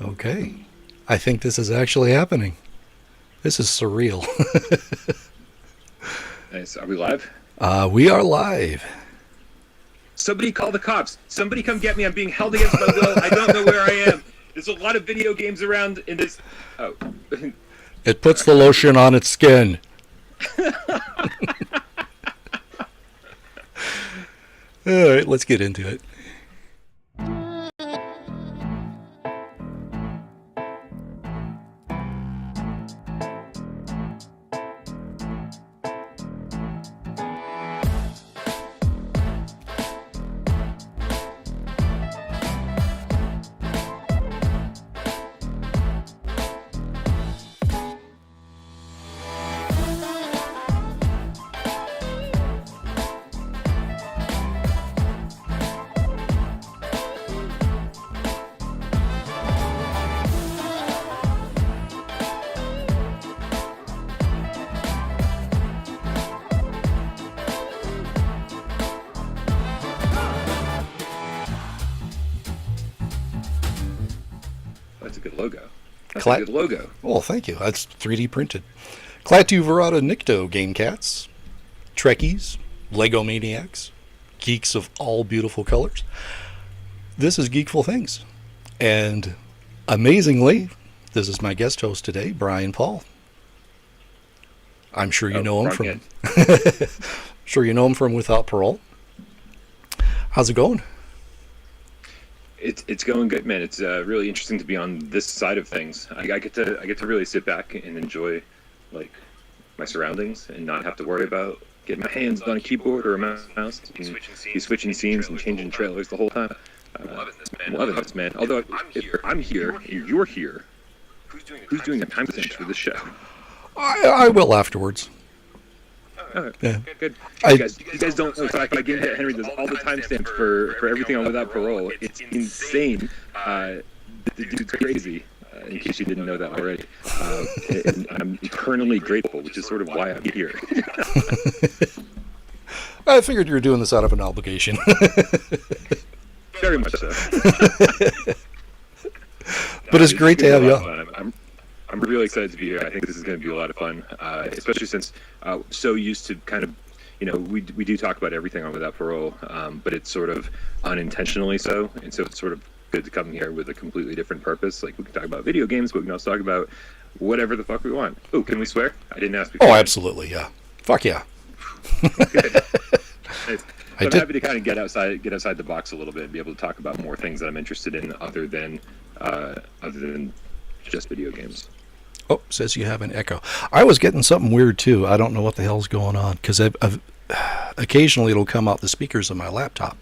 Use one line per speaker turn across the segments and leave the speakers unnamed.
Okay. I think this is actually happening. This is surreal.
Nice. Are we live?
We are live.
Somebody call the cops. Somebody come get me. I'm being held against my will. I don't know where I am. There's a lot of video games around in this. Oh.
It puts the lotion on its skin. All right, let's get into it.
That's a good logo. That's a good logo.
Well, thank you. That's 3D printed. Klaatu Verata Nicto Game Cats, Trekkies, Lego Maniacs, geeks of all beautiful colors. This is GeekFull Things. And amazingly, this is my guest host today, Bryan Paul. I'm sure you know him from sure you know him from Without Parole. How's it going?
It's going good, man. It's really interesting to be on this side of things. I get to really sit back and enjoy like my surroundings and not have to worry about getting my hands on a keyboard or a mouse. Be switching scenes and changing trailers the whole time. I'm loving this, man. Although if I'm here, you're here. Who's doing the timestamps for this show?
I will afterwards.
Okay,
Yeah.
good. You guys don't know. So I give Henry does all the timestamps for everything on Without Parole. It's insane. The dude's crazy. In case you didn't know that already, and I'm eternally grateful, which is sort of why I'm here.
I figured you were doing this out of an obligation.
Very much so.
But it's great to have you on.
I'm really excited to be here. I think this is going to be a lot of fun, especially since so used to kind of, we do talk about everything on Without Parole, but it's sort of unintentionally so, and so it's sort of good to come here with a completely different purpose. Like we can talk about video games, but we can also talk about whatever the fuck we want. Oh, can we swear? I didn't ask before.
Oh, absolutely, yeah. Fuck yeah.
Good. I'm happy to kind of get outside the box a little bit and be able to talk about more things that I'm interested in other than just video games.
Oh, says you have an echo. I was getting something weird too. I don't know what the hell's going on because I've occasionally it'll come out the speakers of my laptop.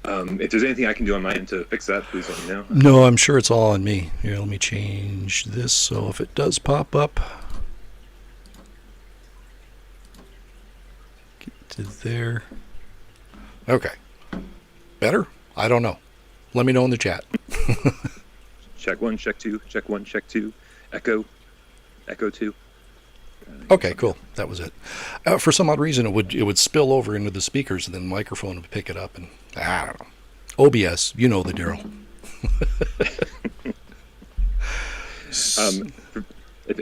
If there's anything I can do on my end to fix that, please let me know.
No, I'm sure it's all on me. Here, let me change this so if it does pop up, get to there. Okay, better? I don't know. Let me know in the chat.
Check 1, check 2, check 1, check 2, echo 2.
Okay, cool. That was it. For some odd reason, it would spill over into the speakers, and then the microphone would pick it up, and I don't know. OBS, you know the drill.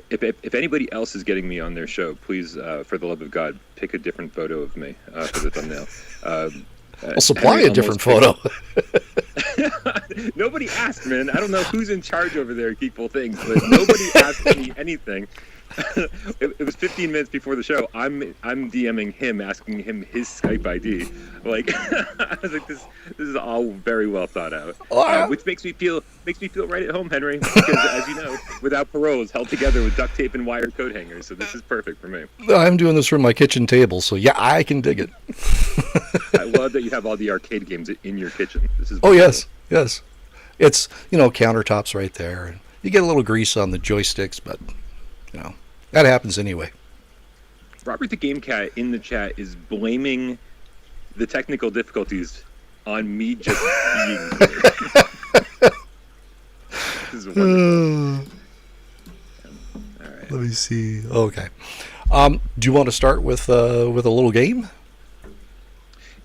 If anybody else is getting me on their show, please, for the love of God, pick a different photo of me for the thumbnail.
I'll supply a different photo.
Nobody asked, man. I don't know who's in charge over there at GeekFull Things, but nobody asked me anything. It was 15 minutes before the show. I'm DMing him, asking him his Skype ID. Like, I was like, this is all very well thought out, which makes me feel right at home, Henry. Because as you know, Without Parole is held together with duct tape and wire coat hangers, so this is perfect for me.
I'm doing this from my kitchen table, so yeah, I can dig it.
I love that you have all the arcade games in your kitchen. This is
yes. It's countertops right there, and you get a little grease on the joysticks, but that happens anyway.
Robert the Game Cat in the chat is blaming the technical difficulties on me just being here. This is wonderful. All right.
Let me see. Okay. Do you want to start with a little game?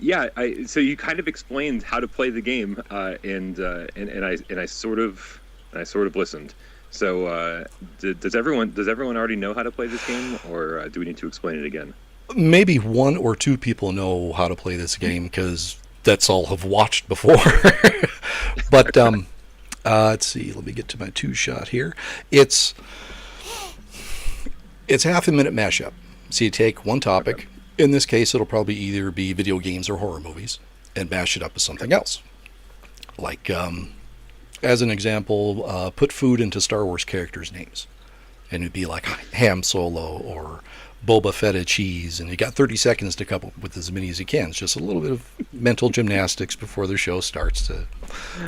Yeah, so you kind of explained how to play the game, and I sort of listened. So does everyone already know how to play this game, or do we need to explain it again?
Maybe one or two people know how to play this game because that's all have watched before. But let's see. Let me get to my 2-shot here. It's half a minute mashup. So you take one topic.
Okay.
In this case, it'll probably either be video games or horror movies, and mash it up with something else. Like, as an example, put food into Star Wars characters' names, and it'd be like Ham Solo or Boba Fett cheese, and you got 30 seconds to come up with as many as you can. It's just a little bit of mental gymnastics before the show starts to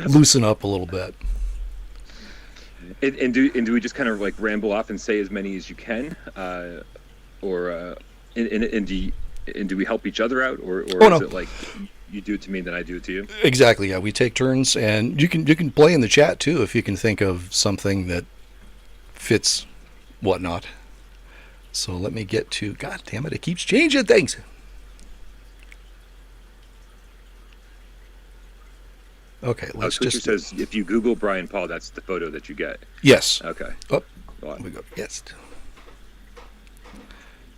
loosen up a little bit.
And do we just kind of like ramble off and say as many as you can, or do we help each other out, or
no.
is it like you do it to me, then I do it to you?
Exactly. Yeah, we take turns, and you can play in the chat too if you can think of something that fits whatnot. So let me get to. God damn it! It keeps changing things. Okay, let's
Twitcher
just.
says if you Google Bryan Paul, that's the photo that you get.
Yes.
Okay.
Oh, here we go. Yes.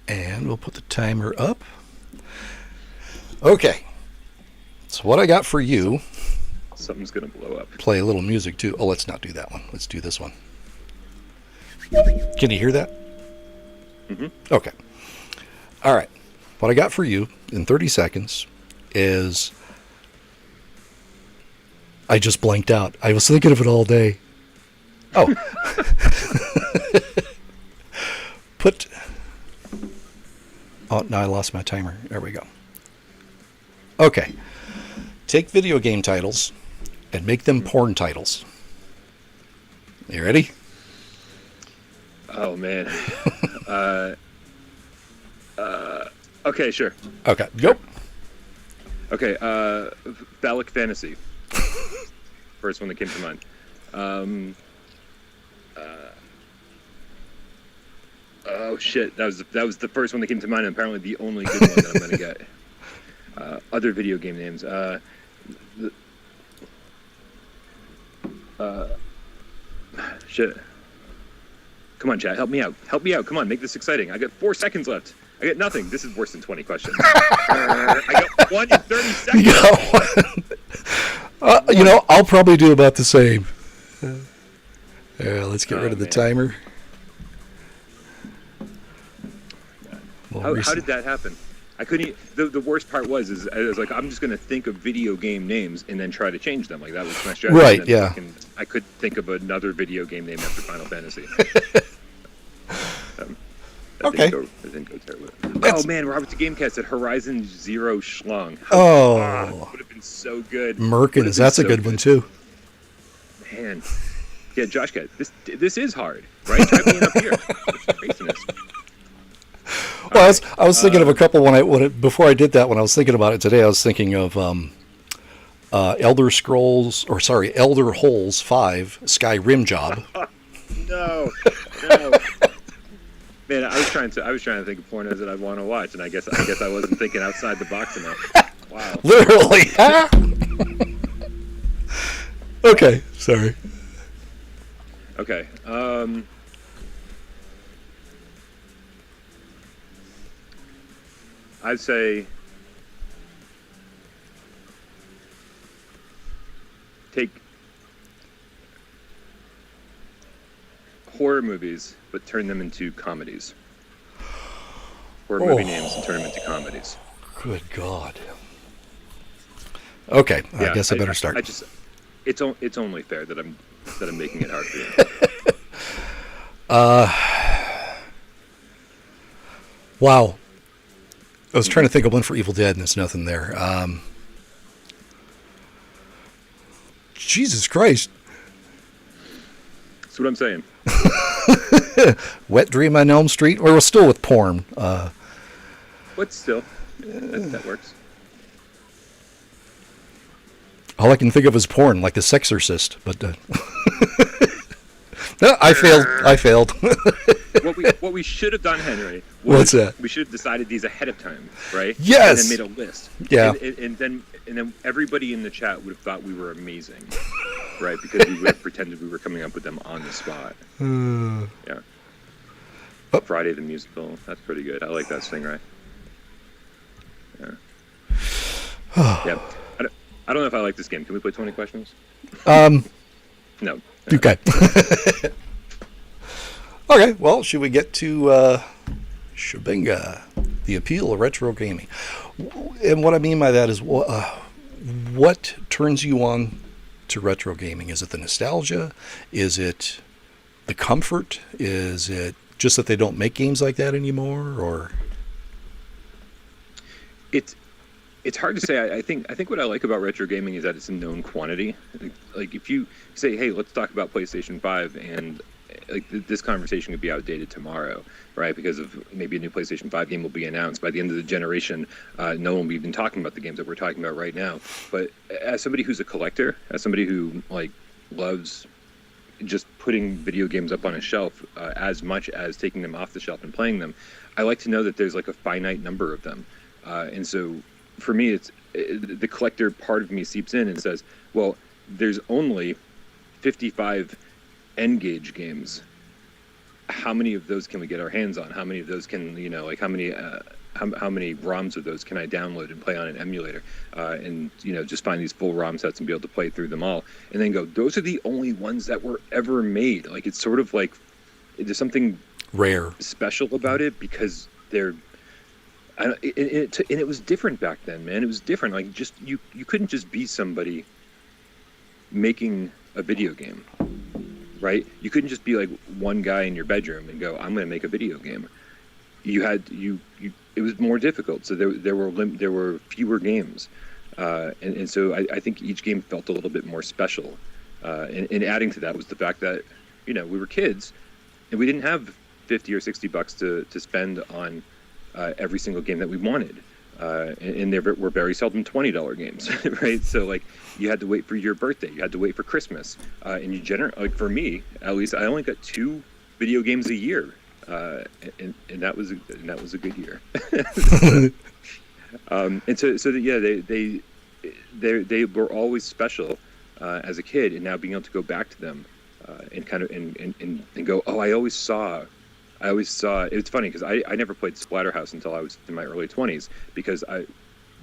And we'll put the timer up. Okay. So what I got for you.
Something's gonna blow up.
Play a little music too. Oh, let's not do that one. Let's do this one. Can you hear that?
Mm-hmm.
Okay. All right. What I got for you in 30 seconds is. I just blanked out. I was thinking of it all day. Oh. Oh, now I lost my timer. There we go. Okay. Take video game titles and make them porn titles. You ready?
Oh, man. Okay, sure.
Okay, go.
Okay, phallic fantasy. First one that came to mind. Oh shit, that was the first one that came to mind, and apparently the only good one that I'm gonna get. Other video game names. Shit. Come on, chat, help me out. Help me out. Come on, make this exciting. I got 4 seconds left. I got nothing. This is worse than 20 questions. I got 1 in 30 seconds.
You know, I'll probably do about the same. Let's get rid of the timer.
How did that happen? I couldn't. The worst part was I was like, I'm just gonna think of video game names and then try to change them. Like that was my strategy.
Right. Yeah.
I could think of another video game name after Final Fantasy.
Okay.
That didn't go terribly. Oh man, Robert the Gamecast said Horizon Zero Schlong.
Oh.
Would have been so good.
Merkins, that's a good one too.
Man. Yeah, Josh Cat, this is hard, right? Try being up here. It's craziness.
Well, I was thinking of a couple before I did that. When I was thinking about it today, I was thinking of Elder Holes 5 Sky Rim Job.
No. Man, I was trying to think of pornos that I'd want to watch, and I guess I wasn't thinking outside the box enough. Wow.
Literally. Okay, sorry.
Okay. I'd say take horror movies, but turn them into comedies. Horror movie names and turn them into comedies. Good
God. Okay, I guess I better start.
It's only fair that I'm making it hard for you.
Wow. I was trying to think of one for Evil Dead, and there's nothing there. Jesus Christ.
That's what I'm saying.
Wet Dream on Elm Street? Or we're still with porn.
But still, that works.
All I can think of is porn, like The Sexorcist. But no, I failed.
what we should have done, Henry.
What's that?
We should have decided these ahead of time, right?
Yes.
And then made a list.
Yeah.
And then everybody in the chat would have thought we were amazing, right? Because we would have pretended we were coming up with them on the spot. Yeah.
Oh.
Friday the Musical. That's pretty good. I like that stingray. Yeah. Yeah. I don't know if I like this game. Can we play 20 questions? No.
Okay. Okay, well, should we get to Shabinga, the appeal of retro gaming? And what I mean by that is, what turns you on to retro gaming? Is it the nostalgia? Is it the comfort? Is it just that they don't make games like that anymore? Or
it's hard to say. I think what I like about retro gaming is that it's a known quantity. Like if you say, hey, let's talk about PlayStation 5, and like this conversation could be outdated tomorrow, right? Because of maybe a new PlayStation 5 game will be announced by the end of the generation. No one will be even talking about the games that we're talking about right now. But as somebody who's a collector, as somebody who like loves just putting video games up on a shelf as much as taking them off the shelf and playing them, I like to know that there's like a finite number of them. And so for me, it's the collector part of me seeps in and says, well, there's only 55 N-Gage games. How many of those can we get our hands on? How many of those can, like how many ROMs of those can I download and play on an emulator? And, just find these full ROM sets and be able to play through them all. And then go, those are the only ones that were ever made. Like, it's sort of like, there's something
rare,
special about it because they're, and it was different back then, man. It was different. Like, just you couldn't just be somebody making a video game, right? You couldn't just be like one guy in your bedroom and go, I'm going to make a video game. You had it was more difficult. So there were fewer games, and so I think each game felt a little bit more special. And adding to that was the fact that we were kids, and we didn't have $50 or $60 to spend on every single game that we wanted. And there were very seldom $20 games, right? So like you had to wait for your birthday, you had to wait for Christmas, and you like for me at least, I only got 2 video games a year, and that was a good year. And so they were always special as a kid, and now being able to go back to them and kind of and go, oh, I always saw. It's funny because I never played Splatterhouse until I was in my early 20s, because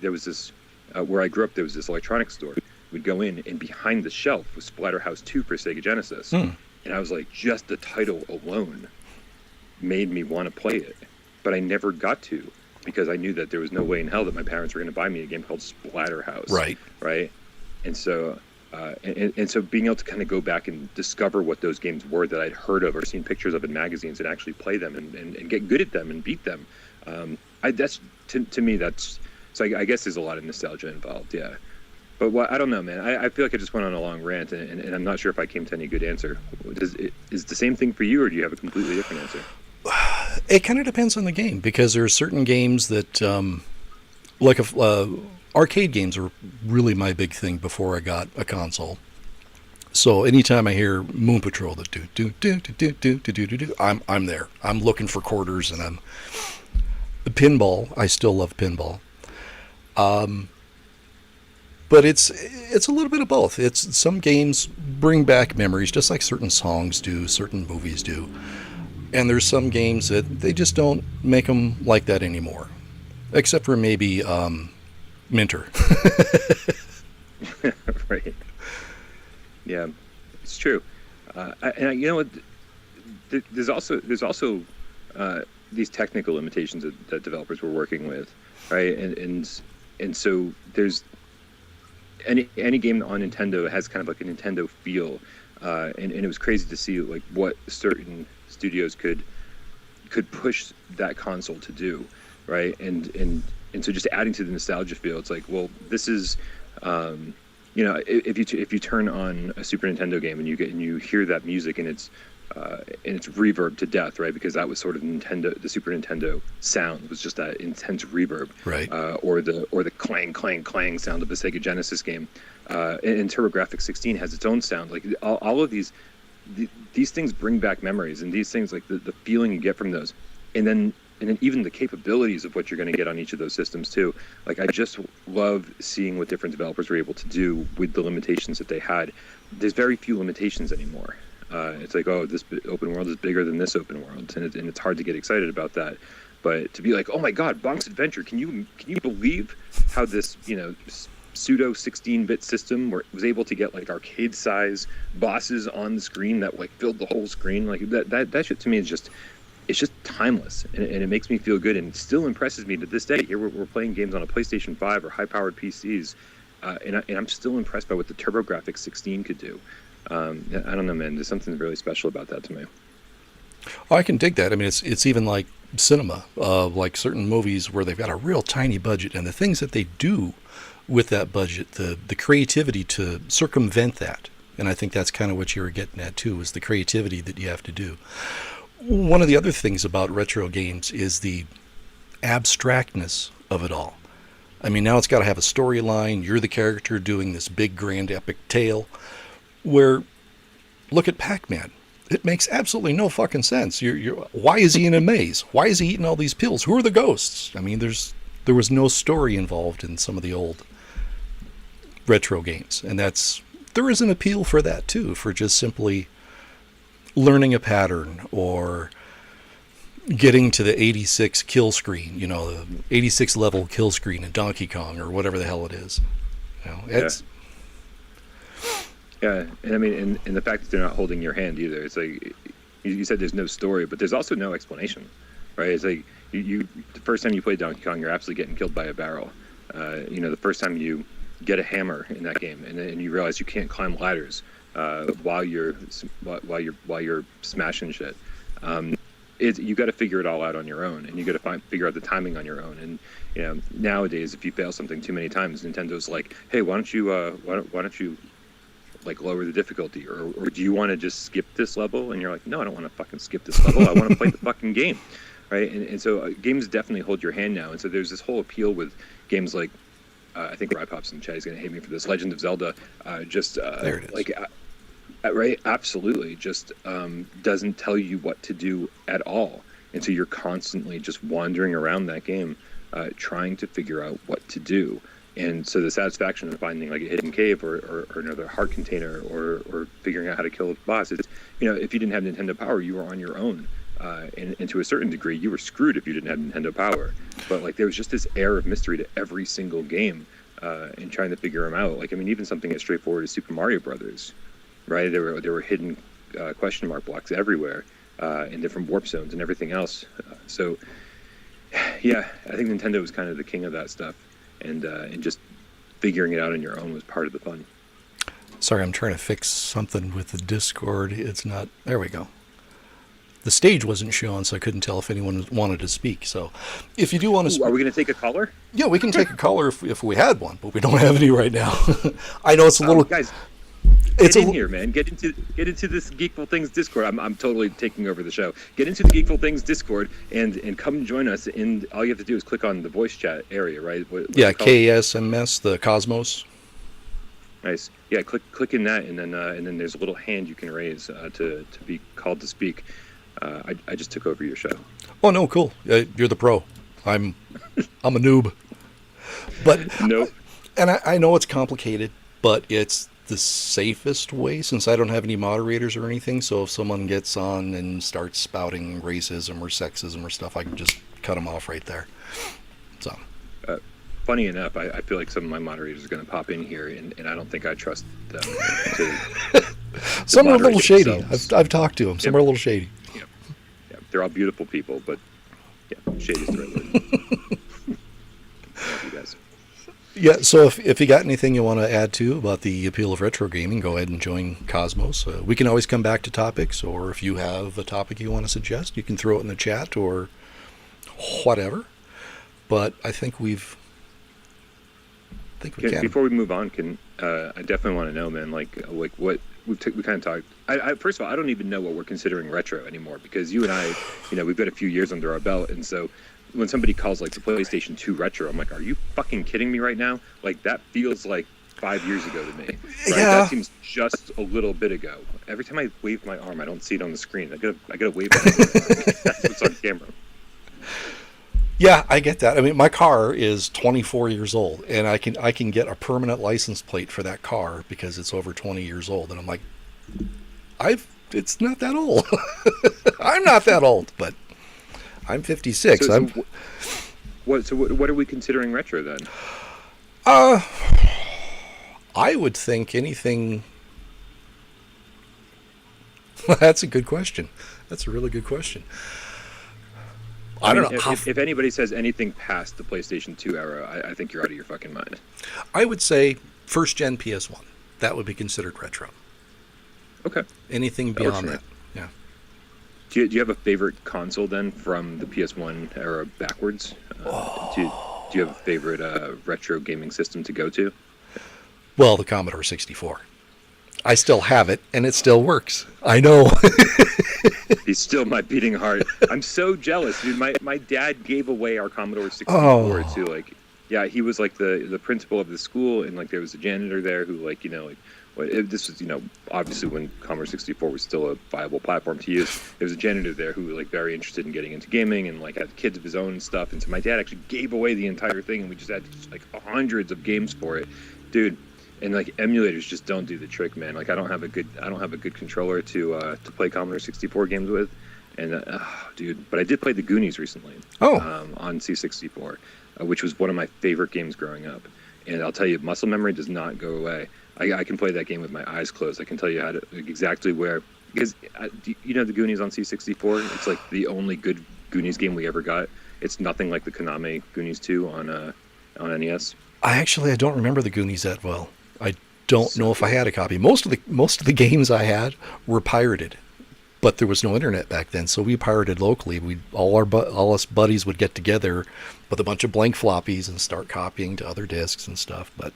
there was this where I grew up, there was this electronics store. We'd go in, and behind the shelf was Splatterhouse 2 for Sega Genesis. And I was like, just the title alone made me want to play it, but I never got to, because I knew that there was no way in hell that my parents were going to buy me a game called Splatterhouse. Right. And so and so being able to kind of go back and discover what those games were that I'd heard of or seen pictures of in magazines, and actually play them and get good at them and beat them, that's to me, that's, so I guess there's a lot of nostalgia involved. Yeah. But I don't know, man. I feel like I just went on a long rant, and I'm not sure if I came to any good answer. Is the same thing for you, or do you have a completely different answer?
It kind of depends on the game, because there are certain games that, like arcade games are really my big thing before I got a console. So anytime I hear Moon Patrol, the do, I'm there. I'm looking for quarters, and the pinball. I still love pinball. But it's a little bit of both. It's some games bring back memories, just like certain songs do, certain movies do. And there's some games that they just don't make them like that anymore, except for maybe Minter.
Right. Yeah, it's true. And you know what? There's also these technical limitations that developers were working with, right? And so there's any game on Nintendo has kind of like a Nintendo feel, and it was crazy to see like what certain studios could push that console to do, right? And so just adding to the nostalgia feel, it's like, well, this is, if you turn on a Super Nintendo game and you hear that music, and it's reverb to death, right? Because that was sort of the Super Nintendo sound was just that intense reverb,
right?
Or the clang clang clang sound of the Sega Genesis game. And TurboGrafx 16 has its own sound. Like all of these these things bring back memories, and these things, like the feeling you get from those, and then even the capabilities of what you're going to get on each of those systems too. Like, I just love seeing what different developers were able to do with the limitations that they had. There's very few limitations anymore. It's like, oh, this open world is bigger than this open world, and it's hard to get excited about that. But to be like, oh my God, Bonk's Adventure, can you believe how this, pseudo 16-bit system was able to get like arcade size bosses on the screen that like filled the whole screen? Like that shit to me is just, it's just timeless, and it makes me feel good, and it still impresses me to this day. Here we're playing games on a PlayStation 5 or high-powered PCs, and I'm still impressed by what the TurboGrafx 16 could do. I don't know, man. There's something really special about that to me.
Oh, I can dig that. I mean, it's even like cinema, like certain movies where they've got a real tiny budget, and the things that they do with that budget, the creativity to circumvent that. And I think that's kind of what you were getting at too, is the creativity that you have to do. One of the other things about retro games is the abstractness of it all. I mean, now it's got to have a storyline. You're the character doing this big, grand, epic tale. Where, look at Pac-Man. It makes absolutely no fucking sense. Why is he in a maze? Why is he eating all these pills? Who are the ghosts? I mean, there was no story involved in some of the old retro games, and there is an appeal for that too, for just simply learning a pattern or getting to the 86 kill screen, the 86 level kill screen in Donkey Kong or whatever the hell it is. It's
Yeah, and I mean, and the fact that they're not holding your hand either. It's like, you said there's no story, but there's also no explanation, right? It's like, the first time you play Donkey Kong, you're absolutely getting killed by a barrel. The first time you get a hammer in that game, and you realize you can't climb ladders while you're smashing shit. You got to figure it all out on your own, and you got to figure out the timing on your own. And nowadays, if you fail something too many times, Nintendo's like, hey, why don't you like lower the difficulty, or do you want to just skip this level? And you're like, no, I don't want to fucking skip this level. I want to play the fucking game, right? And so games definitely hold your hand now. And so there's this whole appeal with games like, I think Rypops in the chat is going to hate me for this, Legend of Zelda,
there it is.
like, right? Absolutely, just doesn't tell you what to do at all, and so you're constantly just wandering around that game, trying to figure out what to do. And so the satisfaction of finding like a hidden cave or another heart container or figuring out how to kill a boss, it's, if you didn't have Nintendo Power, you were on your own. And to a certain degree, you were screwed if you didn't have Nintendo Power. But like, there was just this air of mystery to every single game, and trying to figure them out. Like, I mean, even something as straightforward as Super Mario Brothers, right? There were hidden question mark blocks everywhere, in different warp zones and everything else. So yeah, I think Nintendo was kind of the king of that stuff. And just figuring it out on your own was part of the fun.
Sorry, I'm trying to fix something with the Discord. It's not... There we go. The stage wasn't shown, so I couldn't tell if anyone wanted to speak. So if you do want to speak...
Are we going to take a caller?
Yeah, we can take a caller if we had one, but we don't have any right now. I know it's a little...
Guys, get in here, man. Get into this GeekFull Things Discord. I'm totally taking over the show. Get into the GeekFull Things Discord and come join us. And all you have to do is click on the voice chat area, right?
Yeah, KSMS, the Cosmos.
Nice. Yeah, click in that, and then there's a little hand you can raise to be called to speak. I just took over your show.
Oh no, cool. You're the pro. I'm a noob. But
nope.
And I know it's complicated, but it's the safest way, since I don't have any moderators or anything. So if someone gets on and starts spouting racism or sexism or stuff, I can just cut them off right there. So
funny enough, I feel like some of my moderators are going to pop in here, and I don't think I trust them
some are a little shady. I've talked to them. Some
Yep.
are a little shady.
Yep. They're all beautiful people, but yeah, shady is the right word. Love you guys.
Yeah, so if you got anything you want to add to about the appeal of retro gaming, go ahead and join Cosmos. We can always come back to topics, or if you have a topic you want to suggest, you can throw it in the chat or whatever. But I think we can.
Before we move on, I definitely want to know, man, like what we kind of talked. First of all, I don't even know what we're considering retro anymore, because you and I, we've got a few years under our belt, and so when somebody calls like the PlayStation 2 retro, I'm like, are you fucking kidding me right now? Like, that feels like 5 years ago to me. Right?
Yeah.
That seems just a little bit ago. Every time I wave my arm, I don't see it on the screen. I gotta wave it. That's what's on camera.
Yeah, I get that. I mean, my car is 24 years old, and I can get a permanent license plate for that car because it's over 20 years old. And I'm like, it's not that old. I'm not that old, but I'm 56.
So what are we considering retro then?
I would think anything. That's a good question. That's a really good question. I don't know.
If anybody says anything past the PlayStation 2 era, I think you're out of your fucking mind.
I would say first gen PS1. That would be considered retro.
Okay.
Anything beyond that. Yeah.
Do you have a favorite console then from the PS1 era backwards? Do you have a favorite retro gaming system to go to?
Well, the Commodore 64. I still have it, and it still works. I know.
He's still my beating heart. I'm so jealous, dude. My dad gave away our Commodore 64 to like, yeah, he was like the principal of the school, and like there was a janitor there who like, this was, obviously when Commodore 64 was still a viable platform to use. There was a janitor there who was like very interested in getting into gaming and like had kids of his own and stuff. And so my dad actually gave away the entire thing, and we just had like hundreds of games for it, dude. And like emulators just don't do the trick, man. Like I don't have a good controller to play Commodore 64 games with, and dude. But I did play the Goonies recently. On C64, which was one of my favorite games growing up. And I'll tell you, muscle memory does not go away. I can play that game with my eyes closed. I can tell you how to exactly where, because the Goonies on C64. It's like the only good Goonies game we ever got. It's nothing like the Konami Goonies 2 on NES.
I don't remember the Goonies that well. I don't know if I had a copy. Most of the games I had were pirated, but there was no internet back then, so we pirated locally. All us buddies would get together with a bunch of blank floppies and start copying to other discs and stuff. But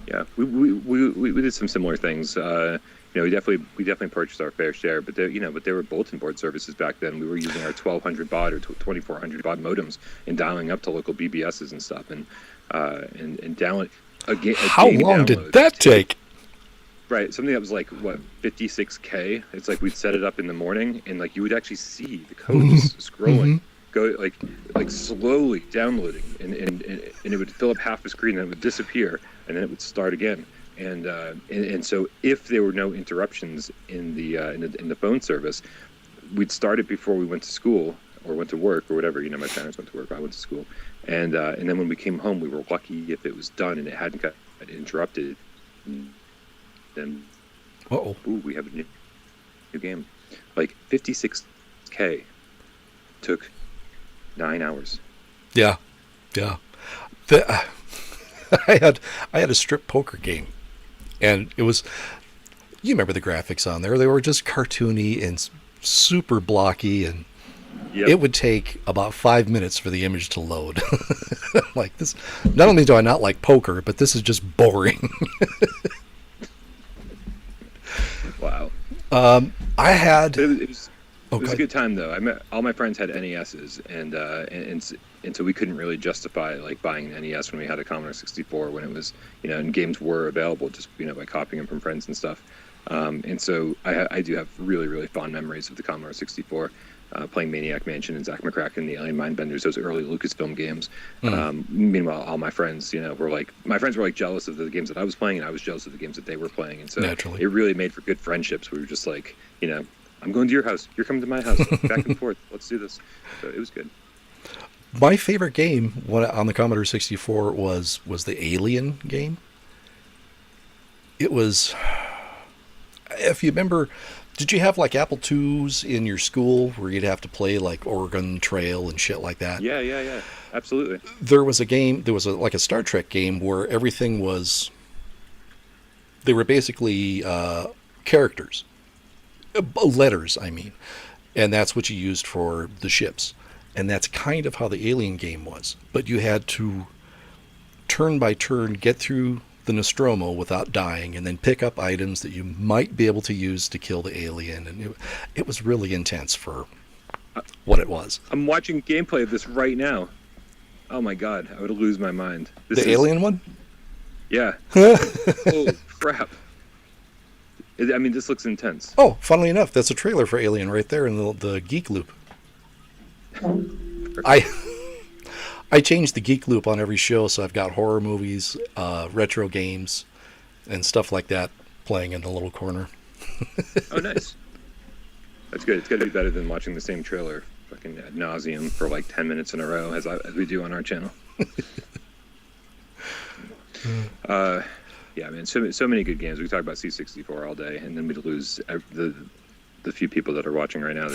yeah, we did some similar things. We definitely purchased our fair share, but there were bulletin board services back then. We were using our 1200 baud or 2400 baud modems and dialing up to local BBSs and stuff, and download.
How long did that take?
Right, something that was like 56K. It's like we'd set it up in the morning, and like you would actually see the codes scrolling, go like slowly downloading, and it would fill up half the screen, and it would disappear, and then it would start again. And so if there were no interruptions in the phone service, we'd start it before we went to school or went to work or whatever. My parents went to work, I went to school. And then when we came home, we were lucky if it was done and it hadn't got interrupted. Then, we have a new game. Like 56K took 9 hours.
Yeah. I had a strip poker game, and it was. You remember the graphics on there? They were just cartoony and super blocky and. Yep. It would take about 5 minutes for the image to load. Like this. Not only do I not like poker, but this is just boring.
Wow.
I had.
It was a good time though. All my friends had NESs, and so we couldn't really justify like buying an NES when we had a Commodore 64 when it was and games were available just by copying them from friends and stuff. And so I do have really really fond memories of the Commodore 64. Playing Maniac Mansion and Zack McCracken, the Alien Mindbenders, those early Lucasfilm games. Meanwhile, all my friends, were jealous of the games that I was playing, and I was jealous of the games that they were playing. And so
naturally,
it really made for good friendships. We were just like, I'm going to your house, you're coming to my house, back and forth. Let's do this. So it was good.
My favorite game on the Commodore 64 was the Alien game. It was, if you remember. Did you have like Apple IIs in your school where you'd have to play like Oregon Trail and shit like that?
Yeah, absolutely.
There was a Star Trek game where everything was. They were basically characters, letters. I mean, and that's what you used for the ships, and that's kind of how the Alien game was. But you had to turn by turn get through the Nostromo without dying, and then pick up items that you might be able to use to kill the alien, and it was really intense for what it was.
I'm watching gameplay of this right now. Oh my god, I would lose my mind.
Alien one?
Yeah. Oh crap! I mean, this looks intense.
Oh, funnily enough, that's a trailer for Alien right there in the Geek Loop. I I changed the Geek Loop on every show, so I've got horror movies, retro games, and stuff like that playing in the little corner.
Oh, nice. That's good. It's got to be better than watching the same trailer fucking ad nauseum for like 10 minutes in a row, as we do on our channel. Yeah, man. So many good games. We talk about C64 all day, and then we'd lose the few people that are watching right now.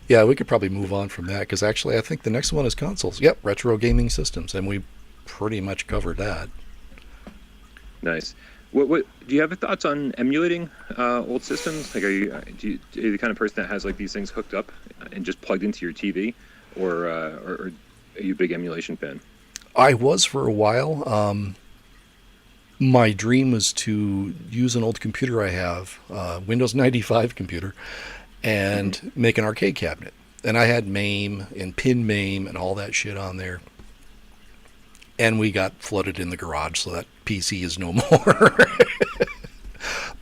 Yeah, we could probably move on from that because actually, I think the next one is consoles. Yep, retro gaming systems, and we pretty much covered that.
Nice. What do you have thoughts on emulating old systems? Like, are you the kind of person that has like these things hooked up and just plugged into your TV, or are you a big emulation fan?
I was for a while. My dream was to use an old computer I have, Windows 95 computer, and make an arcade cabinet. And I had MAME and pin MAME and all that shit on there. And we got flooded in the garage, so that PC is no more.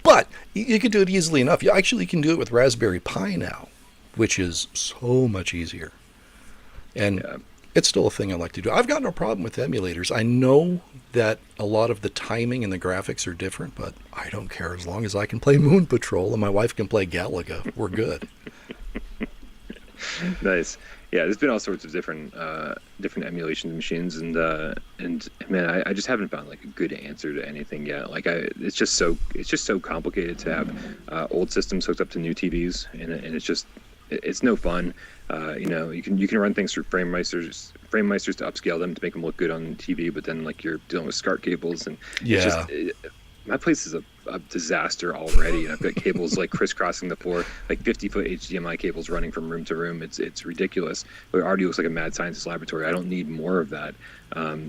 But you can do it easily enough. You actually can do it with Raspberry Pi now, which is so much easier. And
Yeah.
it's still a thing I like to do. I've got no problem with emulators. I know that a lot of the timing and the graphics are different, but I don't care as long as I can play Moon Patrol and my wife can play Galaga. We're good.
Nice. Yeah, there's been all sorts of different emulation machines, and man, I just haven't found like a good answer to anything yet. Like, it's just so complicated to have old systems hooked up to new TVs, and it's no fun. You can run things through FrameMeisters to upscale them to make them look good on TV, but then like you're dealing with SCART cables, and
Yeah.
my place is a disaster already, and I've got cables like crisscrossing the floor, like 50-foot HDMI cables running from room to room. It's ridiculous. It already looks like a mad scientist laboratory. I don't need more of that.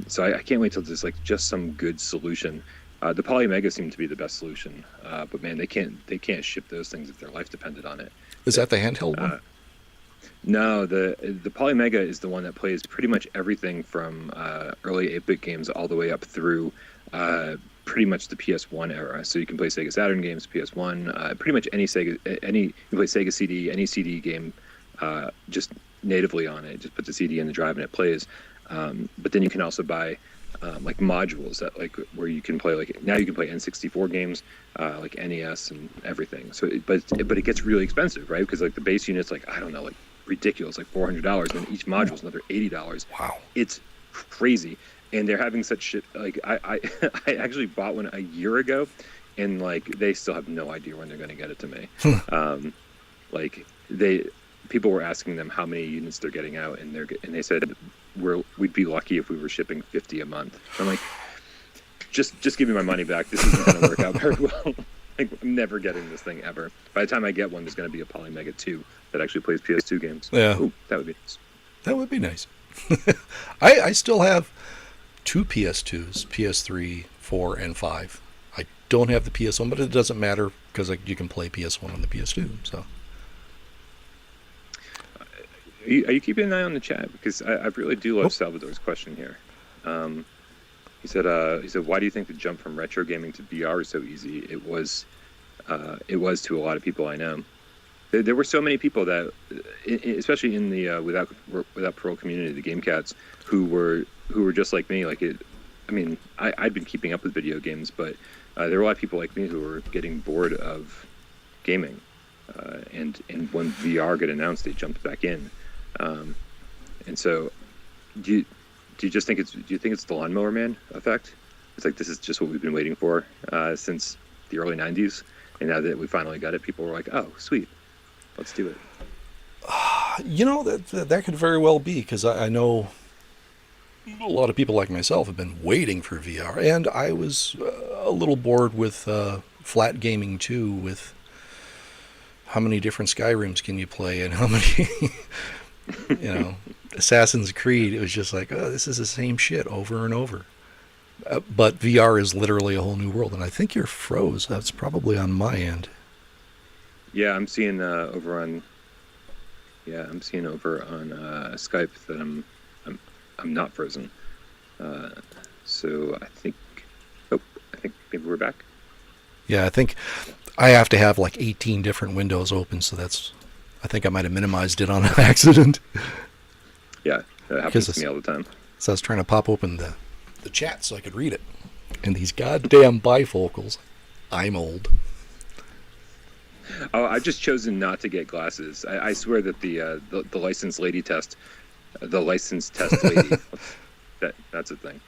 So I can't wait till there's like just some good solution. The Polymega seemed to be the best solution, but man, they can't ship those things if their life depended on it.
Is that the handheld one?
No, the Polymega is the one that plays pretty much everything from early 8-bit games all the way up through pretty much the PS1 era. So you can play Sega Saturn games, PS1, pretty much you can play Sega CD, any CD game, just natively on it. Just put the CD in the drive and it plays. But then you can also buy like modules that like where you can play now you can play N64 games, like NES and everything. So but it gets really expensive, right? Because like the base unit's like, I don't know, like ridiculous, like $400, and each module is another $80.
Wow.
It's crazy. And they're having such shit. Like I actually bought one a year ago, and like they still have no idea when they're going to get it to me. Like people were asking them how many units they're getting out, and they said we'd be lucky if we were shipping 50 a month. I'm like, just give me my money back. This isn't going to work out very well. Like, I'm never getting this thing ever. By the time I get one, there's going to be a Polymega 2 that actually plays PS2 games.
Yeah.
Ooh, that would be nice.
That would be nice. I still have 2 PS2s, PS3, 4, and 5. I don't have the PS1, but it doesn't matter because you can play PS1 on the PS2. So,
are you keeping an eye on the chat? Because I really do love Salvador's question here. He said, why do you think the jump from retro gaming to VR is so easy? It was to a lot of people I know. There were so many people that, especially in the without parole community, the Game Cats, who were just like me. Like I'd been keeping up with video games, but there were a lot of people like me who were getting bored of gaming, and when VR got announced, they jumped back in. And so, do you think it's the Lawnmower Man effect? It's like, this is just what we've been waiting for since the early '90s, and now that we finally got it, people were like, "Oh, sweet, let's do it."
That could very well be, because I know a lot of people like myself have been waiting for VR, and I was a little bored with flat gaming too, with how many different Skyrims can you play and how many, Assassin's Creed. It was just like, oh, this is the same shit over and over. But VR is literally a whole new world, and I think you're froze. That's probably on my end.
Yeah, I'm seeing over on Skype that I'm not frozen. So I think we're back.
Yeah, I think I have to have like 18 different windows open, so I think I might have minimized it on accident.
Yeah, that happens to me all the time.
So I was trying to pop open the chat so I could read it. And these goddamn bifocals. I'm old.
Oh, I've just chosen not to get glasses. I swear that the licensed lady test, the licensed test lady, that's a thing.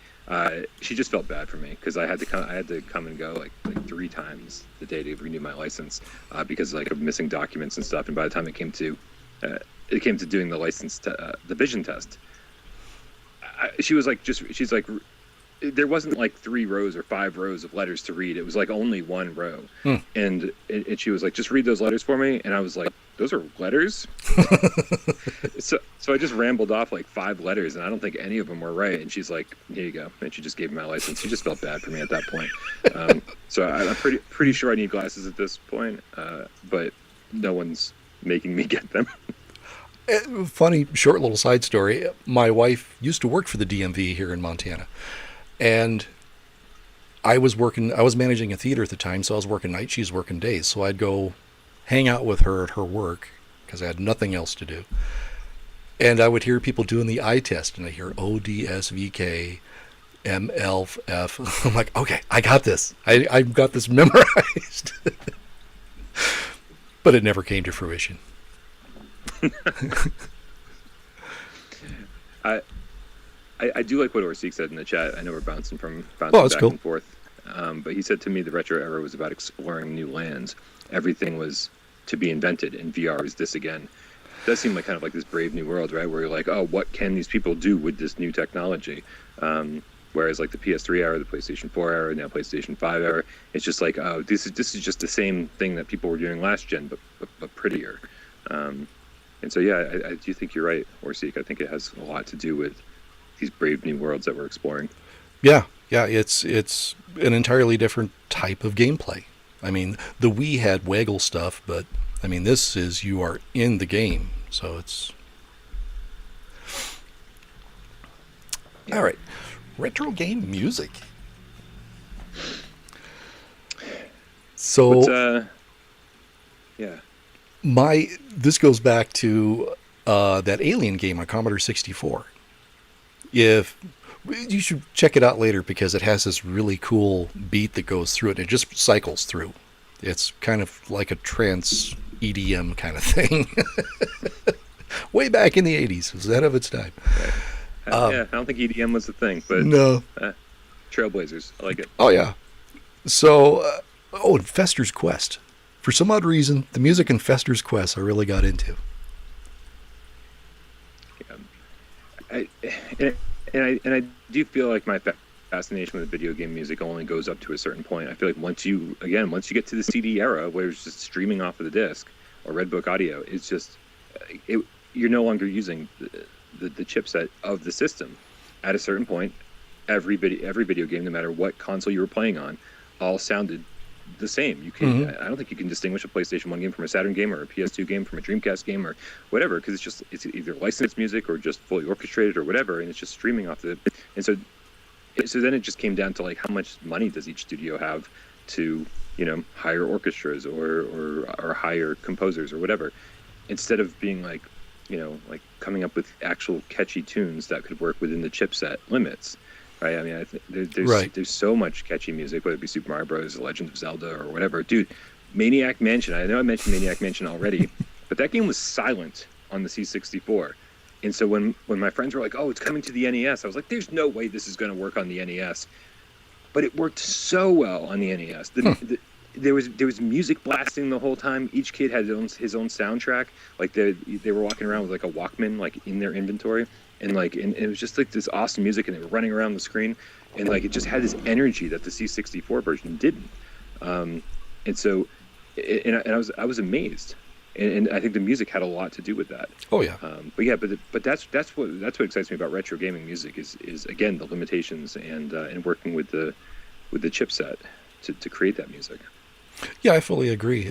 She just felt bad for me because I had to come and go like 3 times the day to renew my license because like of missing documents and stuff. And by the time it came to doing the license, the vision test, she's like, there wasn't like 3 rows or 5 rows of letters to read. It was like only 1 row. And she was like, just read those letters for me. And I was like, those are letters? so I just rambled off like 5 letters, and I don't think any of them were right. And she's like, here you go. And she just gave me my license. She just felt bad for me at that point. So I'm pretty sure I need glasses at this point, but no one's making me get them.
Funny, short little side story. My wife used to work for the DMV here in Montana. And I was managing a theater at the time, so I was working nights, she's working days. So I'd go hang out with her at her work because I had nothing else to do. And I would hear people doing the eye test, and I hear ODSVK, MLF. I'm like, okay, I got this. I've got this memorized. But it never came to fruition.
I do like what Orseek said in the chat. I know we're bouncing back
cool.
and forth. But he said to me the retro era was about exploring new lands. Everything was to be invented, and VR is this again. It does seem like kind of like this brave new world, right? Where you're like, oh, what can these people do with this new technology? Whereas like the PS3 era, the PlayStation 4 era, now PlayStation 5 era, it's just like, oh, this is just the same thing that people were doing last gen, but prettier. And so yeah, I do think you're right, Orseek. I think it has a lot to do with these brave new worlds that we're exploring.
Yeah, it's an entirely different type of gameplay. I mean, the Wii had waggle stuff, but I mean, this is you are in the game, so it's all right. Retro game music. So, this goes back to that Alien game on Commodore 64. If you should check it out later because it has this really cool beat that goes through it. And it just cycles through. It's kind of like a trance EDM kind of thing. Way back in the 80s. It was ahead of its time.
I don't think EDM was the thing, but
no.
Trailblazers. I like it.
Oh, yeah. So, and Fester's Quest. For some odd reason, the music in Fester's Quest I really got into.
I do feel like my fascination with video game music only goes up to a certain point. I feel like once you get to the CD era where it's just streaming off of the disc or Redbook audio, it's just you're no longer using the chipset of the system. At a certain point, every video game, no matter what console you were playing on, all sounded the same. You can I don't think you can distinguish a PlayStation 1 game from a Saturn game or a PS2 game from a Dreamcast game or whatever, because it's either licensed music or just fully orchestrated or whatever, and it's just streaming off and so then it just came down to like how much money does each studio have to hire orchestras or hire composers or whatever, instead of being like like coming up with actual catchy tunes that could work within the chipset limits. Right, I mean, there's so much catchy music, whether it be Super Mario Bros., Legend of Zelda, or whatever. Dude, Maniac Mansion. I know I mentioned Maniac Mansion already, but that game was silent on the C64. And so when my friends were like, "Oh, it's coming to the NES," I was like, "There's no way this is going to work on the NES." But it worked so well on the NES. There was music blasting the whole time. Each kid had his own soundtrack. Like they were walking around with like a Walkman like in their inventory. And it was just like this awesome music, and they were running around the screen, and like it just had this energy that the C64 version didn't. And so, I was amazed, and I think the music had a lot to do with that.
Oh yeah.
But that's what excites me about retro gaming music is again the limitations and working with the chipset to create that music.
Yeah, I fully agree.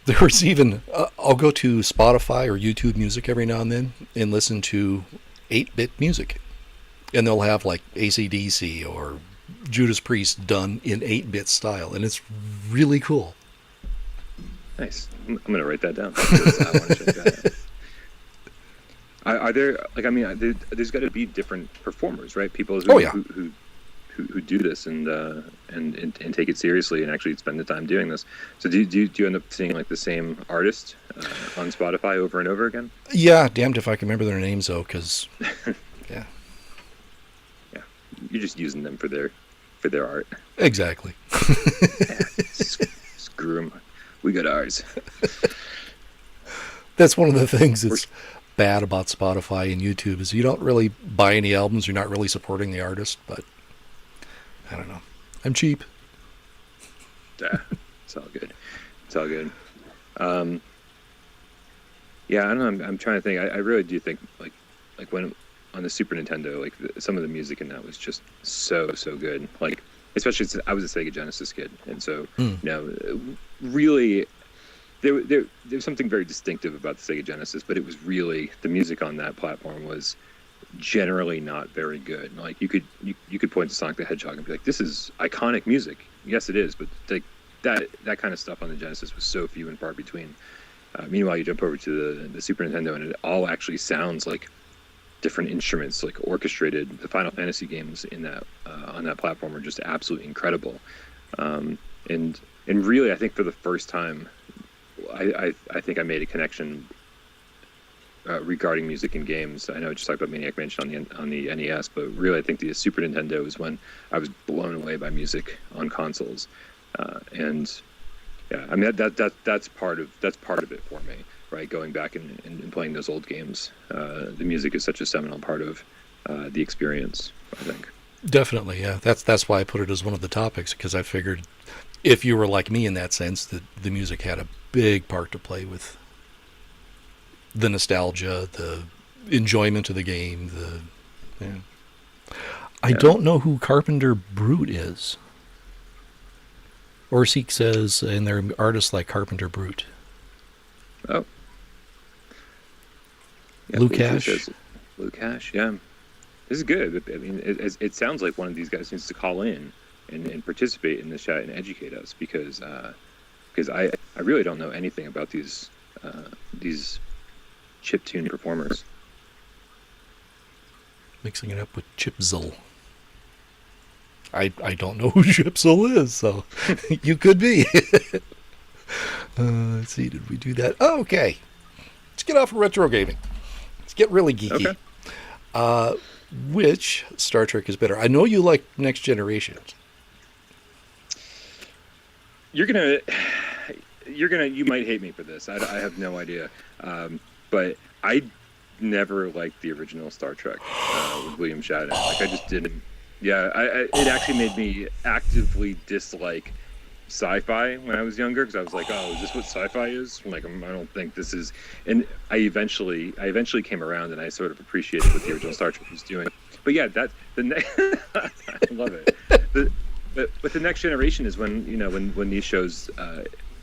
There's even, I'll go to Spotify or YouTube Music every now and then and listen to 8-bit music. And they'll have like AC/DC or Judas Priest done in 8-bit style, and it's really cool.
Nice. I'm gonna write that down. I want to check that out. Are there, like, I mean, there's got to be different performers, right? People who do this and take it seriously and actually spend the time doing this. So do you end up seeing like the same artist on Spotify over and over again?
Yeah, damned if I can remember their names though, because yeah,
you're just using them for their art.
Exactly.
Screw them. We got ours.
That's one of the things that's bad about Spotify and YouTube is you don't really buy any albums. You're not really supporting the artist, but I don't know. I'm cheap.
Yeah, it's all good. It's all good. Yeah, I don't know. I'm trying to think. I really do think like when on the Super Nintendo, like some of the music in that was just so good. Like especially since I was a Sega Genesis kid, and so you know, really. There's something very distinctive about the Sega Genesis, but it was really the music on that platform was generally not very good. Like you could point to Sonic the Hedgehog and be like, "This is iconic music." Yes, it is, but like that kind of stuff on the Genesis was so few and far between. Meanwhile, you jump over to the Super Nintendo, and it all actually sounds like different instruments, like orchestrated. The Final Fantasy games in that on that platform are just absolutely incredible. And really, I think for the first time. I think I made a connection regarding music in games. I know I just talked about Maniac Mansion on the NES, but really I think the Super Nintendo was when I was blown away by music on consoles. And yeah, I mean that's part of it for me, right? Going back and playing those old games, the music is such a seminal part of the experience, I think.
Definitely, yeah. That's why I put it as one of the topics, because I figured if you were like me in that sense, that the music had a big part to play with the nostalgia, the enjoyment of the game. I don't know who Carpenter Brute is. Orseek says, and they're artists like Carpenter Brute.
Oh. Yeah, Lukash, yeah. This is good. I mean, it sounds like one of these guys needs to call in and participate in this chat and educate us, because I really don't know anything about these chiptune performers. Mixing
it up with Chipzel. I don't know who Chipzel is, so you could be. Let's see, did we do that? Oh, okay. Let's get off of retro gaming. Let's get really geeky. Okay. Which Star Trek is better? I know you like Next Generation.
You might hate me for this. I have no idea. But I never liked the original Star Trek with William Shatner. Like I just didn't. Yeah, it actually made me actively dislike sci-fi when I was younger, because I was like, oh, is this what sci-fi is? I'm like, I don't think this is. And I eventually came around and I sort of appreciated what the original Star Trek was doing. But yeah, I love it. But the Next Generation is when these shows,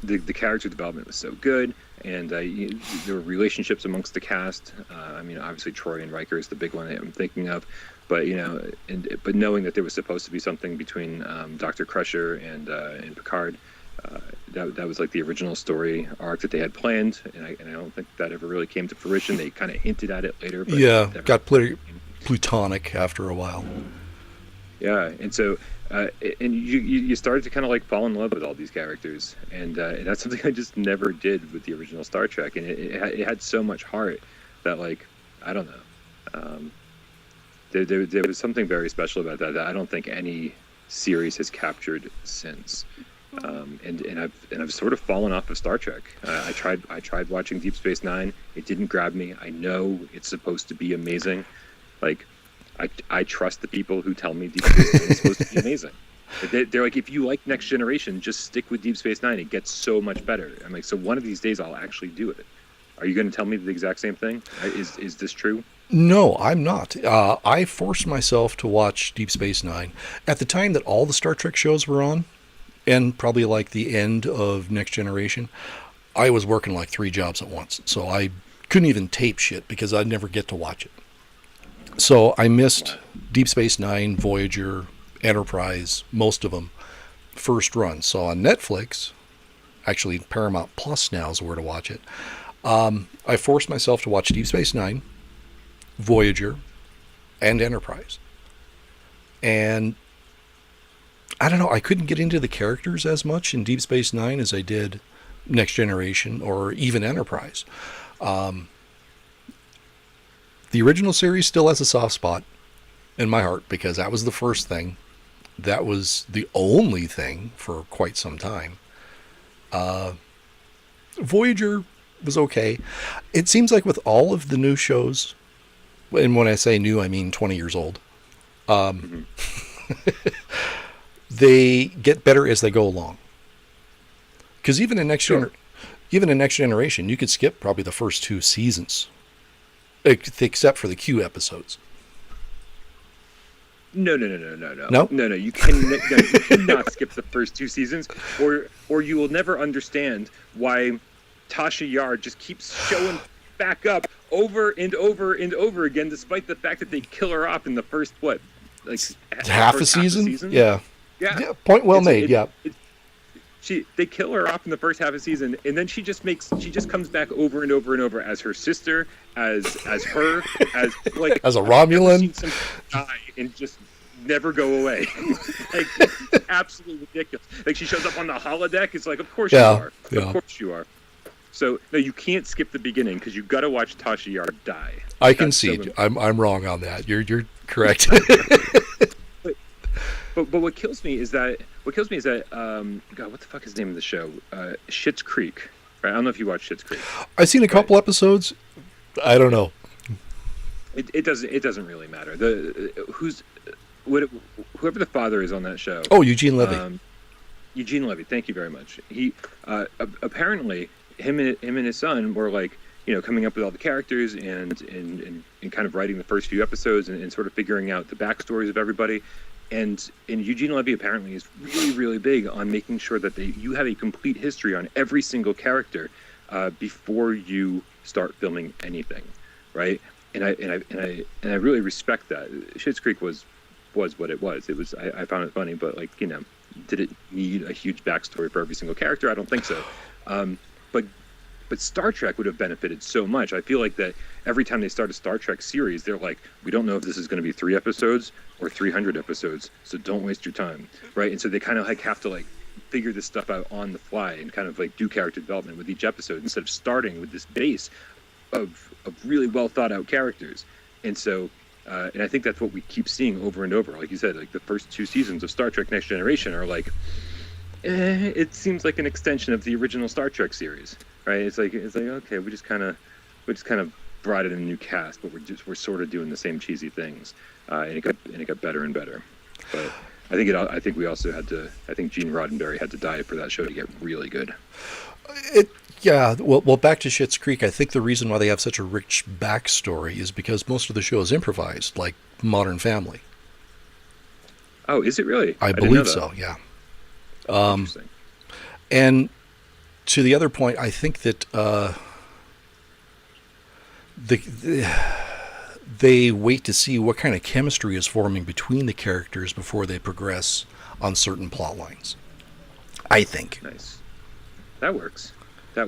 the character development was so good, and there were relationships amongst the cast. I mean, obviously Troy and Riker is the big one that I'm thinking of, but but knowing that there was supposed to be something between Dr. Crusher and Picard, that was like the original story arc that they had planned, and I don't think that ever really came to fruition. They kind of hinted at it later, but
yeah, got plutonic after a while.
Yeah, and so and you started to kind of like fall in love with all these characters, and that's something I just never did with the original Star Trek, and it had so much heart that, like, I don't know, there was something very special about that I don't think any series has captured since. And I've sort of fallen off of Star Trek. I tried watching Deep Space Nine. It didn't grab me. I know it's supposed to be amazing. Like, I trust the people who tell me Deep Space Nine is supposed to be amazing. They're like, if you like Next Generation, just stick with Deep Space Nine. It gets so much better. I'm like, so one of these days I'll actually do it. Are you going to tell me the exact same thing? Is this true?
No, I'm not. I forced myself to watch Deep Space Nine at the time that all the Star Trek shows were on, and probably like the end of Next Generation. I was working like 3 jobs at once, so I couldn't even tape shit because I'd never get to watch it. So I missed Deep Space Nine, Voyager, Enterprise, most of them, first run. So on Netflix, actually Paramount Plus now is where to watch it. I forced myself to watch Deep Space Nine, Voyager, and Enterprise. And I don't know, I couldn't get into the characters as much in Deep Space Nine as I did Next Generation or even Enterprise. The original series still has a soft spot in my heart because that was the first thing. That was the only thing for quite some time. Voyager was okay. It seems like with all of the new shows, and when I say new, I mean 20 years old, they get better as they go along. Because even in Next Generation, you could skip probably the first 2 seasons, except for the Q episodes.
No.
No?
No, you cannot skip the first 2 seasons, or you will never understand why Tasha Yar just keeps showing back up over and over and over again, despite the fact that they kill her off in the first
half a season? Yeah. Point well made.
They kill her off in the first half of the season, and then she just comes back over and over and over as her sister, as her, as like
as a Romulan,
die and just never go away. Like absolutely ridiculous. Like she shows up on the holodeck. It's like, of course you are. Of course you are. So no, you can't skip the beginning because you got to watch Tasha Yar die.
I concede. So I'm wrong on that. You're correct.
But what kills me is that God, what the fuck is the name of the show? Schitt's Creek. Right? I don't know if you watch Schitt's Creek.
I've seen a couple episodes. I don't know.
It doesn't really matter. Whoever the father is on that show.
Oh, Eugene Levy.
Eugene Levy. Thank you very much. He apparently him and his son were like, coming up with all the characters and kind of writing the first few episodes and sort of figuring out the backstories of everybody. And Eugene Levy apparently is really, really big on making sure that you have a complete history on every single character before you start filming anything, right? And I really respect that. Schitt's Creek was what it was. It was I found it funny, but did it need a huge backstory for every single character? I don't think so. But Star Trek would have benefited so much. I feel like that every time they start a Star Trek series, they're like, we don't know if this is going to be 3 episodes or 300 episodes, so don't waste your time, right? And so they kind of have to figure this stuff out on the fly and kind of do character development with each episode instead of starting with this base of really well thought out characters. And so, and I think that's what we keep seeing over and over. Like you said, the first 2 seasons of Star Trek Next Generation are it seems like an extension of the original Star Trek series. Right, it's like okay, we just kind of brought in a new cast, but we're sort of doing the same cheesy things, and it got better and better. But I think we also had to. I think Gene Roddenberry had to die for that show to get really good.
Well, back to Schitt's Creek. I think the reason why they have such a rich backstory is because most of the show is improvised, like Modern Family.
Oh, is it really?
I believe so. Yeah.
Interesting.
And to the other point, I think that they wait to see what kind of chemistry is forming between the characters before they progress on certain plot lines. I think.
Nice. That works. I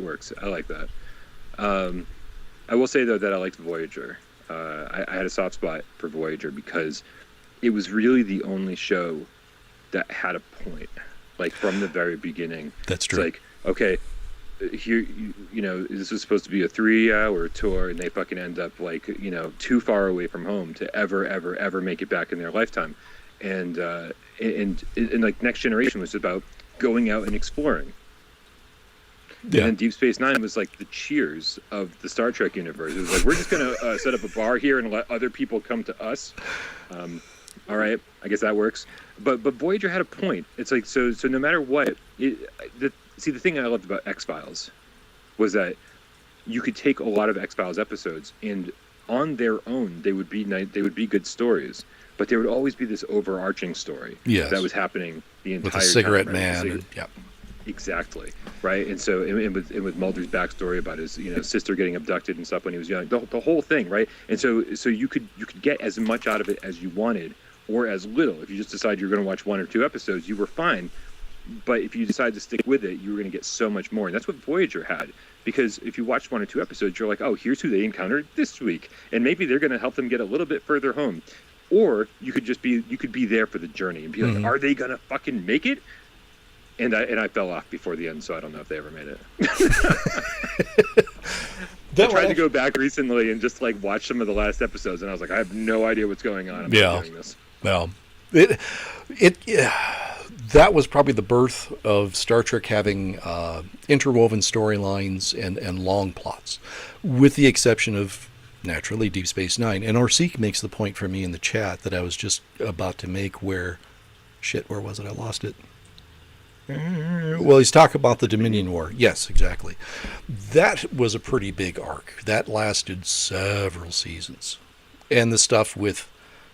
like that. I will say, though, that I liked Voyager. I had a soft spot for Voyager because it was really the only show that had a point, from the very beginning.
That's true.
It's okay, here, this was supposed to be a 3-hour tour, and they fucking end up too far away from home to ever make it back in their lifetime. And Next Generation was about going out and exploring. Yeah. And Deep Space Nine was the Cheers of the Star Trek universe. It was we're just gonna set up a bar here and let other people come to us. All right, I guess that works. But Voyager had a point. It's so no matter what. The thing I loved about X-Files was that you could take a lot of X-Files episodes, and on their own, they would be good stories. But there would always be this overarching story that was happening the entire time.
With a cigarette
right?
man. Yeah.
Exactly. Right. And so, and with Mulder's backstory about his, sister getting abducted and stuff when he was young, the whole thing. Right. And so you could get as much out of it as you wanted or as little. If you just decide you're going to watch 1 or 2 episodes, you were fine. But if you decide to stick with it, you were going to get so much more. And that's what Voyager had. Because if you watched 1 or 2 episodes, you're like, oh, here's who they encountered this week. And maybe they're going to help them get a little bit further home. Or you could be there for the journey and be like, are they going to fucking make it? And I fell off before the end, so I don't know if they ever made it. I tried to go back recently and just like watch some of the last episodes, and I was like, I have no idea what's going on. I'm not doing this.
Well, that was probably the birth of Star Trek having interwoven storylines and long plots, with the exception of, naturally, Deep Space Nine. And Orseek makes the point for me in the chat that I was just about to make where was it? I lost it. Well, he's talking about the Dominion War. Yes, exactly. That was a pretty big arc. That lasted several seasons. And the stuff with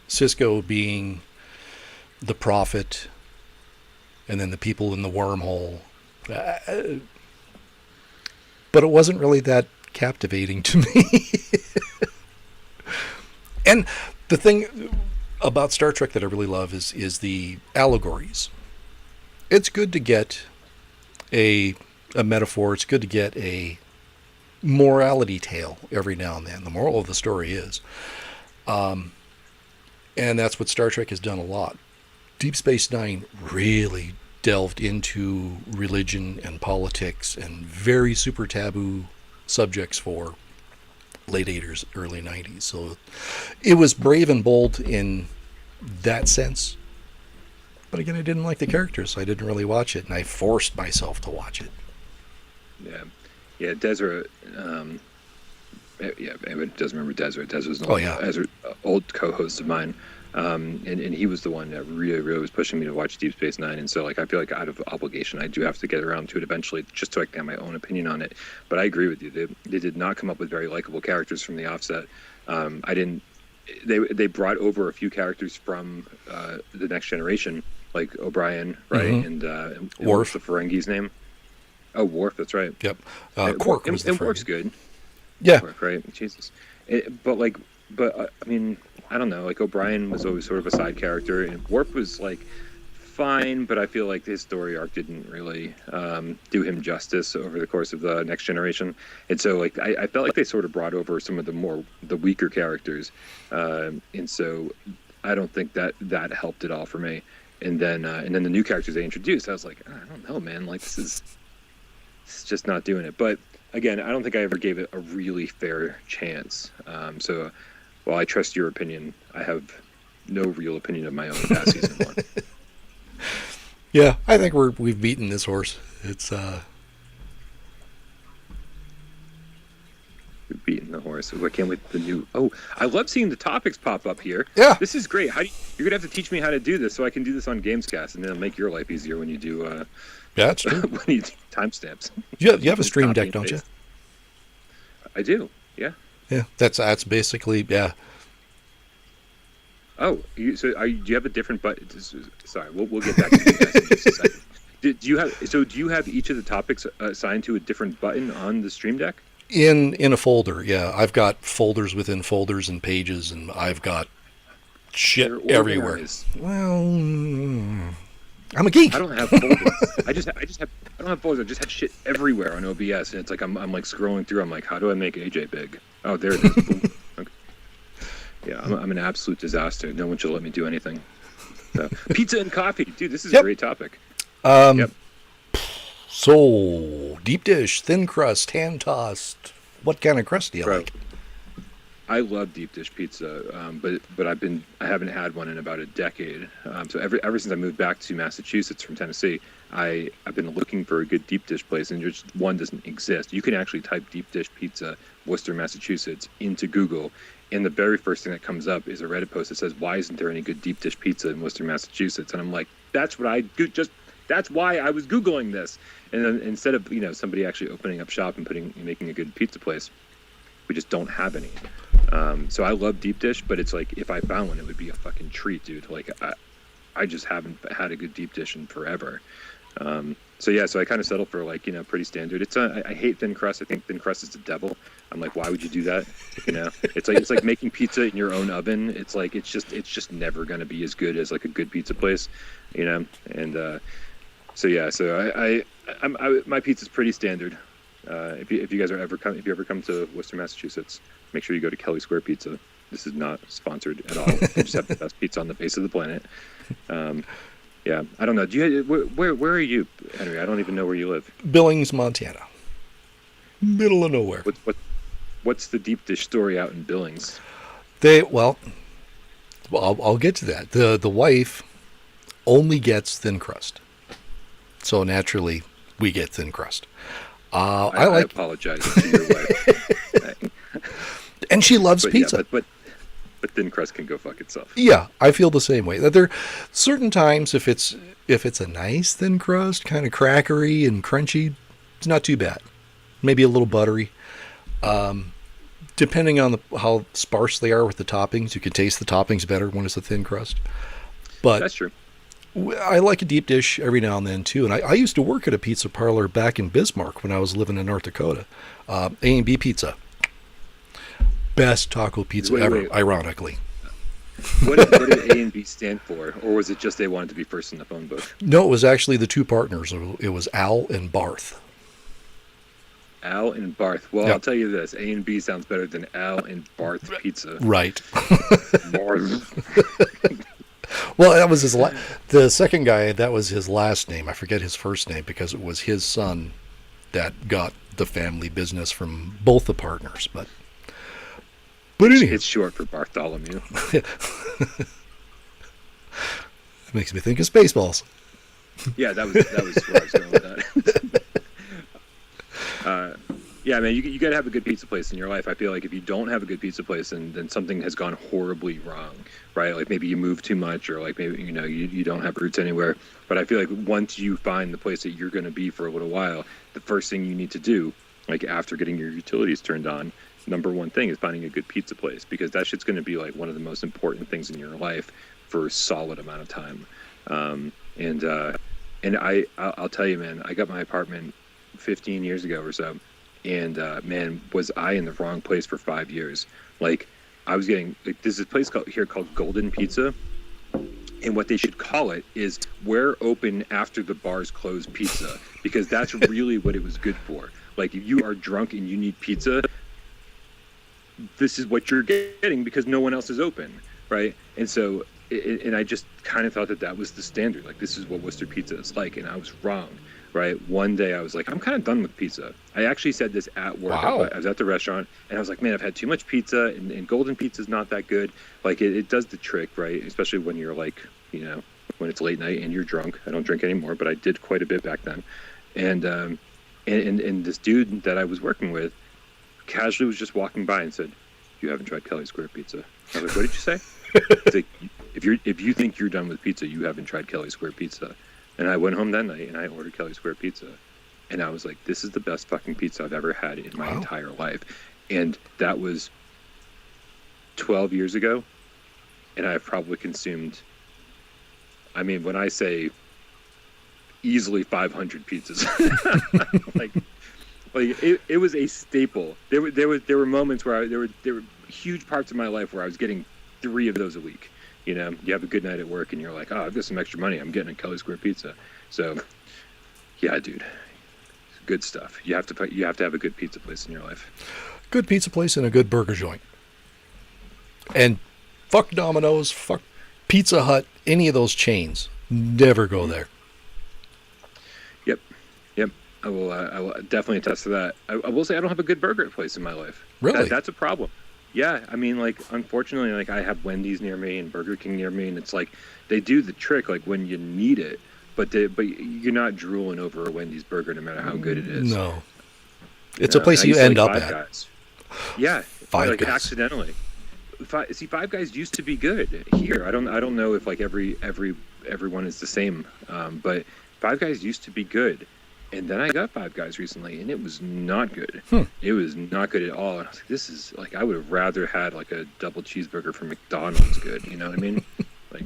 Sisko being the prophet and then the people in the wormhole. But it wasn't really that captivating to me. And the thing about Star Trek that I really love is the allegories. It's good to get a metaphor. It's good to get a morality tale every now and then. The moral of the story is. And that's what Star Trek has done a lot. Deep Space Nine really delved into religion and politics and very super taboo subjects for late 80s, early 90s. So it was brave and bold in that sense. But again, I didn't like the characters, so I didn't really watch it, and I forced myself to watch it.
Yeah, Deseret. Everyone does remember Deseret. Deseret's an old co-host of mine, and he was the one that really was pushing me to watch Deep Space Nine. And so, like, I feel like out of obligation, I do have to get around to it eventually, just so I can have my own opinion on it. But I agree with you; they did not come up with very likable characters from the offset. They brought over a few characters from the Next Generation, like O'Brien, right? And
Worf.
What's the Ferengi's name? Oh, Worf, that's right.
Yep. Quark was the
and
Ferengi.
Worf's good.
Yeah.
Quark, right? Jesus. I mean, I don't know. Like, O'Brien was always sort of a side character, and Worf was, like, fine, but I feel like his story arc didn't really do him justice over the course of the Next Generation. And so, like, I felt like they sort of brought over some of the weaker characters. And so I don't think that helped at all for me. And then the new characters they introduced, I was like, I don't know, man. Like, it's just not doing it. But again, I don't think I ever gave it a really fair chance. So while I trust your opinion, I have no real opinion of my own past season 1.
Yeah, I think we've beaten this horse. It's
We've beaten the horse. I can't wait for the new. Oh, I love seeing the topics pop up here.
Yeah,
this is great. You're gonna have to teach me how to do this so I can do this on Gamescast, and then it'll make your life easier when you do.
Yeah, that's true.
When you do timestamps.
You have a Stream Deck, don't you?
I do. Yeah.
Yeah, that's basically yeah.
Oh, do you have a different button? Sorry, we'll get back to you guys in just a second. Do you have each of the topics assigned to a different button on the Stream Deck?
In a folder, yeah. I've got folders within folders and pages, and I've got shit everywhere. Well, I'm a geek.
I don't have folders. I don't have folders. I just have shit everywhere on OBS, and it's like I'm like scrolling through. I'm like, how do I make AJ big? Oh, there it is. Boom. Okay. Yeah, I'm an absolute disaster. No one should let me do anything. So, pizza and coffee, dude. This is a great topic. Yep.
So, deep dish, thin crust, hand tossed. What kind of crust do you like?
I love deep dish pizza, but I haven't had one in about a decade. So ever since I moved back to Massachusetts from Tennessee, I've been looking for a good deep dish place, and just one doesn't exist. You can actually type deep dish pizza, Worcester, Massachusetts, into Google, and the very first thing that comes up is a Reddit post that says, "Why isn't there any good deep dish pizza in Worcester, Massachusetts?" And I'm like, that's what I do. That's why I was Googling this. And then instead of somebody actually opening up shop and making a good pizza place, we just don't have any. So I love deep dish, but it's like if I found one, it would be a fucking treat, dude. Like I just haven't had a good deep dish in forever. So yeah, so I kind of settled for like, pretty standard. It's I hate thin crust. I think thin crust is the devil. I'm like, why would you do that? It's like making pizza in your own oven. It's like it's just never gonna be as good as like a good pizza place, And so yeah, so my pizza's pretty standard. If you guys if you ever come to Worcester, Massachusetts, make sure you go to Kelly Square Pizza. This is not sponsored at all. They just have the best pizza on the face of the planet. Yeah, I don't know. Where are you, Henry? I don't even know where you live.
Billings, Montana. Middle of nowhere.
What's the deep dish story out in Billings?
Well, I'll get to that. The wife only gets thin crust, so naturally we get thin crust. I
apologize to your wife.
And she loves pizza.
Yeah, but thin crust can go fuck itself.
Yeah, I feel the same way. That there certain times if it's a nice thin crust, kind of crackery and crunchy, it's not too bad. Maybe a little buttery. Depending on how sparse they are with the toppings, you can taste the toppings better when it's a thin crust. But
that's true.
I like a deep dish every now and then too. And I used to work at a pizza parlor back in Bismarck when I was living in North Dakota. A&B Pizza. Best taco pizza ever, ironically.
What did A&B stand for? Or was it just they wanted to be first in the phone book?
No, it was actually the two partners. It was Al and Barth.
Al and Barth. Well,
Yep.
I'll tell you this. A&B sounds better than Al and Barth Pizza.
Right.
Barth.
Well, that was the second guy, that was his last name. I forget his first name because it was his son that got the family business from both the partners. But anyway.
It's short for Bartholomew.
It makes me think of Spaceballs.
Yeah, that was where I was going with that. Yeah, man, you got to have a good pizza place in your life. I feel like if you don't have a good pizza place, then something has gone horribly wrong, right? Like maybe you move too much, or like maybe you don't have roots anywhere. But I feel like once you find the place that you're going to be for a little while, the first thing you need to do, like after getting your utilities turned on, number one thing is finding a good pizza place, because that shit's going to be like one of the most important things in your life for a solid amount of time. And I'll tell you, man, I got my apartment 15 years ago or so. And man, was I in the wrong place for 5 years. Like, I was getting, like, there's this place called Golden Pizza, and what they should call it is "We're open after the bars close pizza," because that's really what it was good for. Like, if you are drunk and you need pizza, this is what you're getting because no one else is open, right? And so, and I just kind of thought that was the standard. Like, this is what Worcester pizza is like, and I was wrong. Right. One day I was like, I'm kind of done with pizza. I actually said this at work.
Wow.
I was at the restaurant and I was like, man, I've had too much pizza, and Golden Pizza is not that good. Like it does the trick, right? Especially when you're like, when it's late night and you're drunk. I don't drink anymore, but I did quite a bit back then. And this dude that I was working with casually was just walking by and said, "You haven't tried Kelly Square Pizza." I was like, "What did you say?" He's like, if you think you're done with pizza, you haven't tried Kelly Square Pizza. And I went home that night and I ordered Kelly Square Pizza. And I was like, this is the best fucking pizza I've ever had in my entire life. And that was 12 years ago. And I've probably consumed, I mean, when I say easily 500 pizzas, like it was a staple. There were moments where there were huge parts of my life where I was getting 3 of those a week. You have a good night at work and you're like, oh, I've got some extra money. I'm getting a Kelly Square Pizza. So, yeah, dude, good stuff. You have to have a good pizza place in your life.
Good pizza place and a good burger joint. And fuck Domino's, fuck Pizza Hut, any of those chains. Never go there.
Yep. I will definitely attest to that. I will say I don't have a good burger place in my life.
Really?
That's a problem. Yeah, I mean, like, unfortunately, like, I have Wendy's near me and Burger King near me, and it's like they do the trick, like, when you need it, but you're not drooling over a Wendy's burger no matter how good it is.
No. It's a place you end up at.
Guys. Yeah,
Five Guys.
Accidentally. Five Guys used to be good here. I don't know if, like, everyone is the same, but Five Guys used to be good. And then I got Five Guys recently, and it was not good. It was not good at all. And I was like, this is, like, I would have rather had, like, a double cheeseburger from McDonald's good. You know what I mean? Like,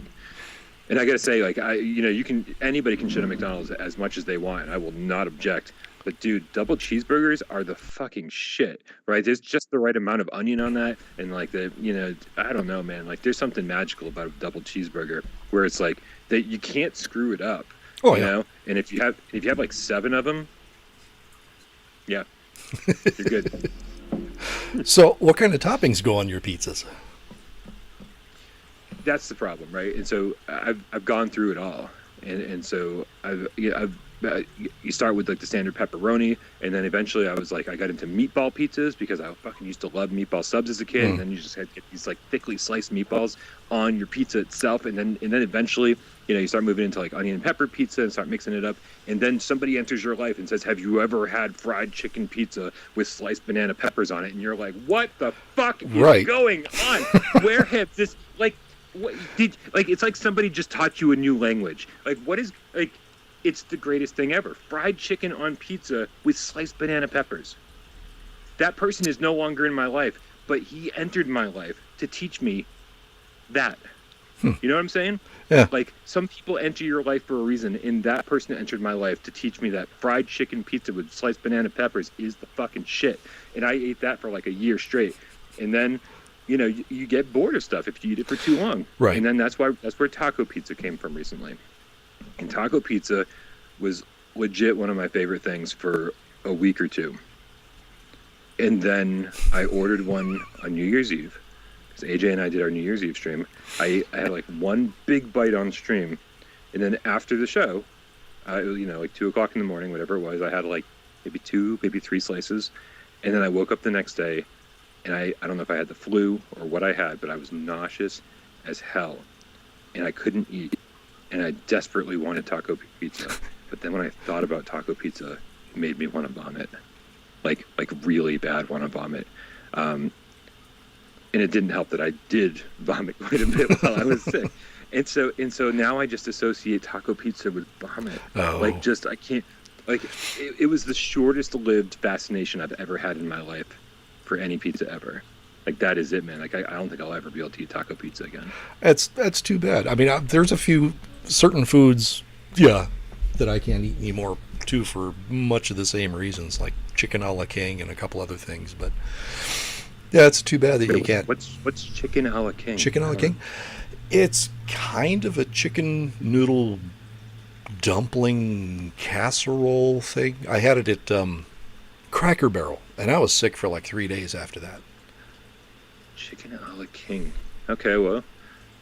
And I gotta say, like, anybody can shit on McDonald's as much as they want, and I will not object. But dude, double cheeseburgers are the fucking shit, right? There's just the right amount of onion on that, and like I don't know, man. Like, there's something magical about a double cheeseburger where it's like that you can't screw it up,
Oh,
you
yeah.
know. And if you have like 7 of them, yeah, you're good.
So, what kind of toppings go on your pizzas?
That's the problem, right? And so I've gone through it all, and so you start with like the standard pepperoni, and then eventually I got into meatball pizzas because I fucking used to love meatball subs as a kid, and then you just had to get these like thickly sliced meatballs on your pizza itself, and then eventually you start moving into like onion and pepper pizza and start mixing it up, and then somebody enters your life and says, have you ever had fried chicken pizza with sliced banana peppers on it? And you're like, what the fuck is going on? Where have this it's like somebody just taught you a new language. Like, what is, like, it's the greatest thing ever. Fried chicken on pizza with sliced banana peppers. That person is no longer in my life, but he entered my life to teach me that. You know what I'm saying?
Yeah.
Like, some people enter your life for a reason, and that person entered my life to teach me that fried chicken pizza with sliced banana peppers is the fucking shit. And I ate that for like a year straight. And then you get bored of stuff if you eat it for too long.
Right.
And then that's where taco pizza came from recently. And taco pizza was legit one of my favorite things for a week or two. And then I ordered one on New Year's Eve. Because AJ and I did our New Year's Eve stream. I had like one big bite on stream. And then after the show, it was, like 2 o'clock in the morning, whatever it was, I had like maybe 2, maybe 3 slices. And then I woke up the next day, and I don't know if I had the flu or what I had, but I was nauseous as hell, and I couldn't eat, and I desperately wanted taco pizza. But then when I thought about taco pizza, it made me want to vomit, like really bad want to vomit. And it didn't help that I did vomit quite a bit while I was sick. And so now I just associate taco pizza with vomit.
Oh.
Like, just, I can't, like, it was the shortest lived fascination I've ever had in my life for any pizza ever. Like, that is it, man. Like, I don't think I'll ever be able to eat taco pizza again.
That's too bad. I mean, there's a few certain foods, that I can't eat anymore too for much of the same reasons, like chicken a la king and a couple other things. But yeah, it's too bad that you can't.
What's chicken a la king?
Chicken a la king? It's kind of a chicken noodle dumpling casserole thing. I had it at Cracker Barrel, and I was sick for like 3 days after that.
Chicken a la king. Okay, well,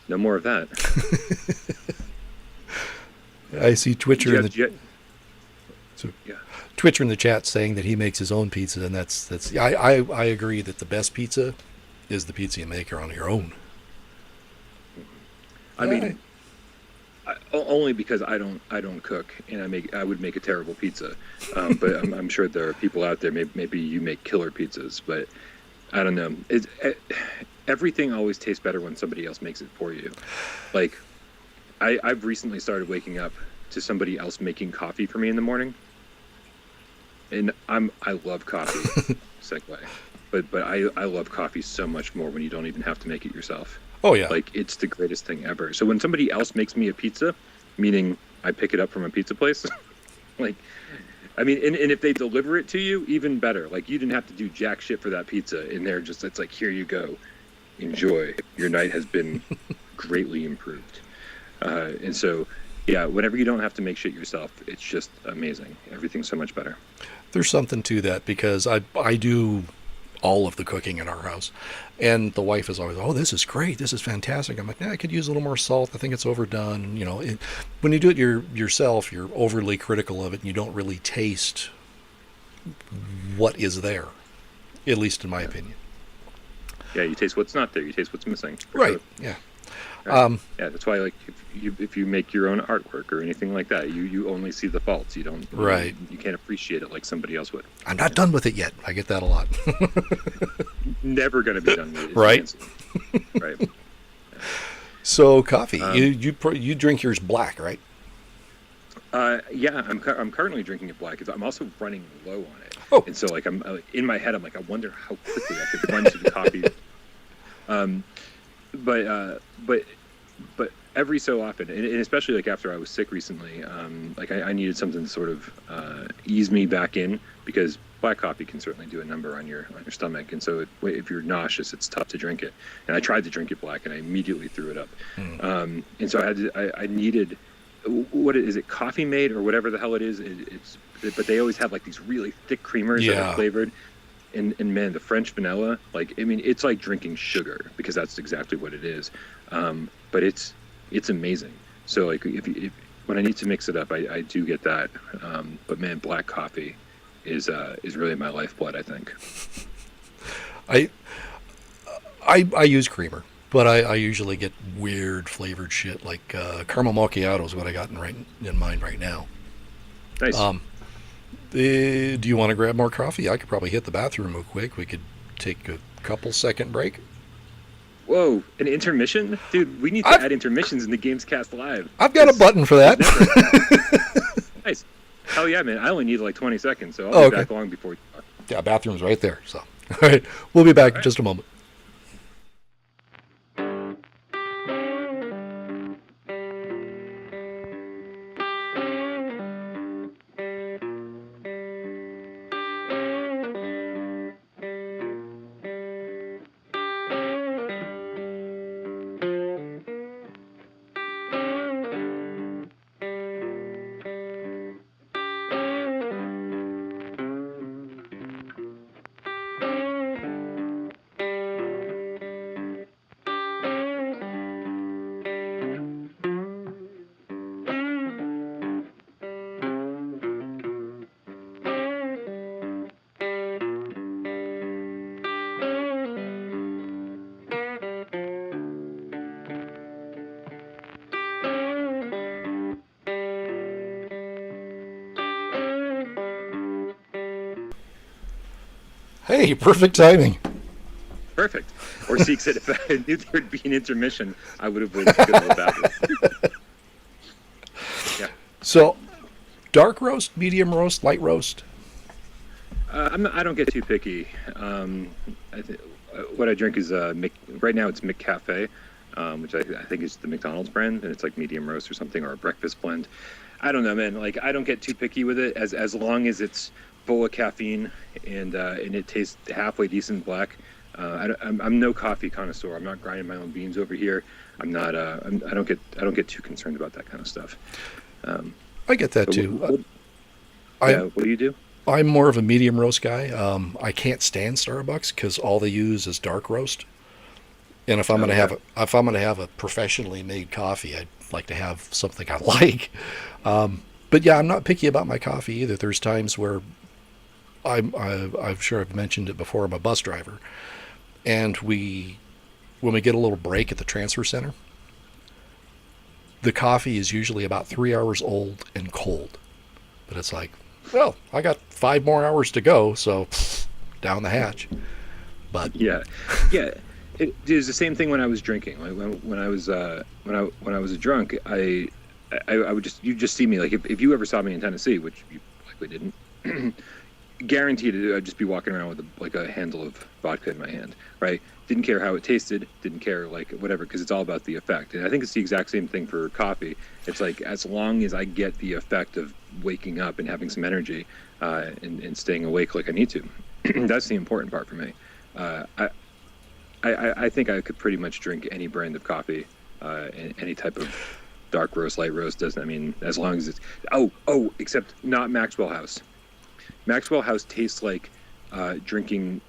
no more of that.
I see Twitcher in the
yeah.
Twitcher in the chat saying that he makes his own pizza, and that's I agree that the best pizza is the pizza you make on your own.
I mean, only because I don't cook, and I would make a terrible pizza. But I'm sure there are people out there. Maybe you make killer pizzas, but I don't know. Everything always tastes better when somebody else makes it for you. Like, I've recently started waking up to somebody else making coffee for me in the morning, and I love coffee. Segue, but I love coffee so much more when you don't even have to make it yourself.
Oh yeah.
Like, it's the greatest thing ever. So when somebody else makes me a pizza, meaning I pick it up from a pizza place, like, I mean, and if they deliver it to you, even better. Like, you didn't have to do jack shit for that pizza, and it's like, here you go, enjoy. Your night has been greatly improved. And so, yeah, whenever you don't have to make shit yourself, it's just amazing. Everything's so much better.
There's something to that, because I do all of the cooking in our house, and the wife is always, oh, this is great, this is fantastic. I'm like, I could use a little more salt, I think it's overdone. When you do it yourself, you're overly critical of it, and you don't really taste what is there, at least in my opinion.
Yeah, you taste what's not there, you taste what's missing.
Right.
Sure.
Yeah.
Right. Yeah, that's why, like, if you make your own artwork or anything like that, you only see the faults. You don't.
Right.
You can't appreciate it like somebody else would.
I'm not done with it yet. I get that a lot.
Never gonna be done with it.
Right.
Right. Yeah.
So coffee, you drink yours black, right?
Yeah, I'm currently drinking it black because I'm also running low on it.
Oh.
And so, like, I'm in my head, I'm like, I wonder how quickly I could run to the coffee. But every so often, and especially like after I was sick recently, like I needed something to sort of ease me back in, because black coffee can certainly do a number on your stomach, and so if you're nauseous, it's tough to drink it. And I tried to drink it black, and I immediately threw it up. And so I needed, what is it, Coffee Mate or whatever the hell it is? But they always have like these really thick creamers that are flavored. And man, the French vanilla, like, I mean, it's like drinking sugar, because that's exactly what it is. But it's amazing. So like if when I need to mix it up, I do get that. But man, black coffee is really my lifeblood, I think.
I use creamer, but I usually get weird flavored shit, like caramel macchiato is what I got in mind right now.
Nice.
Do you want to grab more coffee? I could probably hit the bathroom real quick. We could take a couple second break.
Whoa, an intermission? Dude, we need to add intermissions in the Gamescast Live.
I've got a button for that.
Nice. Hell yeah, man. I only need like 20 seconds, so I'll be back long before you talk.
Yeah, bathroom's right there. So, all right, we'll be back in just a moment. Hey, perfect timing.
Perfect. Or Seek said, if I knew there would be an intermission, I would have waited to go to the bathroom. Yeah.
So, dark roast, medium roast, light roast?
I don't get too picky. What I drink is, right now it's McCafe, which I think is the McDonald's brand, and it's like medium roast or something, or a breakfast blend. I don't know, man. Like, I don't get too picky with it, as long as it's full of caffeine and it tastes halfway decent black. I'm no coffee connoisseur. I'm not grinding my own beans over here. I'm not. I don't get too concerned about that kind of stuff.
I get that too.
What do you do?
I'm more of a medium roast guy. I can't stand Starbucks because all they use is dark roast. And if I'm gonna have a professionally made coffee, I'd like to have something I like. But yeah, I'm not picky about my coffee either. There's times where I'm sure I've mentioned it before. I'm a bus driver, and when we get a little break at the transfer center, the coffee is usually about 3 hours old and cold. But it's like, well, I got 5 more hours to go, so down the hatch. But
yeah. It was the same thing when I was drinking. Like when I was a drunk, I would you'd just see me, like if you ever saw me in Tennessee, which you likely didn't. Guaranteed I'd just be walking around with a handle of vodka in my hand, right? Didn't care how it tasted, didn't care like whatever, because it's all about the effect. And I think it's the exact same thing for coffee. It's like, as long as I get the effect of waking up and having some energy and staying awake like I need to, that's the important part for me. I think I could pretty much drink any brand of coffee, any type of dark roast, light roast, doesn't, I mean, as long as it's, except not Maxwell House. Maxwell House tastes like drinking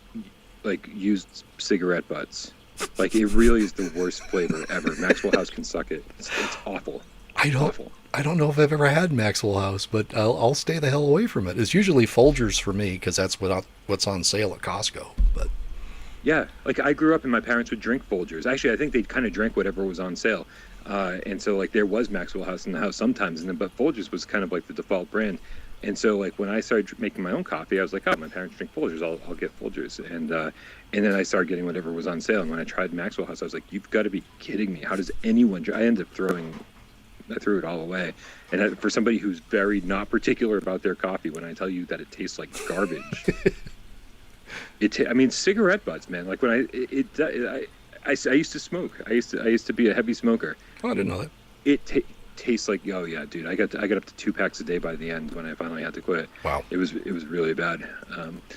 like used cigarette butts. Like, it really is the worst flavor ever. Maxwell House can suck it. It's awful. I don't know if I've ever had Maxwell House, but I'll stay the hell away from it. It's usually Folgers for me because that's what's on sale at Costco. But yeah, like I grew up and my parents would drink Folgers. Actually, I think they kind of drank whatever was on sale. And so like there was Maxwell House in the house sometimes, but Folgers was kind of like the default brand. And so, like, when I started making my own coffee, I was like, my parents drink Folgers, I'll get Folgers. And then I started getting whatever was on sale. And when I tried Maxwell House, I was like, you've got to be kidding me. How does anyone drink? I ended up I threw it all away. And for somebody who's very not particular about their coffee, when I tell you that it tastes like garbage, I mean, cigarette butts, man. Like, when I used to smoke. I used to be a heavy smoker.
Oh, I didn't know that.
tastes like, oh yeah, dude, I got up to 2 packs a day by the end when I finally had to quit.
Wow.
It was really bad.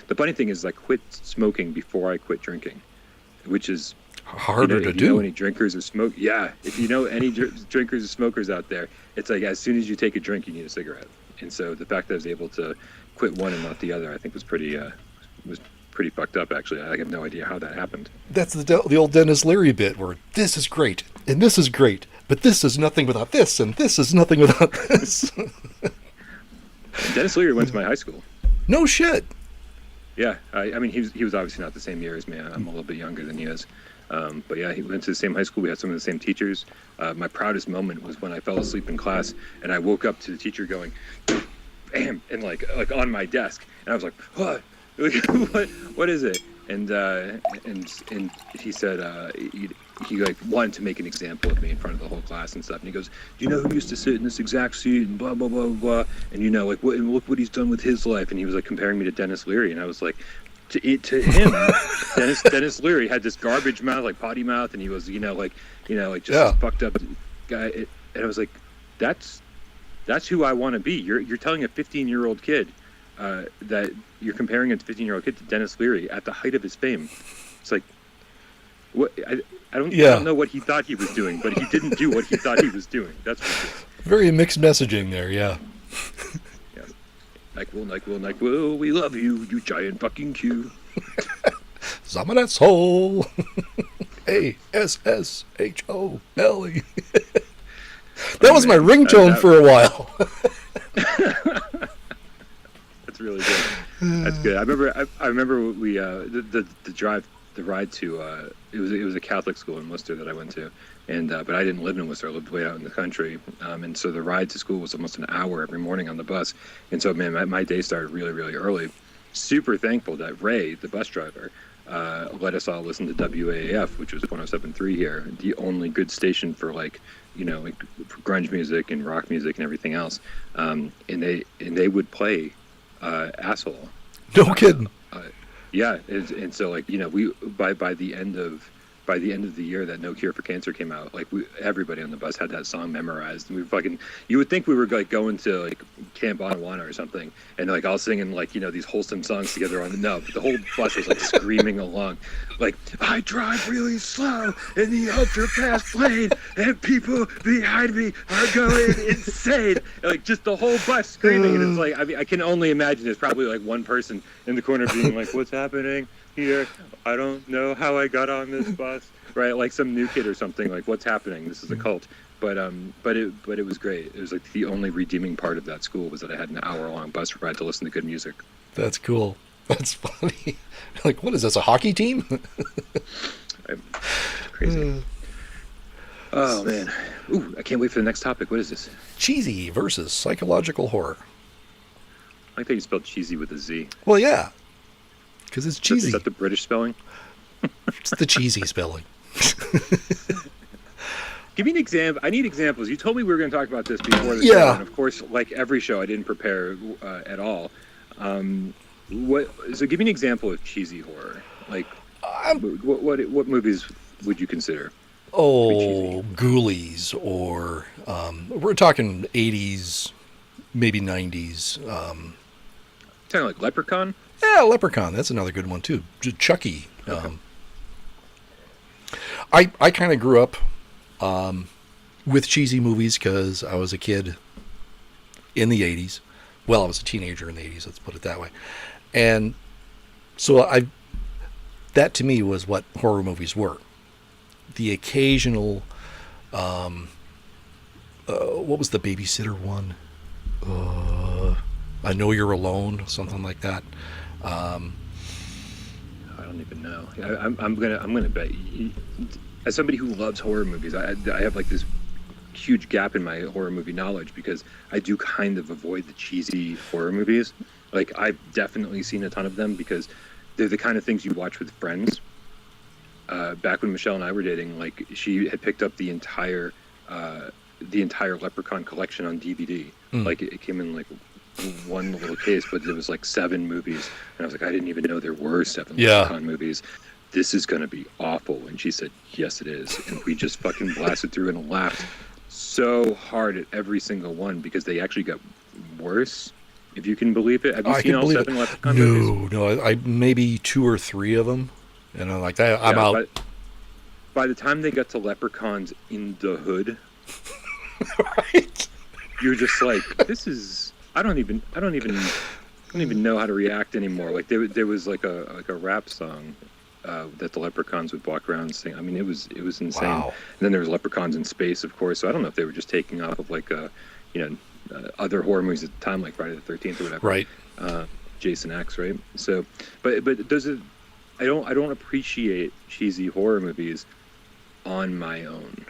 The funny thing is I quit smoking before I quit drinking, which is
harder to do.
If you know any drinkers or smoke, yeah, if you know any drinkers or smokers out there, it's like as soon as you take a drink, you need a cigarette. And so the fact that I was able to quit one and not the other, I think was pretty fucked up, actually. I have no idea how that happened.
That's the old Dennis Leary bit where this is great and this is great, but this is nothing without this and this is nothing without this.
Dennis Leary went to my high school.
No shit.
Yeah, I mean, he was obviously not the same year as me. I'm a little bit younger than he is. But yeah, he went to the same high school. We had some of the same teachers. My proudest moment was when I fell asleep in class and I woke up to the teacher going, bam, and like on my desk. And I was like, what? What is it? And he said he like wanted to make an example of me in front of the whole class and stuff. And he goes, do you know who used to sit in this exact seat and blah blah blah blah. And like look what he's done with his life. And he was like comparing me to Dennis Leary. And I was like, to him, Dennis Leary had this garbage mouth, like potty mouth, and he was like just a fucked up guy. And I was like, that's who I want to be. You're telling a 15-year-old kid that you're comparing a 15-year-old kid to Dennis Leary at the height of his fame. It's like, what? I don't know what he thought he was doing, but he didn't do what he thought he was doing. That's for sure.
Very mixed messaging there, yeah.
Yeah. NyQuil, we love you, you giant fucking Q.
Zamanet's hole. ASSHOLE. That was my ringtone for a while.
That's really good. That's good. I remember we the ride to it was a Catholic school in Worcester that I went to, and but I didn't live in Worcester. I lived way out in the country, and so the ride to school was almost an hour every morning on the bus. And so man, my day started really really early. Super thankful that Ray, the bus driver, let us all listen to WAAF, which was 107.3 here, the only good station for for grunge music and rock music and everything else. And they would play Asshole.
No kidding.
Yeah, and so we by the end of the year that No Cure for Cancer came out, everybody on the bus had that song memorized, and you would think we were going to Camp Anawana or something, and all singing these wholesome songs together but the whole bus was screaming along, I drive really slow in the ultra fast lane, and people behind me are going insane, and, just the whole bus screaming, and it's I can only imagine there's probably one person in the corner being what's happening here? I don't know how I got on this bus, right? Like some new kid or something. What's happening? This is a cult. But it was great. It was the only redeeming part of that school was that I had an hour-long bus ride to listen to good music.
That's cool. That's funny. What is this? A hockey team?
Crazy. Oh man. Ooh, I can't wait for the next topic. What is this?
Cheesy versus psychological horror.
I like that you spelled cheesy with a Z.
Well, yeah. Because it's cheesy.
Is that the British spelling?
It's the cheesy spelling.
Give me an example. I need examples. You told me we were going to talk about this before the show, and of course, like every show, I didn't prepare at all. So give me an example of cheesy horror. What movies would you consider?
Oh, Ghoulies, or we're talking 80s, maybe 90s.
Talking like Leprechaun?
Yeah, Leprechaun. That's another good one too. Chucky.
Okay.
I kind of grew up with cheesy movies because I was a kid in the 80s. Well, I was a teenager in the 80s. Let's put it that way. And so that to me was what horror movies were. The occasional, what was the babysitter one? I Know You're Alone, something like that.
I don't even know. I'm gonna bet. As somebody who loves horror movies, I have this huge gap in my horror movie knowledge because I do kind of avoid the cheesy horror movies. I've definitely seen a ton of them because they're the kind of things you watch with friends. Back when Michelle and I were dating, she had picked up the entire Leprechaun collection on DVD. It came in one little case, but there was 7 movies, and I was I didn't even know there were 7 Leprechaun movies. This is going to be awful. And she said, yes, it is. And we just fucking blasted through and laughed so hard at every single one because they actually got worse. If you can believe it. Have you
I
seen
can
all
believe
7
it.
Leprechaun movies?
No, I maybe 2 or 3 of them, and I'm like that. I'm
Yeah,
out.
but by the time they got to Leprechauns in the Hood,
Right?
you're just like, this is. I don't even know how to react anymore. Like there was like a rap song that the Leprechauns would walk around and sing. I mean, it was insane.
Wow.
And then there was Leprechauns in Space, of course. So I don't know if they were just taking off of like other horror movies at the time, like Friday the 13th or whatever.
Right.
Jason X, right? So, but those are. I don't appreciate cheesy horror movies on my own.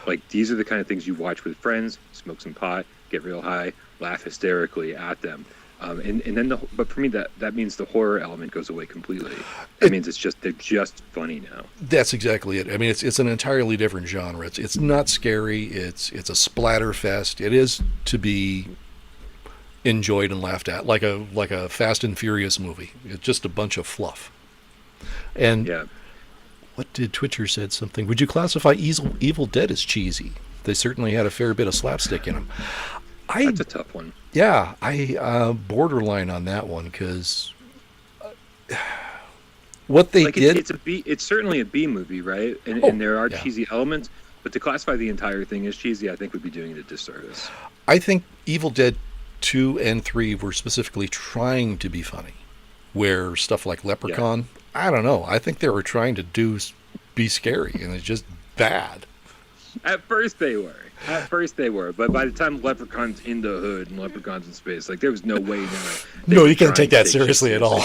Like these are the kind of things you watch with friends, smoke some pot, get real high, laugh hysterically at them. And then but for me that means the horror element goes away completely. That means they're just funny now.
That's exactly it. I mean, it's an entirely different genre. It's not scary. It's a splatter fest. It is to be enjoyed and laughed at, like a Fast and Furious movie. It's just a bunch of fluff. And
Yeah.
what did Twitcher said something? Would you classify Evil Dead as cheesy? They certainly had a fair bit of slapstick in them.
That's a tough one.
Yeah, I borderline on that one because what they did.
It's certainly a B movie, right? And there are
yeah.
cheesy elements, but to classify the entire thing as cheesy, I think would be doing it a disservice.
I think Evil Dead 2 and 3 were specifically trying to be funny, where stuff like Leprechaun, I don't know. I think they were trying to be scary, and it's just bad.
At first they were, but by the time Leprechaun's in the Hood and Leprechaun's in Space, like there was no way.
No, you can't take that seriously at all.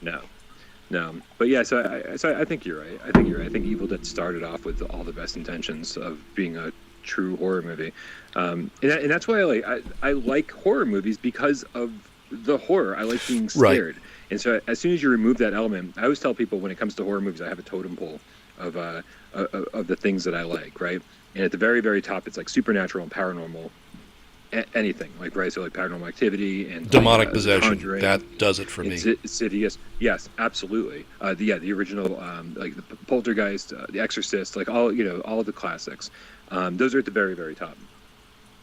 No. But yeah, so I think you're right. I think Evil Dead started off with all the best intentions of being a true horror movie, and that's why I like horror movies because of the horror. I like being scared, right. And so as soon as you remove that element, I always tell people when it comes to horror movies, I have a totem pole of the things that I like, right? And at the very, very top, it's like supernatural and paranormal, anything, like, right? So like Paranormal Activity and
demonic possession.
Conjuring,
that does it for me.
Insidious, yes, absolutely. The original, like the Poltergeist, The Exorcist, like all of the classics. Those are at the very, very top.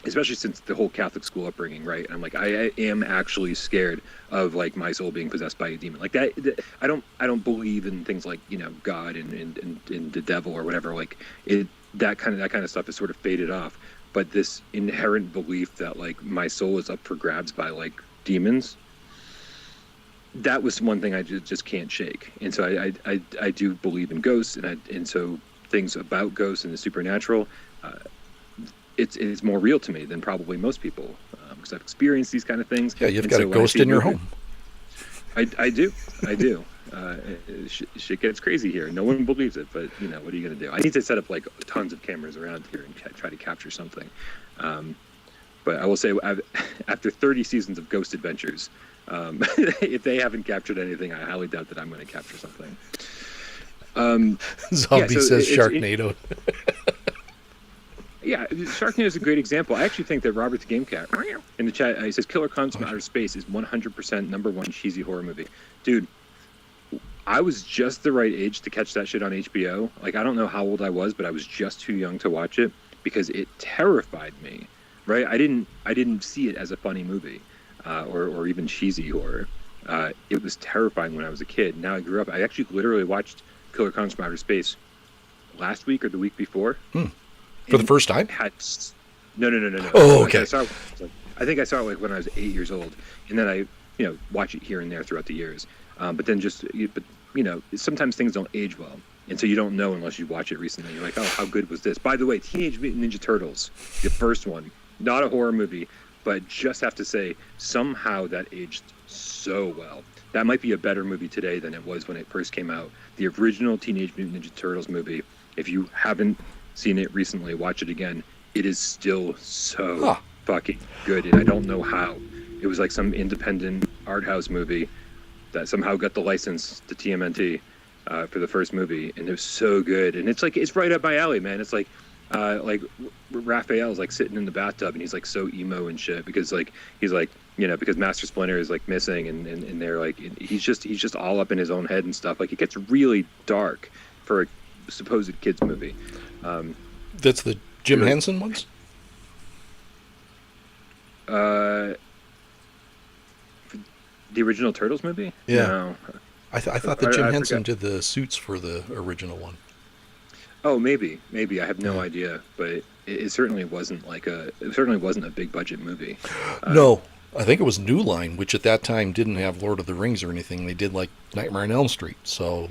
Especially since the whole Catholic school upbringing, right? And I'm like, I am actually scared of like my soul being possessed by a demon. Like that I don't believe in things like God and the devil or whatever. Like that kind of stuff is sort of faded off. But this inherent belief that like my soul is up for grabs by like demons, that was one thing I just can't shake. And so I do believe in ghosts, and so things about ghosts and the supernatural. It's more real to me than probably most people because I've experienced these kind of things.
Yeah, you've got a ghost in your home.
I do. Shit gets crazy here. No one believes it, but what are you going to do? I need to set up like tons of cameras around here and try to capture something. But I will say, after 30 seasons of Ghost Adventures, if they haven't captured anything, I highly doubt that I'm going to capture something.
Zombie says Sharknado.
Yeah, Sharknado is a great example. I actually think that Robert the Game Cat in the chat, he says Killer Clowns from Outer Space is 100% #1 cheesy horror movie. Dude, I was just the right age to catch that shit on HBO. Like, I don't know how old I was, but I was just too young to watch it because it terrified me. Right? I didn't see it as a funny movie or even cheesy horror. It was terrifying when I was a kid. Now I grew up. I actually literally watched Killer Clowns from Outer Space last week or the week before.
For the first time?
No.
Oh, okay.
I think I saw it like when I was 8 years old, and then I, watch it here and there throughout the years. But then sometimes things don't age well, and so you don't know unless you watch it recently. You're like, oh, how good was this? By the way, Teenage Mutant Ninja Turtles, the first one, not a horror movie, but just have to say somehow that aged so well. That might be a better movie today than it was when it first came out. The original Teenage Mutant Ninja Turtles movie, if you haven't seen it recently, watch it again. It is still so fucking good, and I don't know how. It was like some independent art house movie that somehow got the license to TMNT for the first movie, and it was so good. And it's right up my alley, man. It's like Raphael's like sitting in the bathtub, and he's like so emo and shit because like he's like because Master Splinter is like missing, and they're like he's just all up in his own head and stuff. Like it gets really dark for a supposed kids movie.
That's the Jim Henson ones?
The original Turtles movie?
Yeah.
No.
I thought that Jim
I
Henson
forgot.
did the suits for the original one.
Oh, maybe. I have no
Yeah.
idea, but it certainly wasn't a big budget movie.
No, I think it was New Line, which at that time didn't have Lord of the Rings or anything. They did like Nightmare on Elm Street. So,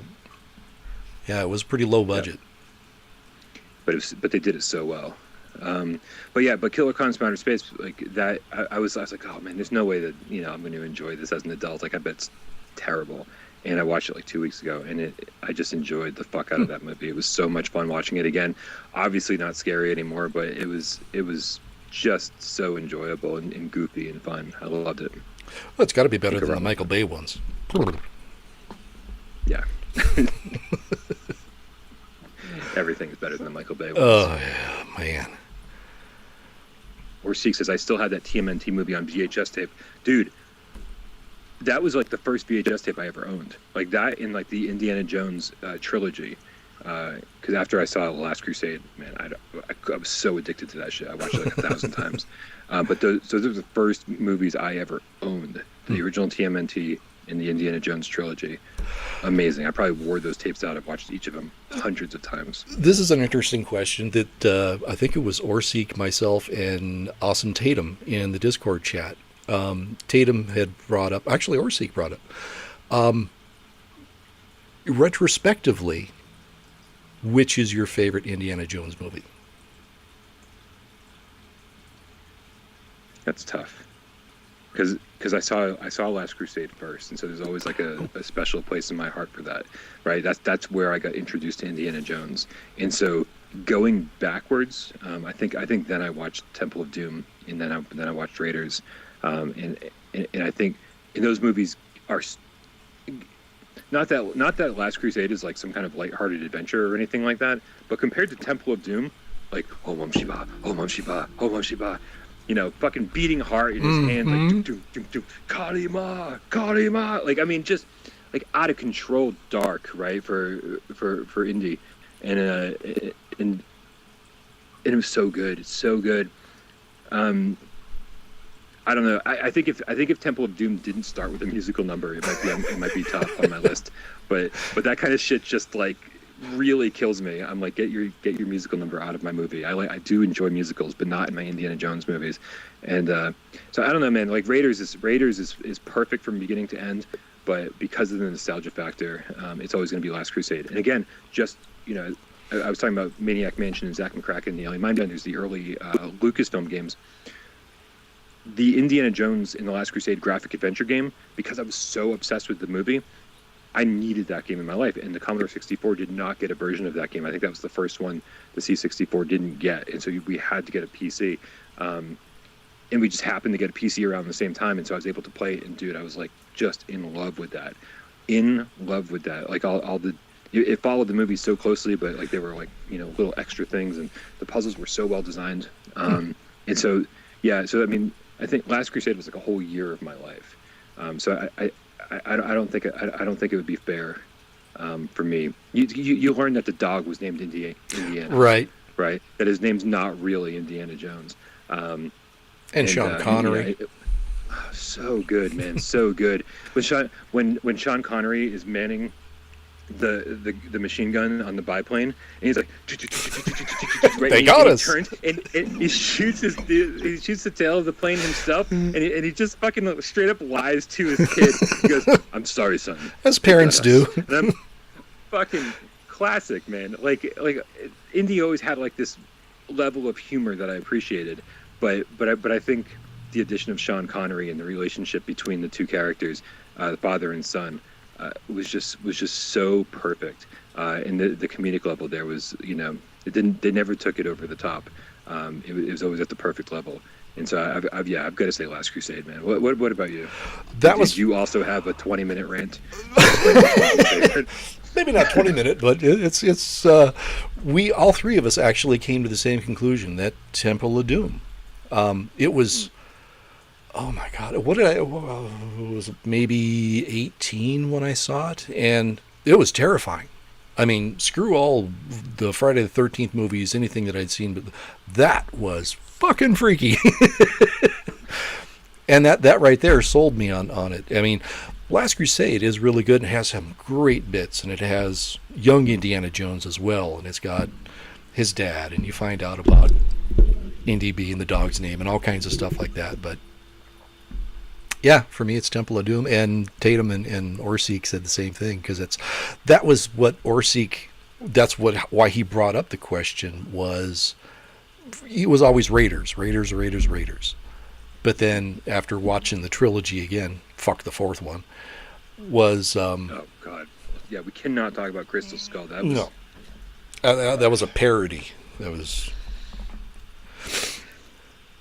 yeah, it was pretty low budget.
But they did it so well. But Killer Clowns from Outer Space, like that, I was like, oh man, there's no way that I'm going to enjoy this as an adult. Like I bet it's terrible. And I watched it like 2 weeks ago, and I just enjoyed the fuck out of that movie. It was so much fun watching it again. Obviously not scary anymore, but it was just so enjoyable and goofy and fun. I loved it.
Well, it's got to be better than the Michael Bay ones.
Yeah. Everything is better than the Michael Bay ones.
Oh, yeah, man.
Or Seek says, I still have that TMNT movie on VHS tape. Dude, that was like the first VHS tape I ever owned. Like that in like the Indiana Jones trilogy. Because after I saw The Last Crusade, man, I was so addicted to that shit. I watched it like 1,000 times. But those are the first movies I ever owned. The original TMNT and the Indiana Jones trilogy. Amazing. I probably wore those tapes out. I've watched each of them hundreds of times.
This is an interesting question that I think it was Orseek, myself, and Awesome Tatum in the Discord chat. Tatum had brought up, actually Orseek brought up, retrospectively, which is your favorite Indiana Jones movie?
That's tough. Because I saw Last Crusade first, and so there's always like a special place in my heart for that, right? That's where I got introduced to Indiana Jones, and so going backwards, I think then I watched Temple of Doom, and then I watched Raiders, and I think in those movies are not that Last Crusade is like some kind of lighthearted adventure or anything like that, but compared to Temple of Doom, like Om Om Shiva, Om Om Shiva, Om Om Shiva. Fucking beating heart in his hand, like doom, doom, doom, Karima, Karima. Like I mean, just like out of control, dark, right? For Indy, and it was so good. It's so good. I don't know. I think if Temple of Doom didn't start with a musical number, it might be top on my list. But that kind of shit just like really kills me. I'm like, get your musical number out of my movie. I do enjoy musicals, but not in my Indiana Jones movies. And so I don't know, man. Like Raiders is perfect from beginning to end, but because of the nostalgia factor, it's always going to be Last Crusade. And again, just I was talking about Maniac Mansion and Zack McCracken and the Alien Mindbenders, the early Lucasfilm games. The Indiana Jones in the Last Crusade graphic adventure game, because I was so obsessed with the movie, I needed that game in my life, and the Commodore 64 did not get a version of that game. I think that was the first one the C64 didn't get, and so we had to get a PC. And we just happened to get a PC around the same time, and so I was able to play it, and dude, I was like just in love with that. Like it followed the movie so closely, but like there were like little extra things, and the puzzles were so well designed. And so I mean, I think Last Crusade was like a whole year of my life. So I don't think it would be fair for me. You learned that the dog was named Indiana,
Right.
That his name's not really Indiana Jones.
And Sean Connery.
So good, man, so good. When Sean Connery is manning the machine gun on the biplane, and he's like, right,
they got us.
And he shoots the tail of the plane himself, and he just fucking straight up lies to his kid. He goes, "I'm sorry, son."
As parents do.
And I'm fucking classic, man. Like Indy always had like this level of humor that I appreciated, but I think the addition of Sean Connery and the relationship between the two characters, the father and son, was just so perfect, and the comedic level there was, they never took it over the top. It was always at the perfect level, and so I've got to say Last Crusade, man. What about you? Did you also have a 20-minute rant?
Maybe not 20-minute, but it's we all three of us actually came to the same conclusion that Temple of Doom. It was. Oh my God! I was maybe 18 when I saw it, and it was terrifying. I mean, screw all the Friday the 13th movies, anything that I'd seen, but that was fucking freaky. And that right there sold me on it. I mean, Last Crusade is really good and has some great bits, and it has young Indiana Jones as well, and it's got his dad, and you find out about Indy being the dog's name and all kinds of stuff like that. But yeah, for me, it's Temple of Doom, and Tatum and Orsic said the same thing, because that was what Orsic. That's why he brought up the question was. He was always Raiders. But then after watching the trilogy again, fuck the fourth one, was
oh god, yeah, we cannot talk about Crystal Skull. That was
that was a parody. That was.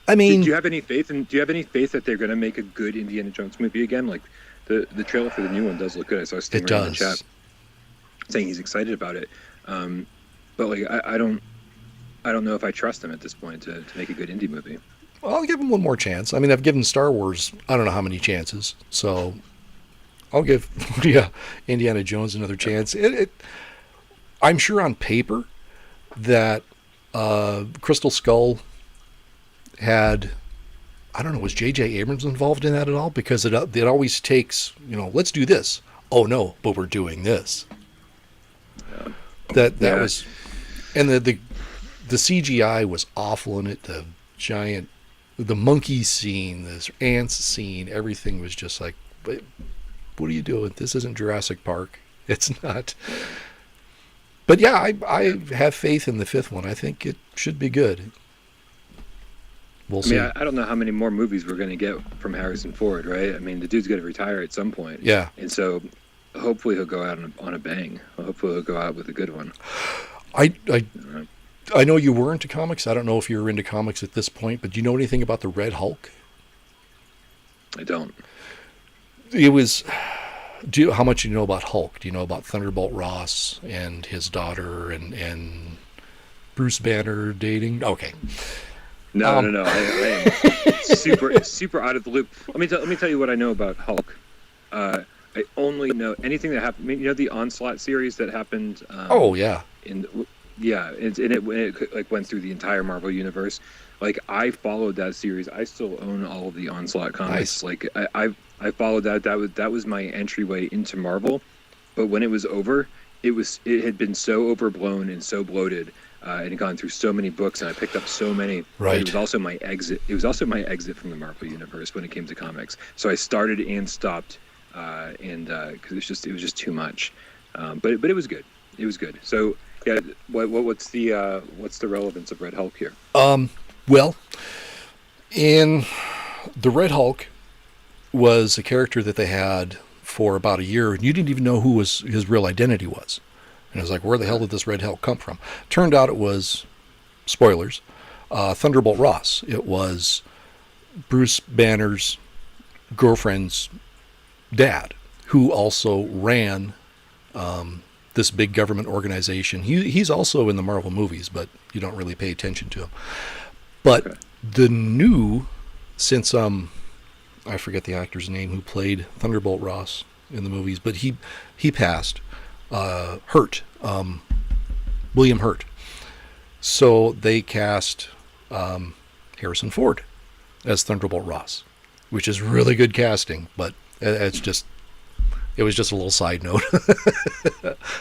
I mean,
do you have any faith that they're going to make a good Indiana Jones movie again? Like the trailer for the new one does look good. I saw Stinger in the chat saying he's excited about it. But like I don't know if I trust him at this point to make a good indie movie.
Well, I'll give him one more chance. I mean, I've given Star Wars I don't know how many chances, so I'll give Indiana Jones another chance. I'm sure on paper that Crystal Skull had, I don't know, was J.J. Abrams involved in that at all? Because it always takes, let's do this. Oh no, but we're doing this. That was, and the CGI was awful in it. The monkey scene, this ants scene, everything was just like, what are you doing? This isn't Jurassic Park. It's not. But yeah, I have faith in the fifth one. I think it should be good. We'll see.
I don't know how many more movies we're going to get from Harrison Ford, right? I mean, the dude's going to retire at some point.
Yeah.
And so hopefully he'll go out on a bang. Hopefully he'll go out with a good one.
I know you were into comics. I don't know if you're into comics at this point, but do you know anything about the Red Hulk?
I don't.
How much do you know about Hulk? Do you know about Thunderbolt Ross and his daughter and Bruce Banner dating? Okay.
No. I am super out of the loop. Let me tell you what I know about Hulk. I only know anything that happened. The Onslaught series that happened.
Oh yeah.
It like went through the entire Marvel universe. Like I followed that series. I still own all of the Onslaught comics. Nice. Like I followed that. That was my entryway into Marvel. But when it was over, it had been so overblown and so bloated, and had gone through so many books, and I picked up so many.
Right.
It was also my exit. It was also my exit from the Marvel universe when it came to comics. So I started and stopped, because it was just too much. But it was good. It was good. So. Yeah, what's the relevance of Red Hulk here?
Well, in the Red Hulk was a character that they had for about a year, and you didn't even know who his real identity was. And it was like, where the hell did this Red Hulk come from? Turned out it was, spoilers, Thunderbolt Ross. It was Bruce Banner's girlfriend's dad, who also ran this big government organization. He's also in the Marvel movies, but you don't really pay attention to him. But okay. The new, since I forget the actor's name who played Thunderbolt Ross in the movies, but he passed. Hurt, William Hurt. So they cast Harrison Ford as Thunderbolt Ross, which is really good casting, but it was just a little side note.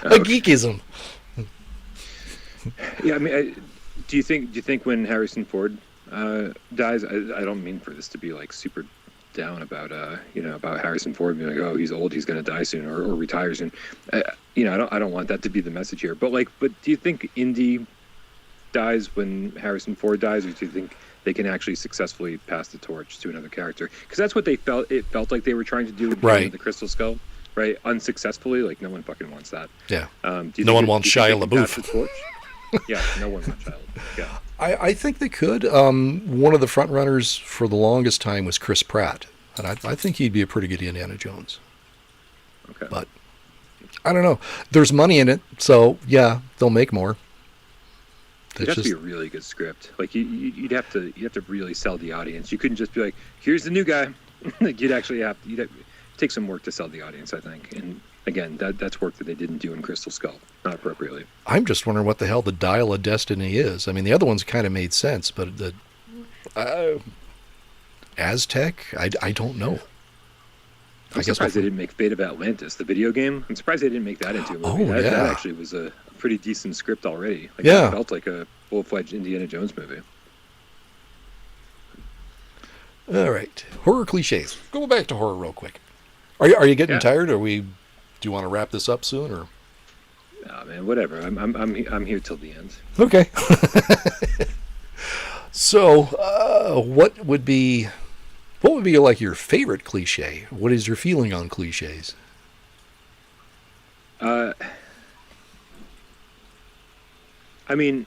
A geekism.
Yeah, I mean, do you think when Harrison Ford dies, I don't mean for this to be like super down about about Harrison Ford being like, oh, he's old, he's going to die soon or retire soon. I don't want that to be the message here. But do you think Indy dies when Harrison Ford dies, or do you think they can actually successfully pass the torch to another character? Because that's what they felt. It felt like they were trying to do with the Crystal Skull. Right, unsuccessfully. Like no one fucking wants that.
Yeah. No one wants Shia LaBeouf.
Yeah, no one wants Shia LaBeouf. Yeah.
I think they could. One of the front runners for the longest time was Chris Pratt, and I think he'd be a pretty good Indiana Jones.
Okay.
But I don't know. There's money in it, so yeah, they'll make more.
It'd have to be a really good script. Like you'd have to really sell the audience. You couldn't just be like, here's the new guy. You'd take some work to sell the audience, I think. And again, that's work that they didn't do in Crystal Skull, not appropriately.
I'm just wondering what the hell the Dial of Destiny is. I mean, the other ones kind of made sense, but the Aztec, I don't know.
I'm surprised they didn't make Fate of Atlantis, the video game. I'm surprised they didn't make that into a movie.
Oh,
That actually was a pretty decent script already. Like,
yeah.
It felt like a full-fledged Indiana Jones movie.
All right. Horror cliches. Go back to horror real quick. Are you getting tired? Do you want to wrap this up soon, or?
Oh man, whatever. I'm here till the end.
Okay. So, what would be like your favorite cliche? What is your feeling on cliches?
I mean,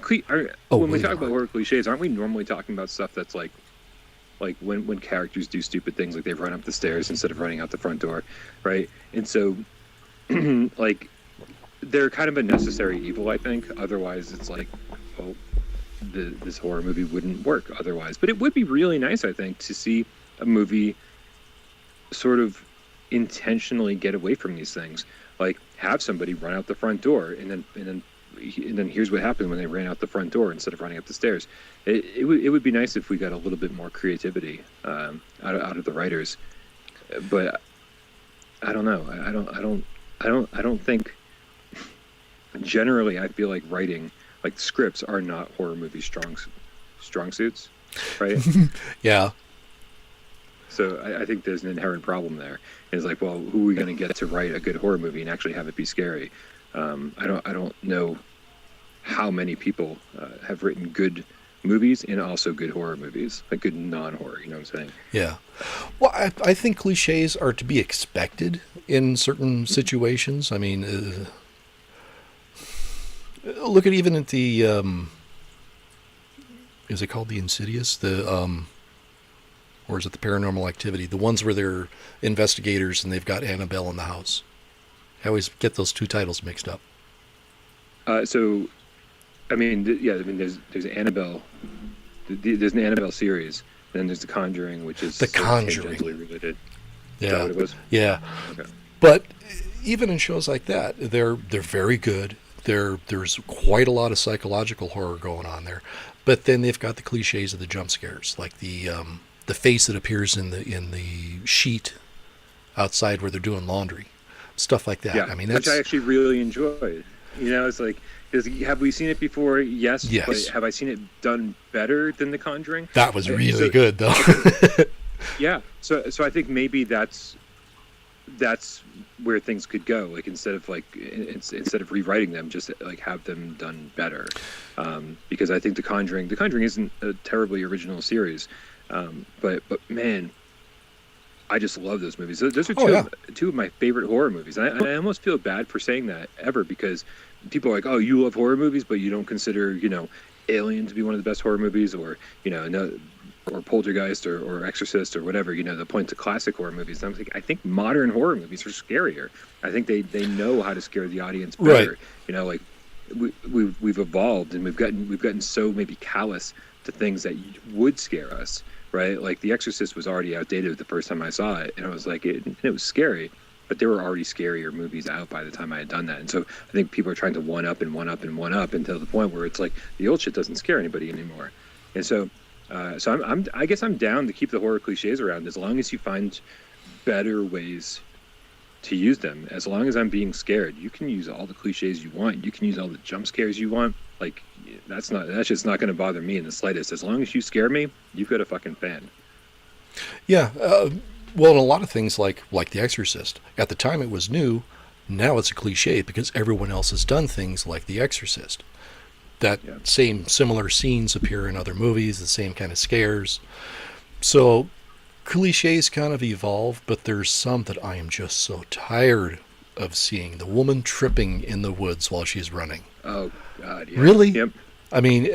when we talk about horror cliches, aren't we normally talking about stuff that's like when characters do stupid things, like they run up the stairs instead of running out the front door, right? And so, like, they're kind of a necessary evil, I think. Otherwise, it's like, well, this horror movie wouldn't work otherwise. But it would be really nice, I think, to see a movie sort of intentionally get away from these things. Like, have somebody run out the front door, and then here's what happened when they ran out the front door instead of running up the stairs. It would be nice if we got a little bit more creativity out of the writers, but I don't know. I don't think. Generally, I feel like writing, like scripts, are not horror movie strong suits, right?
Yeah.
So I think there's an inherent problem there. It's like, well, who are we going to get to write a good horror movie and actually have it be scary? I don't know how many people have written good movies and also good horror movies, like good non-horror. You know what I'm saying?
Yeah. Well, I think cliches are to be expected in certain situations. I mean, look at even at the is it called the Insidious? Or is it the Paranormal Activity? The ones where they're investigators and they've got Annabelle in the house. I always get those two titles mixed up.
So, I mean, there's Annabelle. There's an Annabelle series. Then there's The Conjuring, which is
The Conjuring.
Tangentially related.
Yeah.
Is that what it was?
Yeah.
Okay.
But even in shows like that, they're very good. There's quite a lot of psychological horror going on there. But then they've got the cliches of the jump scares, like the face that appears in the sheet outside where they're doing laundry. Stuff like that.
Yeah,
I mean,
which I actually really enjoyed. You know, it's like, have we seen it before? Yes. But have I seen it done better than The Conjuring?
That was really good, though.
Yeah. So I think maybe that's where things could go. Like, instead of rewriting them, just like have them done better. Because I think The Conjuring isn't a terribly original series, but man, I just love those movies. Those are two of my favorite horror movies. And I almost feel bad for saying that ever, because people are like, oh, you love horror movies, but you don't consider, Alien to be one of the best horror movies, or, or Poltergeist or Exorcist or whatever, the point to classic horror movies. And I'm like, I think modern horror movies are scarier. I think they know how to scare the audience better. Right. Like we've evolved, and we've gotten so maybe callous to things that would scare us. Right, like The Exorcist was already outdated the first time I saw it, and I was like, it was scary, but there were already scarier movies out by the time I had done that. And so I think people are trying to one up until the point where it's like the old shit doesn't scare anybody anymore. And so, I guess I'm down to keep the horror cliches around as long as you find better ways to use them. As long as I'm being scared, you can use all the cliches you want. You can use all the jump scares you want. Like, that's just not going to bother me in the slightest. As long as you scare me, you've got a fucking fan.
Yeah. Well, in a lot of things like The Exorcist, at the time it was new. Now it's a cliche because everyone else has done things like The Exorcist. Similar scenes appear in other movies, the same kind of scares. So cliches kind of evolve, but there's some that I am just so tired of seeing. The woman tripping in the woods while she's running.
Oh, God, yeah.
Really?
Yep.
I mean,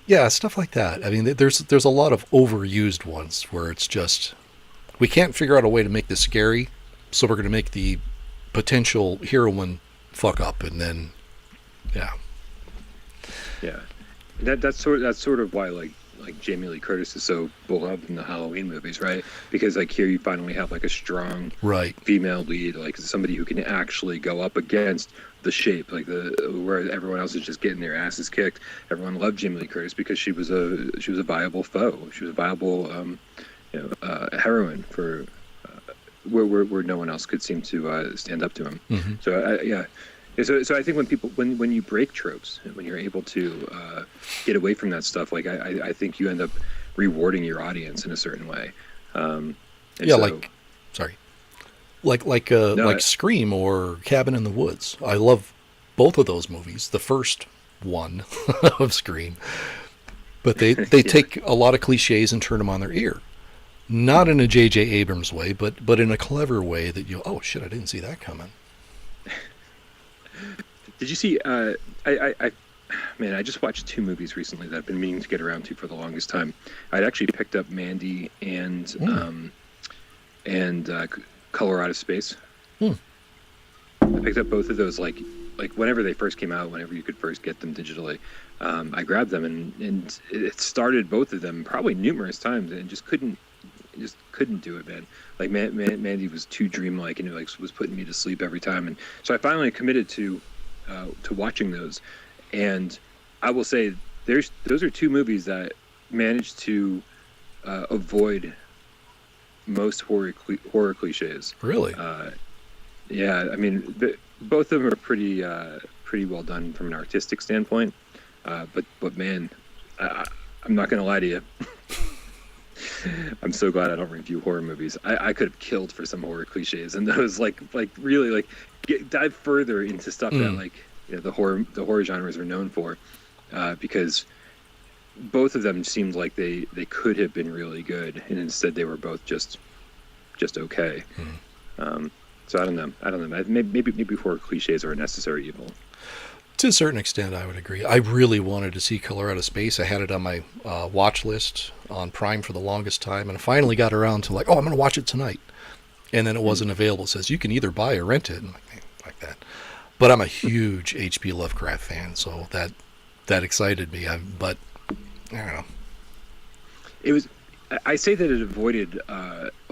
yeah, stuff like that. I mean, there's a lot of overused ones where it's just, we can't figure out a way to make this scary, so we're going to make the potential heroine fuck up, and then, yeah.
Yeah. That's sort of why, like, like Jamie Lee Curtis is so beloved in the Halloween movies, right? Because like here you finally have like a strong
Right.
female lead, like somebody who can actually go up against the shape, like where everyone else is just getting their asses kicked. Everyone loved Jamie Lee Curtis because she was a viable foe. She was a viable heroine for where no one else could seem to stand up to him.
Mm-hmm.
So yeah. So I think when you break tropes, when you're able to get away from that stuff, like I think you end up rewarding your audience in a certain way.
Like Scream or Cabin in the Woods. I love both of those movies. The first one of Scream, but they take a lot of cliches and turn them on their ear. Not in a J.J. Abrams way, but in a clever way that oh shit, I didn't see that coming.
Did you see? I just watched 2 movies recently that I've been meaning to get around to for the longest time. I'd actually picked up Mandy and Color Out of Space. I picked up both of those like whenever they first came out, whenever you could first get them digitally. I grabbed them and it started both of them probably numerous times and just couldn't do it, man. Like Mandy was too dreamlike and it was putting me to sleep every time. And so I finally committed to watching those. And I will say those are 2 movies that managed to avoid most horror cliches.
Really?
Yeah, I mean, both of them are pretty well done from an artistic standpoint. But man, I'm not gonna lie to you. I'm so glad I don't review horror movies. I could have killed for some horror cliches, and those like really dive further into stuff that the horror genres are known for, because both of them seemed like they could have been really good, and instead they were both just okay. So I don't know. Maybe horror cliches are a necessary evil.
To a certain extent, I would agree. I really wanted to see Color Out of Space. I had it on my watch list on Prime for the longest time, and I finally got around to I'm going to watch it tonight. And then it wasn't available. It says you can either buy or rent it, and like that. But I'm a huge H.P. Lovecraft fan, so that excited me. But I don't know.
It was. I say that it avoided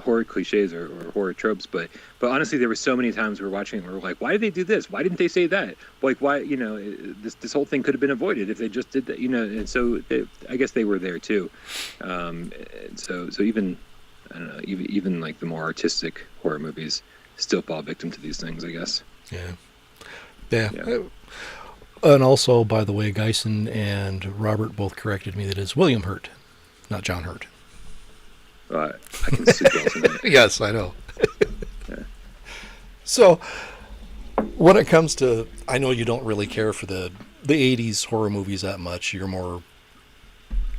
horror cliches or horror tropes, but honestly, there were so many times we were watching and we were like, why did they do this? Why didn't they say that? Like, why, this whole thing could have been avoided if they just did that, and so I guess they were there too. And so even, I don't know, even like the more artistic horror movies still fall victim to these things, I guess.
Yeah. And also, by the way, Geisen and Robert both corrected me that it's William Hurt, not John Hurt.
I can sleep well tonight.
Yes, I know.
Yeah.
So, when it comes to, I know you don't really care for the 80s horror movies that much. You're more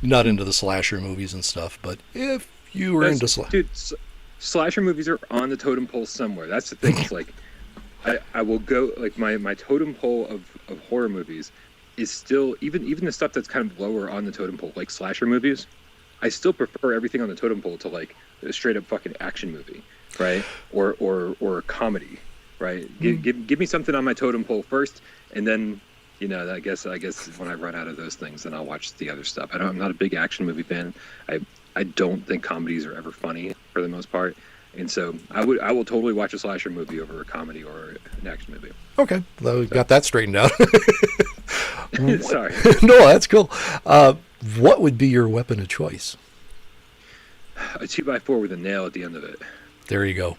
not into the slasher movies and stuff. But if you were into
slasher movies are on the totem pole somewhere. That's the thing. It's like I will go like my totem pole of horror movies is still even the stuff that's kind of lower on the totem pole, like slasher movies. I still prefer everything on the totem pole to like a straight up fucking action movie, right? Or a comedy, right? Give me something on my totem pole first, and then I guess when I run out of those things, then I'll watch the other stuff. I'm not a big action movie fan. I don't think comedies are ever funny for the most part, and so I will totally watch a slasher movie over a comedy or an action movie.
Okay, well, we got that straightened out.
Sorry.
No, that's cool. What would be your weapon of choice?
A 2x4 with a nail at the end of it.
There you go.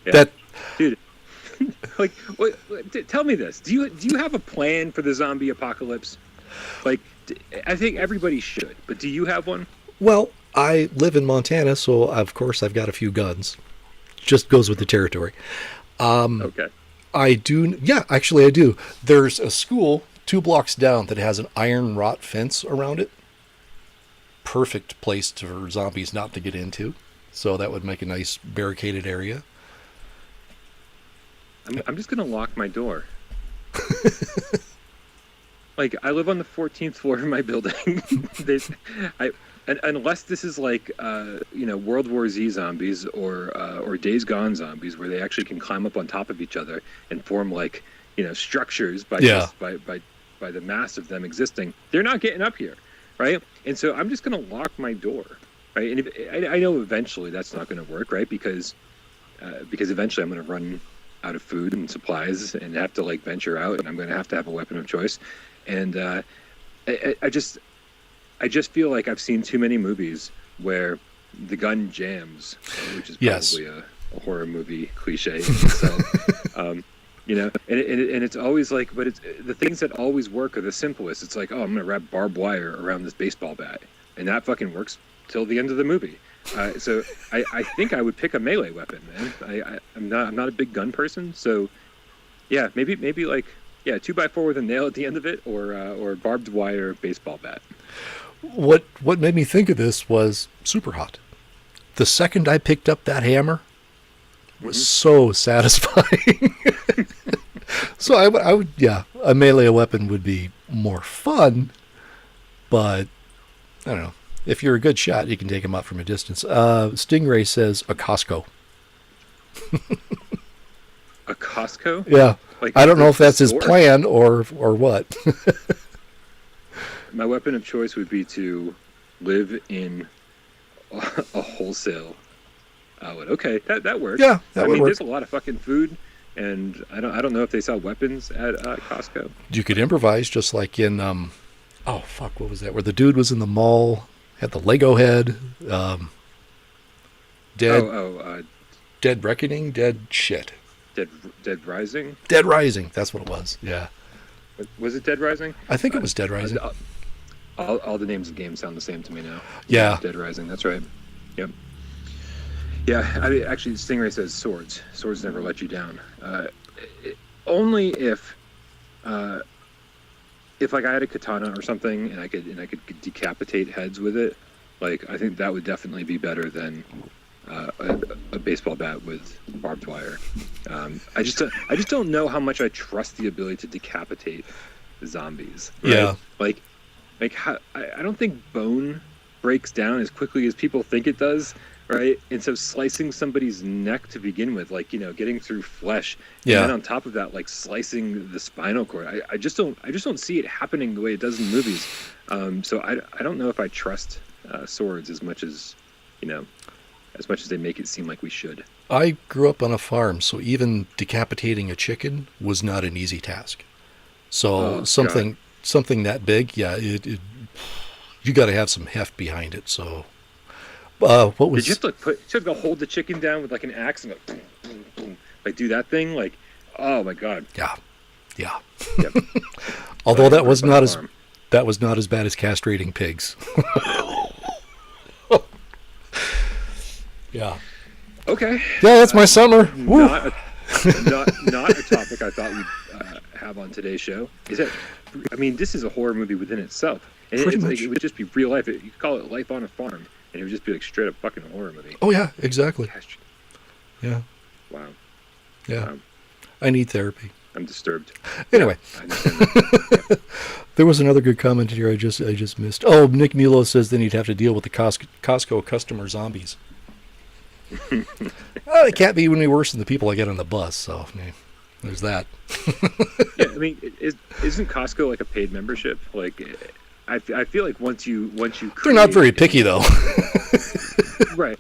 Yeah. Dude, like, tell me this. Do you have a plan for the zombie apocalypse? Like, I think everybody should, but do you have one?
Well, I live in Montana, so of course I've got a few guns. Just goes with the territory.
Okay.
I do. Yeah, actually I do. There's a school 2 blocks down that has an iron wrought fence around it. Perfect place for zombies not to get into. So that would make a nice barricaded area.
I'm just going to lock my door. Like, I live on the 14th floor of my building. Unless this is like, World War Z zombies or Days Gone zombies, where they actually can climb up on top of each other and form like, structures by the mass of them existing. They're not getting up here, right? And so I'm just going to lock my door, right? And I know eventually that's not going to work, right? Because eventually I'm going to run out of food and supplies and have to like venture out, and I'm going to have a weapon of choice. And I just feel like I've seen too many movies where the gun jams, which is probably a horror movie cliche in itself. You know, and it's always like, but it's the things that always work are the simplest. It's like, oh, I'm gonna wrap barbed wire around this baseball bat, and that fucking works till the end of the movie. So I think I would pick a melee weapon, man. I'm not a big gun person, so yeah, maybe like 2x4 with a nail at the end of it, or barbed wire baseball bat.
What made me think of this was Super Hot. The second I picked up that hammer was so satisfying. So I would, a melee weapon would be more fun, but I don't know. If you're a good shot, you can take him out from a distance. Stingray says a Costco.
A Costco?
Yeah.
Like,
I don't know if that's his plan or what.
My weapon of choice would be to live in a wholesale outlet. Okay, that works.
Yeah, that would work.
There's a lot of fucking food, and I don't know if they sell weapons at Costco.
You could improvise, just like in what was that? Where the dude was in the mall, had the Lego head, Dead Reckoning, Dead Rising.
Dead
Rising. That's what it was. Yeah.
Was it Dead Rising?
I think it was Dead Rising.
All the names of games sound the same to me now.
Yeah.
Dead Rising. That's right. Yep. Yeah. Actually, Stingray says swords. Swords never let you down. Only if like I had a katana or something and I could decapitate heads with it. Like, I think that would definitely be better than a baseball bat with barbed wire. I just don't know how much I trust the ability to decapitate zombies. Right? Yeah. Like how, I don't think bone breaks down as quickly as people think it does, right? And so slicing somebody's neck to begin with, like, getting through flesh, and then on top of that, like slicing the spinal cord. I just don't see it happening the way it does in movies. So I don't know if I trust swords as much as they make it seem like we should.
I grew up on a farm, so even decapitating a chicken was not an easy task. So something that big, you got to have some heft behind it. So, what was?
Did you have to go hold the chicken down with like an axe and go boom, boom, boom, like do that thing? Like, oh my god.
Yeah. Yep. Although that was not as bad as castrating pigs. Yeah.
Okay.
Yeah, that's my summer.
Not a topic I thought we'd have on today's show. This is a horror movie within itself. And it would just be real life. You could call it Life on a Farm, and it would just be like straight up fucking horror movie.
Oh yeah, exactly. Yeah.
Wow.
Yeah. I need therapy.
I'm disturbed.
Anyway.
Yeah,
there was another good comment here I just missed. Oh, Nick Milo says then you'd have to deal with the Costco customer zombies. Well, it can't be any worse than the people I get on the bus, so there's that.
Yeah, isn't Costco like a paid membership? Like, I feel like once you
they're not very picky though.
Right.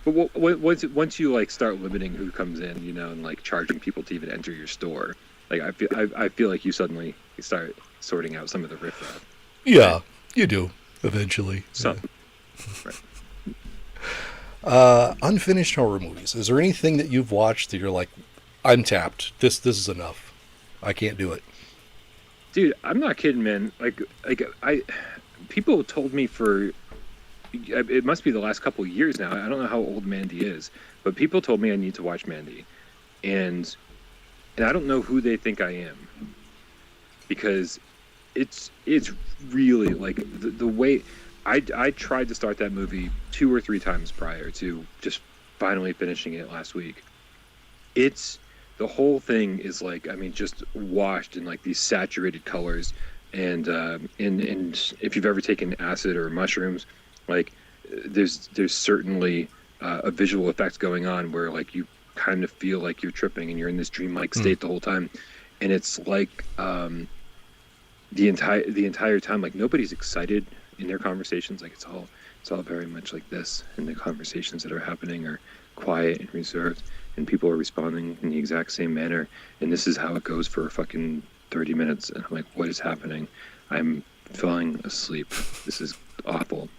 But once you like start limiting who comes in, and like charging people to even enter your store, like I feel like you suddenly start sorting out some of the riffraff.
Yeah, you do eventually.
Some. Yeah. Right.
Unfinished horror movies. Is there anything that you've watched that you're like, I'm tapped. This is enough. I can't do it.
Dude, I'm not kidding, man. People told me it must be the last couple of years now. I don't know how old Mandy is, but people told me I need to watch Mandy, and I don't know who they think I am, because it's really like the way. I tried to start that movie 2 or 3 times prior to just finally finishing it last week. The whole thing is like, just washed in like these saturated colors, and if you've ever taken acid or mushrooms, like there's certainly a visual effect going on where like you kind of feel like you're tripping and you're in this dreamlike state the whole time, and it's like the entire time, like nobody's excited in their conversations, like it's all very much like this, and the conversations that are happening are quiet and reserved, and people are responding in the exact same manner, and this is how it goes for fucking 30 minutes, and I'm like, what is happening? I'm falling asleep. This is awful.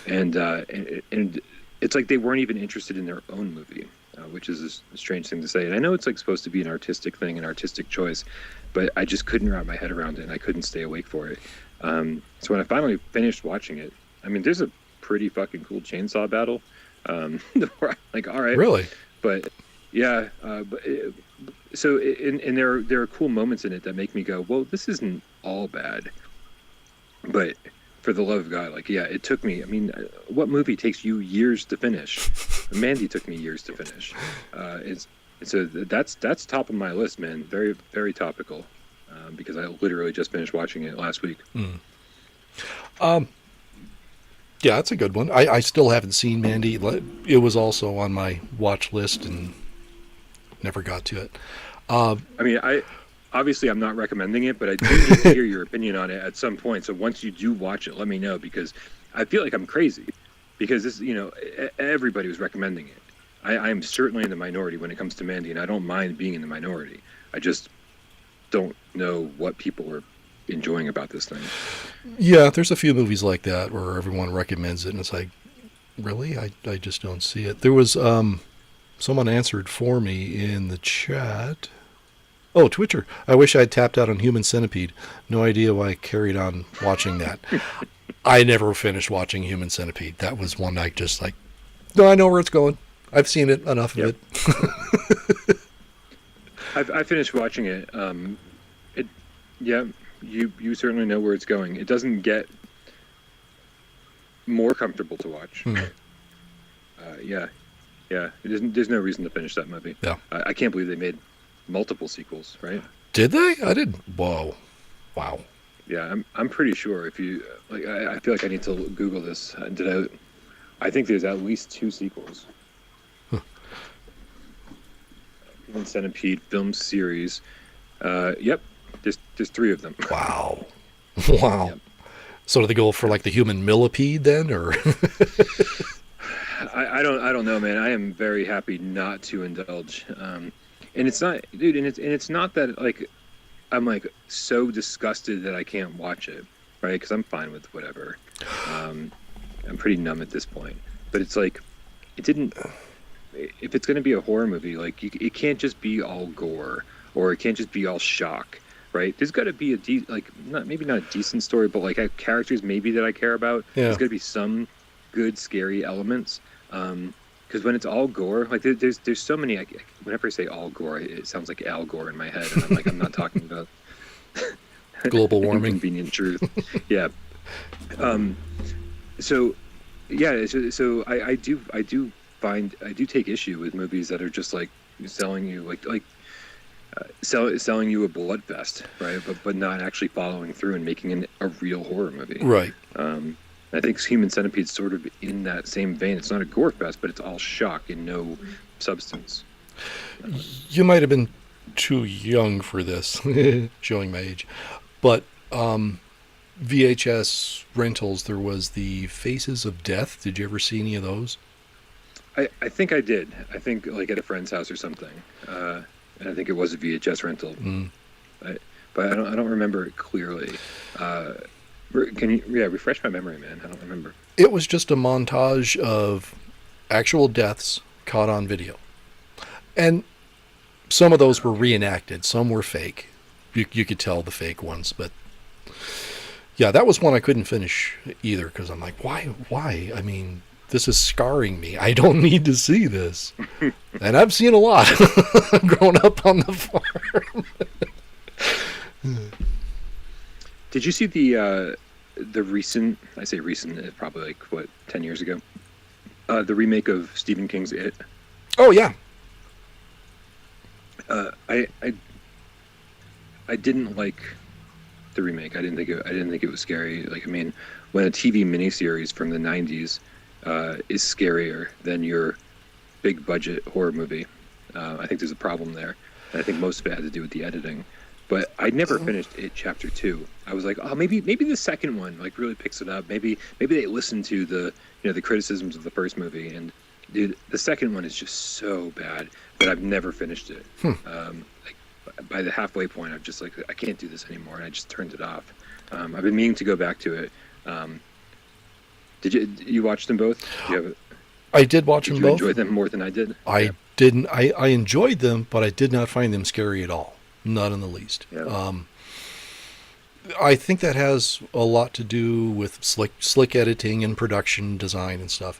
And it's like they weren't even interested in their own movie, which is a strange thing to say. And I know it's like supposed to be an artistic thing, an artistic choice, but I just couldn't wrap my head around it, and I couldn't stay awake for it. So when I finally finished watching it, I mean, there's a pretty fucking cool chainsaw battle. Where I'm like, all right,
Really?
But yeah, so there are cool moments in it that make me go, well, this isn't all bad. But for the love of God, like, yeah, it took me. I mean, what movie takes you years to finish? Mandy took me years to finish. So that's top of my list, man. Very, very topical, because I literally just finished watching it last week.
Yeah, that's a good one. I still haven't seen Mandy. It was also on my watch list and never got to it.
I mean, obviously I'm not recommending it, but I do need to hear your opinion on it at some point. So once you do watch it, let me know, because I feel like I'm crazy, because this, everybody was recommending it. I am certainly in the minority when it comes to Mandy, and I don't mind being in the minority. I just don't know what people are enjoying about this thing.
Yeah, there's a few movies like that where everyone recommends it, and it's like, really? I just don't see it. There was someone answered for me in the chat. Oh, Twitcher. I wish I'd tapped out on Human Centipede. No idea why I carried on watching that. I never finished watching Human Centipede. That was one I just like, no, I know where it's going. I've seen it, enough of it.
I finished watching it. You certainly know where it's going. It doesn't get more comfortable to watch. Yeah. There's no reason to finish that movie.
Yeah.
I can't believe they made multiple sequels, right?
Did they? I didn't. Whoa. Wow.
Yeah, I'm pretty sure. If you like, I feel like I need to Google this. I think there's at least 2 sequels. Human Centipede film series. Yep. There's 3 of them.
Wow. Yep. So do they go for like the human millipede then, or?
I don't know, man. I am very happy not to indulge. And it's not, dude. And it's not that like I'm like so disgusted that I can't watch it, right? Because I'm fine with whatever. I'm pretty numb at this point. But it's like, it didn't. If it's going to be a horror movie, like it can't just be all gore, or it can't just be all shock, right? There's got to be maybe not a decent story, but like characters maybe that I care about.
Yeah.
There's got to be some good scary elements. Because when it's all gore, like there's so many. Whenever I say all gore, it sounds like Al Gore in my head, and I'm like, I'm not talking about
global warming.
Inconvenient truth. Yeah. So I do take issue with movies that are just like selling you selling you a blood fest, right? But not actually following through and making a real horror movie,
Right.
I think Human Centipede's sort of in that same vein. It's not a gore fest, but it's all shock and no substance.
You might have been too young for this, showing my age. But VHS rentals, there was the Faces of Death. Did you ever see any of those?
I think I did. I think like at a friend's house or something. And I think it was a VHS rental. But I don't remember it clearly. Can you refresh my memory, man? I don't remember.
It was just a montage of actual deaths caught on video. And some of those were reenacted. Some were fake. You could tell the fake ones. But yeah, that was one I couldn't finish either, because I'm like, why? I mean, this is scarring me. I don't need to see this. And I've seen a lot growing up on the farm.
Did you see the recent? I say recent, probably like 10 years ago. The remake of Stephen King's It.
Oh yeah.
I didn't like the remake. I didn't think it was scary. Like, I mean, when a TV miniseries from the 90s is scarier than your big budget horror movie, I think there's a problem there. And I think most of it had to do with the editing. but I never finished it chapter 2. I was like, oh, maybe the second one like really picks it up. Maybe they listen to the the criticisms of the first movie. And dude, the second one is just so bad that I've never finished it. Like by the halfway point, I'm just like, I can't do this anymore, and I just turned it off. I've been meaning to go back to it. Did you watch them both?
I did watch them both.
Did you enjoy them more than I did?
I didn't. I enjoyed them, but I did not find them scary at all. Not in the least.
Yeah.
I think that has a lot to do with slick editing and production design and stuff.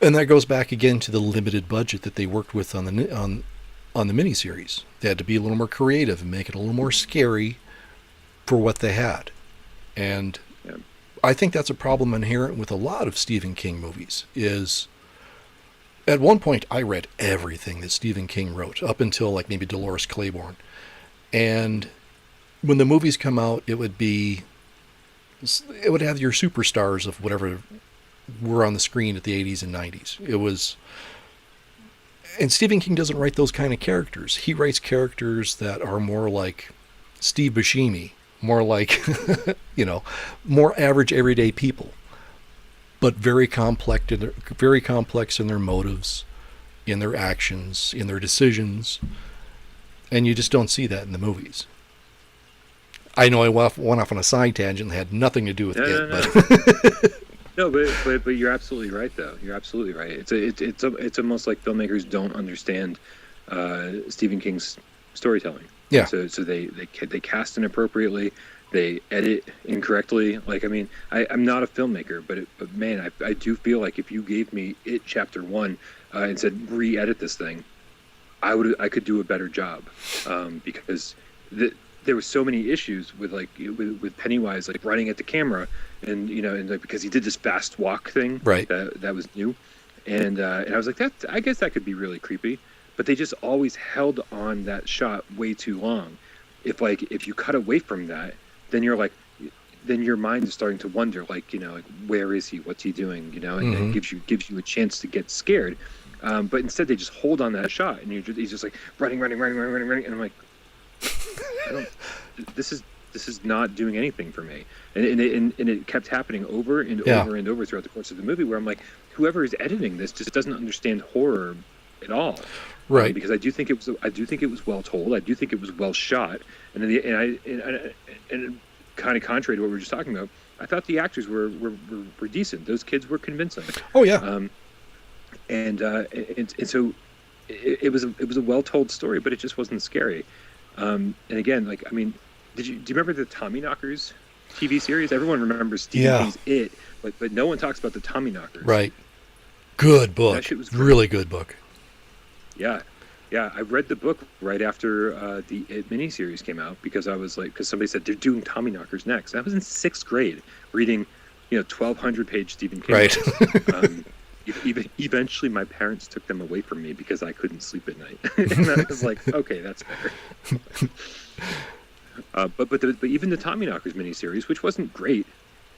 And that goes back again to the limited budget that they worked with on the miniseries. They had to be a little more creative and make it a little more scary for what they had. And I think that's a problem inherent with a lot of Stephen King movies. Is at one point I read everything that Stephen King wrote up until like maybe Dolores Claiborne, and when the movies come out, it would have your superstars of whatever were on the screen at the 80s and 90s. And Stephen King doesn't write those kind of characters. He writes characters that are more like Steve Buscemi, more like, more average everyday people, but very complex in their motives, in their actions, in their decisions. And you just don't see that in the movies. I know I went off on a side tangent that had nothing to do with it. But
No, but you're absolutely right, though. You're absolutely right. It's almost like filmmakers don't understand Stephen King's storytelling.
Yeah.
So they cast inappropriately, they edit incorrectly. Like, I mean, I'm not a filmmaker, but man, I do feel like if you gave me It Chapter 1 and said re-edit this thing, I could do a better job, because there were so many issues with with Pennywise like running at the camera, and because he did this fast walk thing,
right?
That was new, and I was like, I guess that could be really creepy, but they just always held on that shot way too long. If you cut away from that, then then your mind is starting to wonder, like where is he? What's he doing? And it gives you a chance to get scared. But instead, they just hold on that shot, and he's just like running, and I'm like, this is not doing anything for me. And it kept happening over and over and over throughout the course of the movie, where I'm like, whoever is editing this just doesn't understand horror at all.
Right.
Because I do think it was well told. I do think it was well shot, and kind of contrary to what we were just talking about, I thought the actors were decent. Those kids were convincing.
Oh yeah.
And so it was a well told story, but it just wasn't scary. And again, like, I mean, do you remember the Tommyknockers TV series? Everyone remembers Stephen King's It, but no one talks about the Tommyknockers.
Right. Good book.
That shit was great.
Really good book.
Yeah. I read the book right after the It miniseries came out, because somebody said they're doing Tommyknockers next. I was in 6th grade reading, 1,200-page Stephen King.
Right.
Eventually, my parents took them away from me because I couldn't sleep at night, and I was like, okay, that's better. But even the Tommyknockers miniseries, which wasn't great,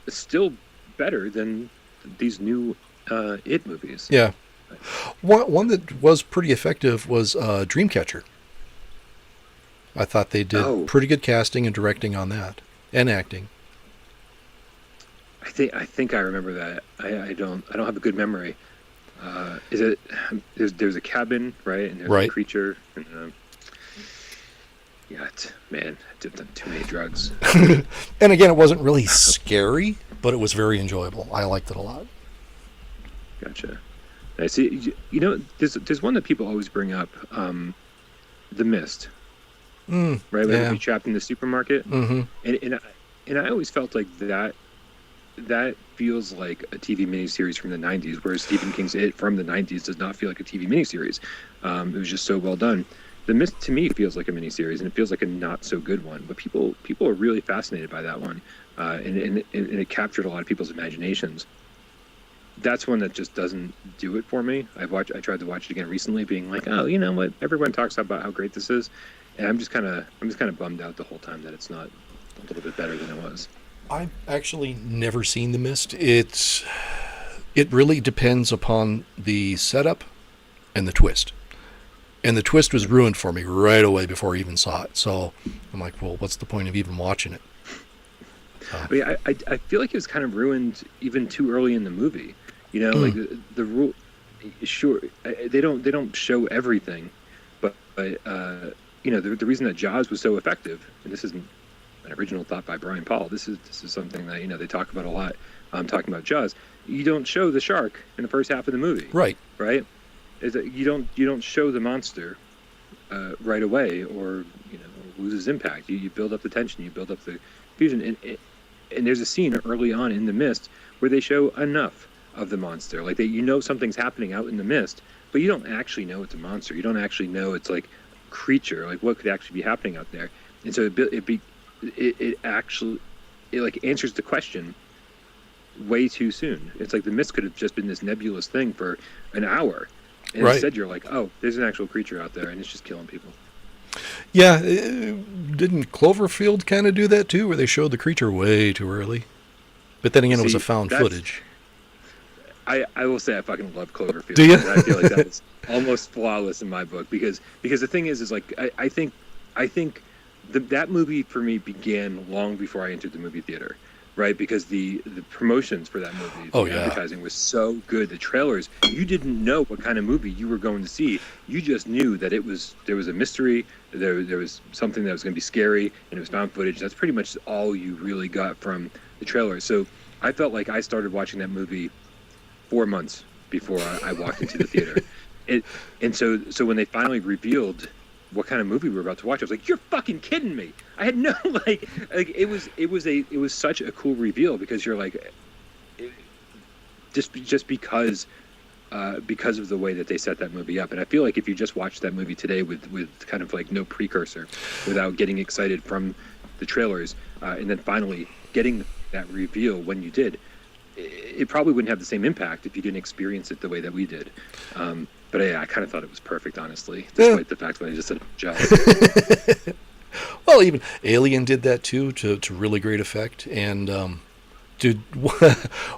is still better than these new It movies.
Yeah. One that was pretty effective was Dreamcatcher. I thought they did pretty good casting and directing on that, and acting.
I think I remember that. I don't have a good memory. Is it? There's a cabin, right? And there's a creature. And, man, I did too many drugs.
And again, it wasn't really scary, but it was very enjoyable. I liked it a lot.
Gotcha. I see. There's one that people always bring up, The Mist. Right, when you're trapped in the supermarket. Mm-hmm. And I always felt like that feels like a TV miniseries from the 90s, whereas Stephen King's It from the 90s does not feel like a TV miniseries. It was just so well done. The Mist, to me, feels like a miniseries, and it feels like a not so good one. But people are really fascinated by that one, and it captured a lot of people's imaginations. That's one that just doesn't do it for me. I tried to watch it again recently, being like, oh, you know what? Everyone talks about how great this is, and I'm just kind of bummed out the whole time that it's not a little bit better than it was.
I've actually never seen The Mist. It really depends upon the setup and the twist. And the twist was ruined for me right away before I even saw it. So I'm like, well, what's the point of even watching it?
I mean, I feel like it was kind of ruined even too early in the movie. You know, like the rule. Sure, they don't show everything, but you know, the reason that Jaws was so effective, and this is an original thought by Bryan. This is something that, you know, they talk about a lot. Talking about Jaws, you don't show the shark in the first half of the movie. Right. Is that you don't show the monster right away, or, you know, loses impact. You build up the tension, you build up the fusion, and there's a scene early on in The Mist where they show enough of the monster, like that, you know, something's happening out in the mist, but you don't actually know it's a monster. You don't actually know it's like creature, like what could actually be happening out there. And so it actually like answers the question way too soon. It's like the mist could have just been this nebulous thing for an hour, and instead you're like, oh, there's an actual creature out there and it's just killing people.
Yeah, didn't Cloverfield kind of do that too, where they showed the creature way too early? But then again, it was a found footage.
I will say I fucking love Cloverfield.
Do you?
I feel like that was almost flawless in my book, because the thing is like I think that movie for me began long before I entered the movie theater, right? Because the promotions for that movie, the advertising was so good. The trailers, you didn't know what kind of movie you were going to see. You just knew that there was a mystery, there was something that was going to be scary, and it was found footage. That's pretty much all you really got from the trailer. So I felt like I started watching that movie 4 months before I walked into the theater. And so when they finally revealed what kind of movie we were about to watch, I was like, you're fucking kidding me. I had no, like it was such a cool reveal, because you're like, just because of the way that they set that movie up. And I feel like if you just watch that movie today with kind of like no precursor, without getting excited from the trailers, and then finally getting that reveal when you did, it probably wouldn't have the same impact if you didn't experience it the way that we did. But I kind of thought it was perfect, honestly, despite the fact that I just said Jaws.
Well, even Alien did that too, to really great effect. And dude,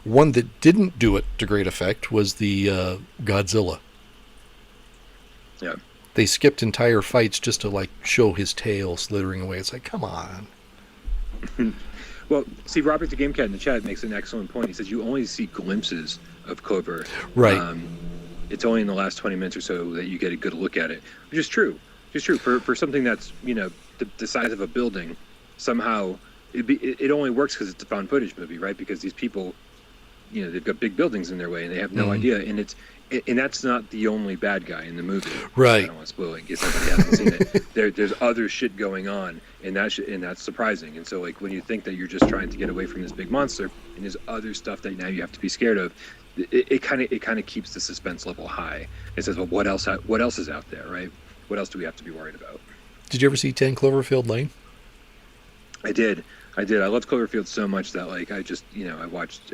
one that didn't do it to great effect was the Godzilla.
Yeah.
They skipped entire fights just to like show his tail slithering away. It's like, come on.
Well, see, Robert the Game Cat in the chat makes an excellent point. He says you only see glimpses of Clover.
Right.
It's only in the last 20 minutes or so that you get a good look at it, which is true. It's true for something that's, you know, the size of a building. Somehow, it only works because it's a found footage movie, right? Because these people, you know, they've got big buildings in their way and they have no idea, and that's not the only bad guy in the movie.
Right.
I don't want to spoil it in case somebody hasn't seen it. There's other shit going on, and that's surprising. And so, like, when you think that you're just trying to get away from this big monster, and there's other stuff that now you have to be scared of, it kind of keeps the suspense level high. It says, well, what else is out there, right? What else do we have to be worried about?
Did you ever see 10 Cloverfield Lane?
I did. I loved Cloverfield so much that, like, I just, you know, I watched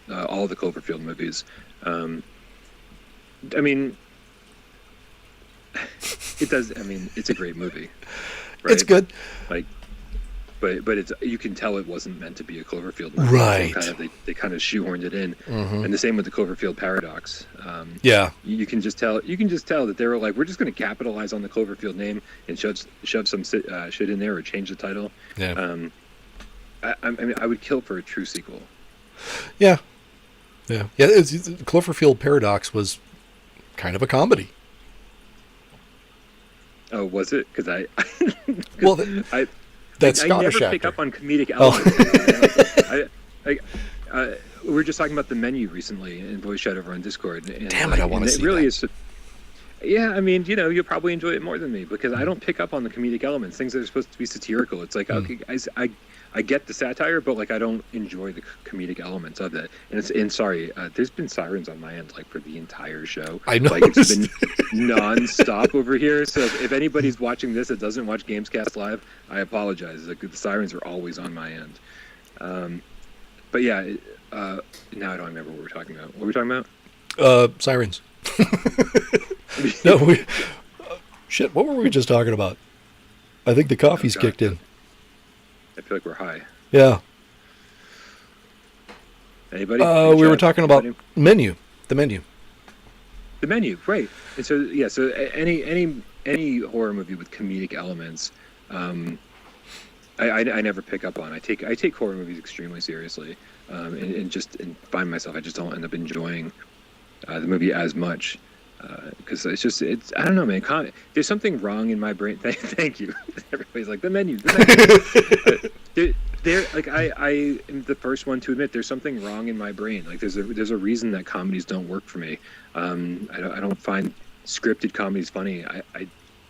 all the Cloverfield movies. I mean, it does. I mean, it's a great movie. Right?
It's good.
Like, but it's, you can tell it wasn't meant to be a Cloverfield movie.
Right.
So they kind of shoehorned it in, and the same with the Cloverfield paradox.
Yeah.
You can just tell that they were like, we're just going to capitalize on the Cloverfield name and shove some shit in there or change the title.
Yeah.
I mean, I would kill for a true sequel.
Yeah. Yeah. Yeah. The Cloverfield paradox was kind of a comedy.
Oh, was it? Because
that Scottish
I never
actor.
pick up on comedic elements. We were just talking about The Menu recently in voice chat over on Discord. And,
damn it, I want to see
it really
that.
is. Yeah, I mean, you know, you'll probably enjoy it more than me, because I don't pick up on the comedic elements, things that are supposed to be satirical. It's like, okay, guys, I get the satire, but like I don't enjoy the comedic elements of it. And sorry, there's been sirens on my end like for the entire show.
I know.
Like it's been non-stop over here. So if anybody's watching this that doesn't watch Gamescast Live, I apologize. Like, the sirens are always on my end. But yeah, now I don't remember what we're talking about. What were we talking about?
Sirens. No, shit. What were we just talking about? I think the coffee's kicked in.
I feel like we're high.
Yeah.
Anybody?
We were talking about menu. The menu.
The Menu, right? And so yeah, so any horror movie with comedic elements, I never pick up on. I take horror movies extremely seriously, and find myself I just don't end up enjoying the movie as much because it's I don't know, man. There's something wrong in my brain. Thank you. Everybody's like the menu. There, like I am the first one to admit there's something wrong in my brain. Like there's a reason that comedies don't work for me. I don't find scripted comedies funny.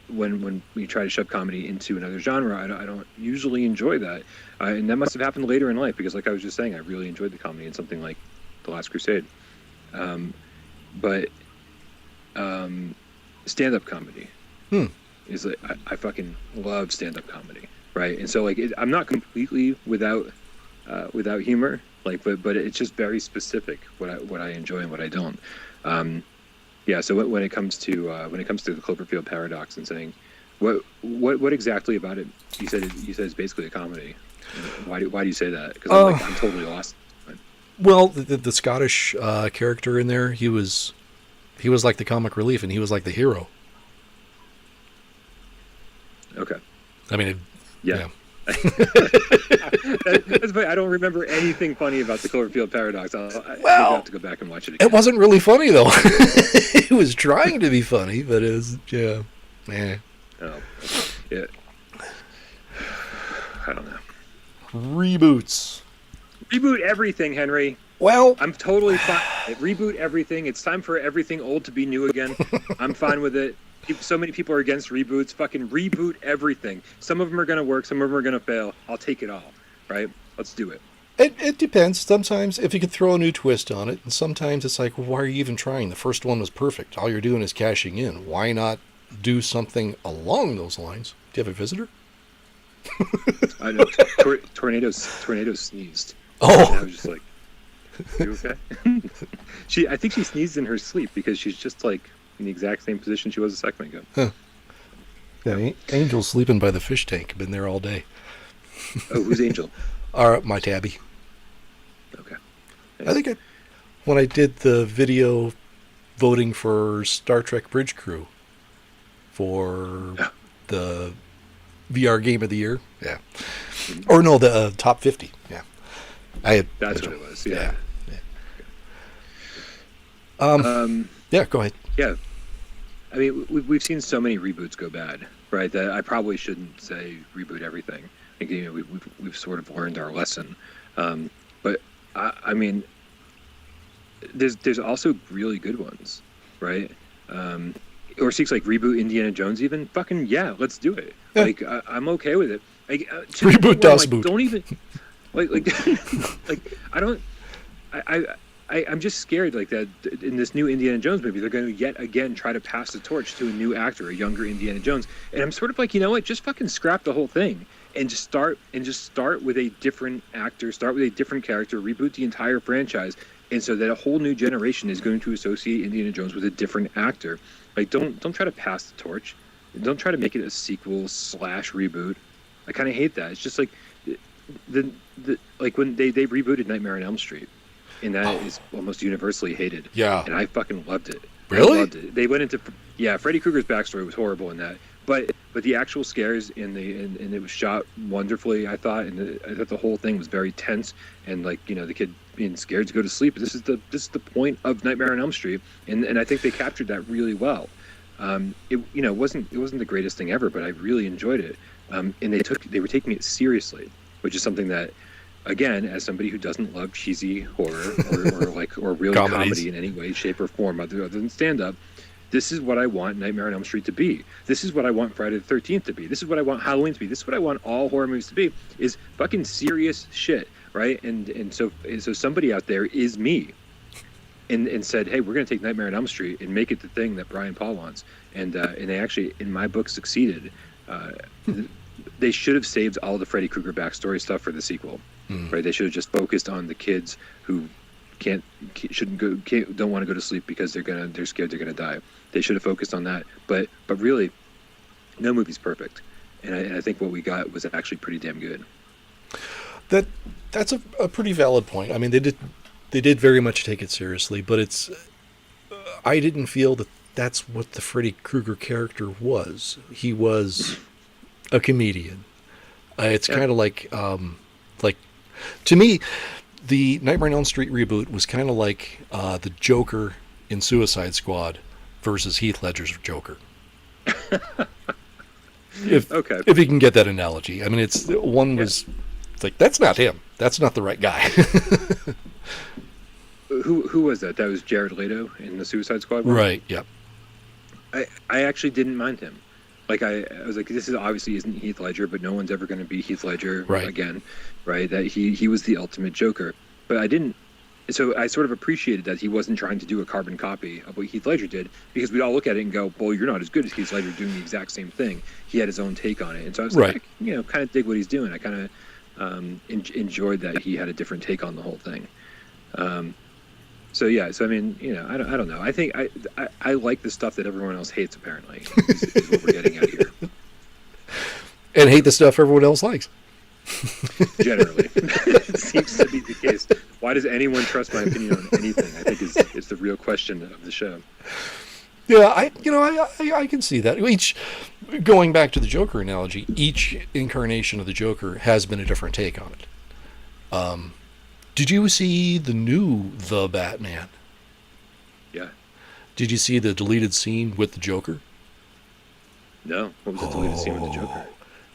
When we try to shove comedy into another genre, I don't usually enjoy that. And that must have happened later in life because, like I was just saying, I really enjoyed the comedy in something like The Last Crusade. But stand-up comedy is like I fucking love stand-up comedy, right? And so like I'm not completely without humor, like but it's just very specific what I enjoy and what I don't. Yeah, so when it comes to the Cloverfield paradox and saying what exactly about it you said it's basically a comedy. Why do you say that? Because I'm totally lost.
Well, the Scottish character in there, he was like the comic relief, and he was like the hero.
Okay.
I mean,
yeah. That's funny. I don't remember anything funny about the Cloverfield paradox. I'll have to go back and watch it again.
It wasn't really funny though. It was trying to be funny, but it was Oh,
yeah. I don't know.
Reboots.
Reboot everything, Henry.
Well,
I'm totally fine. Reboot everything. It's time for everything old to be new again. I'm fine with it. So many people are against reboots. Fucking reboot everything. Some of them are going to work. Some of them are going to fail. I'll take it all. Right? Let's do it.
It depends. Sometimes if you could throw a new twist on it, and sometimes it's like, well, why are you even trying? The first one was perfect. All you're doing is cashing in. Why not do something along those lines? Do you have a visitor?
I know. Tornado sneezed.
Oh.
And I was just like, you okay? I think she sneezed in her sleep because she's just like in the exact same position she was a second ago.
Huh. Yeah, Angel's sleeping by the fish tank. Been there all day.
Oh, who's Angel?
My tabby.
Okay.
Nice. I think when I did the video voting for Star Trek Bridge Crew for the VR Game of the Year, yeah, or no, the top 50, yeah.
That's what it was. Yeah.
Yeah. Go ahead.
Yeah. I mean, we've seen so many reboots go bad, right? That I probably shouldn't say reboot everything. I think, you know, we've sort of learned our lesson. But I mean, there's also really good ones, right? Or seeks like reboot Indiana Jones even. Fucking yeah, let's do it. Yeah. Like I'm okay with it. Like,
reboot Das Boot.
Don't even like I don't. I'm just scared like that in this new Indiana Jones movie they're going to yet again try to pass the torch to a new actor, a younger Indiana Jones, and I'm sort of like, you know what, just fucking scrap the whole thing and just start with a different actor, start with a different character, reboot the entire franchise, and so that a whole new generation is going to associate Indiana Jones with a different actor. Like don't try to pass the torch, don't try to make it a sequel / reboot. I kind of hate that. It's just like the like when they rebooted Nightmare on Elm Street. And that is almost universally hated. Yeah. And I fucking loved it.
Really?
I loved it. They went into Freddy Krueger's backstory was horrible in that, but the actual scares and it was shot wonderfully, I thought, and I thought the whole thing was very tense and like, you know, the kid being scared to go to sleep. This is the point of Nightmare on Elm Street, and I think they captured that really well. It wasn't the greatest thing ever, but I really enjoyed it. And they were taking it seriously, which is something that, again, as somebody who doesn't love cheesy horror or real comedy in any way, shape, or form other than stand-up, this is what I want Nightmare on Elm Street to be. This is what I want Friday the 13th to be. This is what I want Halloween to be. This is what I want all horror movies to be, is fucking serious shit, right? And so somebody out there is me and said, hey, we're going to take Nightmare on Elm Street and make it the thing that Bryan Paul wants. And they actually, in my book, succeeded. They should have saved all the Freddy Krueger backstory stuff for the sequel. Right, they should have just focused on the kids who don't want to go to sleep because they're scared they're gonna die. They should have focused on that. But really, no movie's perfect, and I think what we got was actually pretty damn good.
That's a pretty valid point. I mean, they did very much take it seriously, but it's I didn't feel that that's what the Freddy Krueger character was. He was a comedian. It's kind of like to me, the Nightmare on Elm Street reboot was kind of like the Joker in Suicide Squad versus Heath Ledger's Joker. If you can get that analogy, I mean, it's one was like that's not him. That's not the right guy.
Who was that? That was Jared Leto in the Suicide Squad one?
Right. Yep.
I actually didn't mind him. Like I was like, this is obviously isn't Heath Ledger, but no one's ever going to be Heath Ledger again, right? That he was the ultimate Joker, but I didn't. So I sort of appreciated that he wasn't trying to do a carbon copy of what Heath Ledger did, because we'd all look at it and go, well, you're not as good as Heath Ledger doing the exact same thing. He had his own take on it, and so I was like, kind of dig what he's doing. I kind of enjoyed that he had a different take on the whole thing. So I mean, I don't know. I think I like the stuff that everyone else hates. Apparently, is what we're getting at here.
And hate the stuff everyone else likes.
Generally, it seems to be the case. Why does anyone trust my opinion on anything? I think is the real question of the show.
Yeah, I can see that. Going back to the Joker analogy, each incarnation of the Joker has been a different take on it. Did you see the new The Batman?
Yeah.
Did you see the deleted scene with the Joker?
No. What was the deleted scene with the Joker?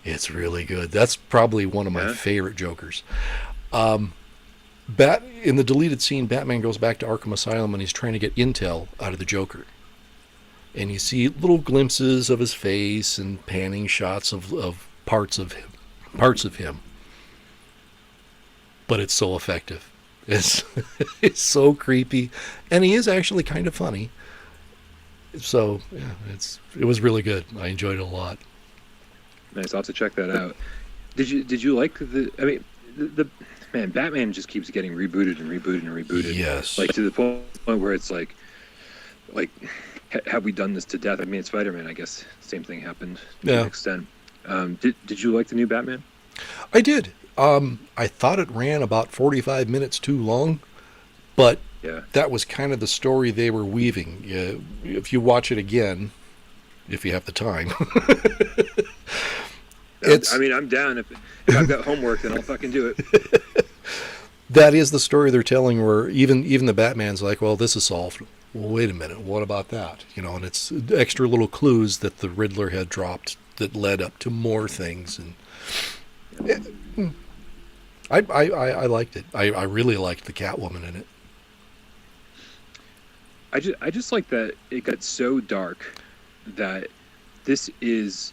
It's really good. That's probably one of my favorite Jokers. In the deleted scene, Batman goes back to Arkham Asylum and he's trying to get intel out of the Joker. And you see little glimpses of his face and panning shots of parts of him. But it's so effective. It's so creepy, and he is actually kind of funny. So yeah, it was really good. I enjoyed it a lot.
Nice. I'll have to check that out. Did you like the? I mean, the man, Batman just keeps getting rebooted and rebooted and rebooted.
Yes.
Like to the point where it's like, have we done this to death? I mean, Spider-Man, I guess, same thing happened to an extent. Did you like the new Batman?
I did. I thought it ran about 45 minutes too long, but that was kind of the story they were weaving. If you watch it again, if you have the time.
I'm down. If I've got homework, then I'll fucking do it.
That is the story they're telling, where even the Batman's like, well, this is solved. Well, wait a minute. What about that? And it's extra little clues that the Riddler had dropped that led up to more things. And I liked it. I really liked the Catwoman in it.
I just like that it got so dark that this is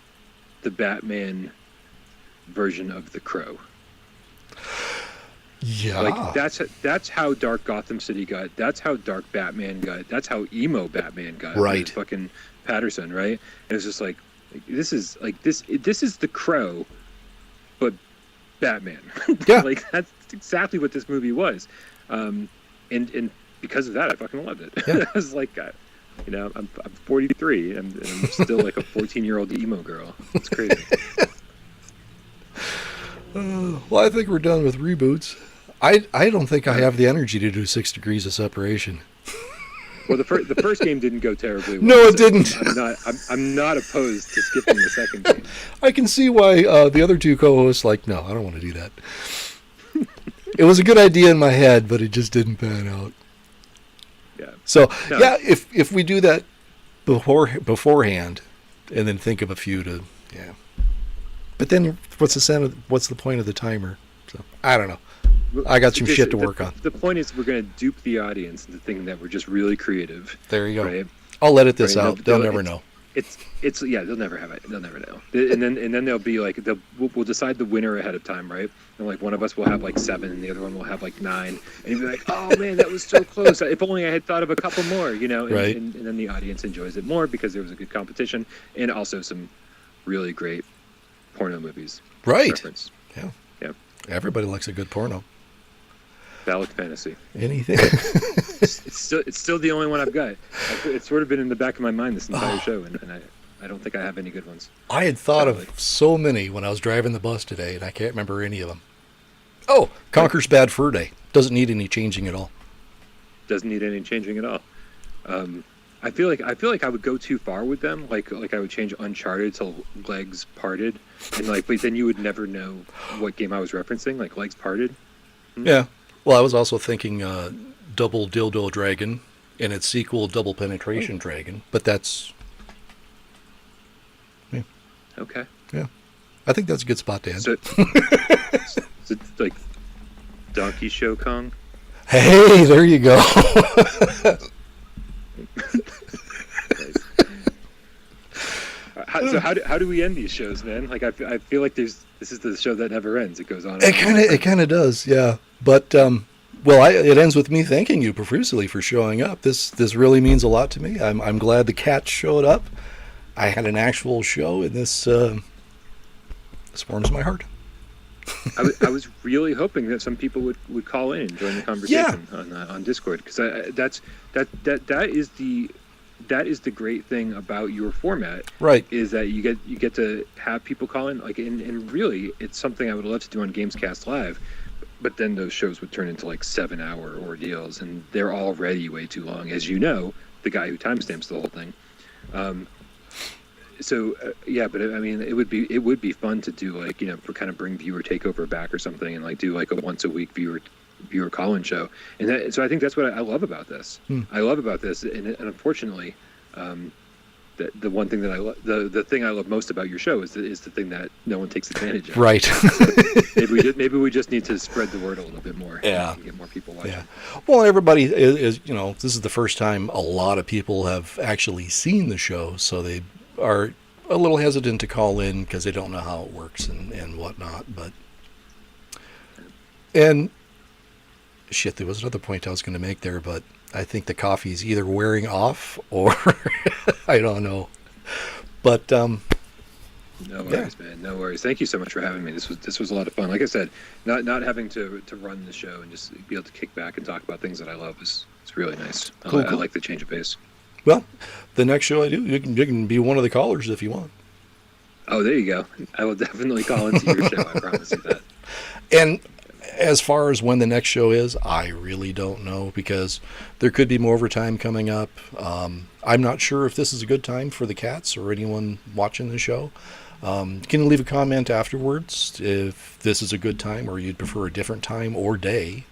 the Batman version of the Crow.
Yeah.
Like that's how dark Gotham City got. That's how dark Batman got. That's how emo Batman got.
Right.
Fucking Patterson, right? And it's just like this is the Crow, but Batman.
Yeah.
Like that's exactly what this movie was. And because of that, I fucking loved it.
Yeah.
I was like, I'm 43 and I'm still like a 14-year-old emo girl. It's crazy.
Well, I think we're done with reboots. I don't think I have the energy to do 6 Degrees of Separation.
Well, the first game didn't go terribly well.
No, it didn't.
I'm not opposed to skipping the second game.
I can see why the other two co-hosts no, I don't want to do that. It was a good idea in my head, but it just didn't pan out.
Yeah.
So if we do that beforehand, and then think of a few to But then what's the point of the timer? So I don't know. I got some shit to work on.
The point is we're going to dupe the audience into thinking that we're just really creative.
There you go.
Right?
I'll edit this out. They'll never know.
They'll never have it. They'll never know. And then they'll be like, we'll decide the winner ahead of time, right? And like one of us will have like 7, and the other one will have like 9, and you'll be like, oh man, that was so close. If only I had thought of a couple more,
Right.
And then the audience enjoys it more because there was a good competition and also some really great porno movies.
Right.
Reference.
Yeah.
Yeah.
Everybody likes a good porno.
Phallic fantasy.
Anything.
It's still the only one I've got. It's sort of been in the back of my mind this entire show, and I don't think I have any good ones.
I had thought of so many when I was driving the bus today, and I can't remember any of them. Oh, Conker's Bad Fur Day. Doesn't need any changing at all.
Doesn't need any changing at all. I feel like I would go too far with them. Like I would change Uncharted to Legs Parted, and but then you would never know what game I was referencing. Like Legs Parted.
Yeah. Well, I was also thinking Double Dildo Dragon and its sequel, Double Penetration Dragon. But that's... Yeah.
Okay.
Yeah. I think that's a good spot to end.
So it's like Donkey Show Kong.
Hey, there you go.
So how do we end these shows, man? Like I feel like this is the show that never ends. It goes on.
It kind of does, yeah. But it ends with me thanking you profusely for showing up. This really means a lot to me. I'm glad the cats showed up. I had an actual show, and this warms my heart.
I was really hoping that some people would call in and join the conversation on Discord, because that is the great thing about your format,
right?
Is that you get to have people call in, and really it's something I would love to do on Gamescast Live, but then those shows would turn into 7-hour ordeals, and they're already way too long, as you know, the guy who timestamps the whole thing. But I mean, it would be fun to do kind of bring viewer takeover back or something, and do a once a week viewer call-in show, and so I think that's what I love about this. I love about this, and unfortunately, the one thing that the thing I love most about your show is the thing that no one takes advantage of.
Right.
So maybe we just need to spread the word a little bit more.
Yeah.
And get more people watching.
Yeah. Well, everybody is this is the first time a lot of people have actually seen the show, so they are a little hesitant to call in because they don't know how it works and whatnot. And shit, there was another point I was going to make there, but I think the coffee's either wearing off or I don't know. But
no worries, man. No worries. Thank you so much for having me. This was a lot of fun. Like I said, not having to run the show and just be able to kick back and talk about things that I love is really nice.
Cool.
I like the change of pace.
Well, the next show I do, you can be one of the callers if you want.
Oh, there you go. I will definitely call into your show. I promise you that.
And as far as when the next show is, I really don't know, because there could be more overtime coming up. I'm not sure if this is a good time for the cats or anyone watching the show. You can leave a comment afterwards if this is a good time or you'd prefer a different time or day.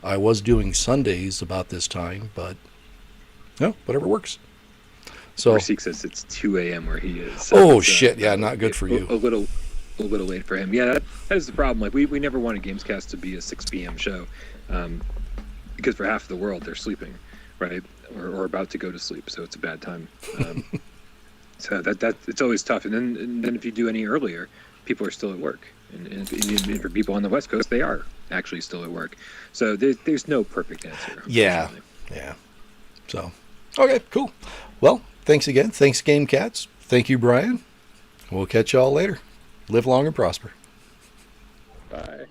I was doing Sundays about this time, but no, whatever works. So
Seek says it's 2 a.m. where he is. So
shit, yeah, not good for you.
A little late for him. Yeah, that is the problem. We never wanted Gamescast to be a 6 p.m. show, because for half of the world they're sleeping, right, or about to go to sleep. So it's a bad time. So that it's always tough. And then if you do any earlier, people are still at work, and for people on the West Coast, they are actually still at work. So there's no perfect answer.
Yeah. So, okay, cool. Well, thanks again. Thanks, Game Cats. Thank you, Bryan. We'll catch y'all later. Live long and prosper.
Bye.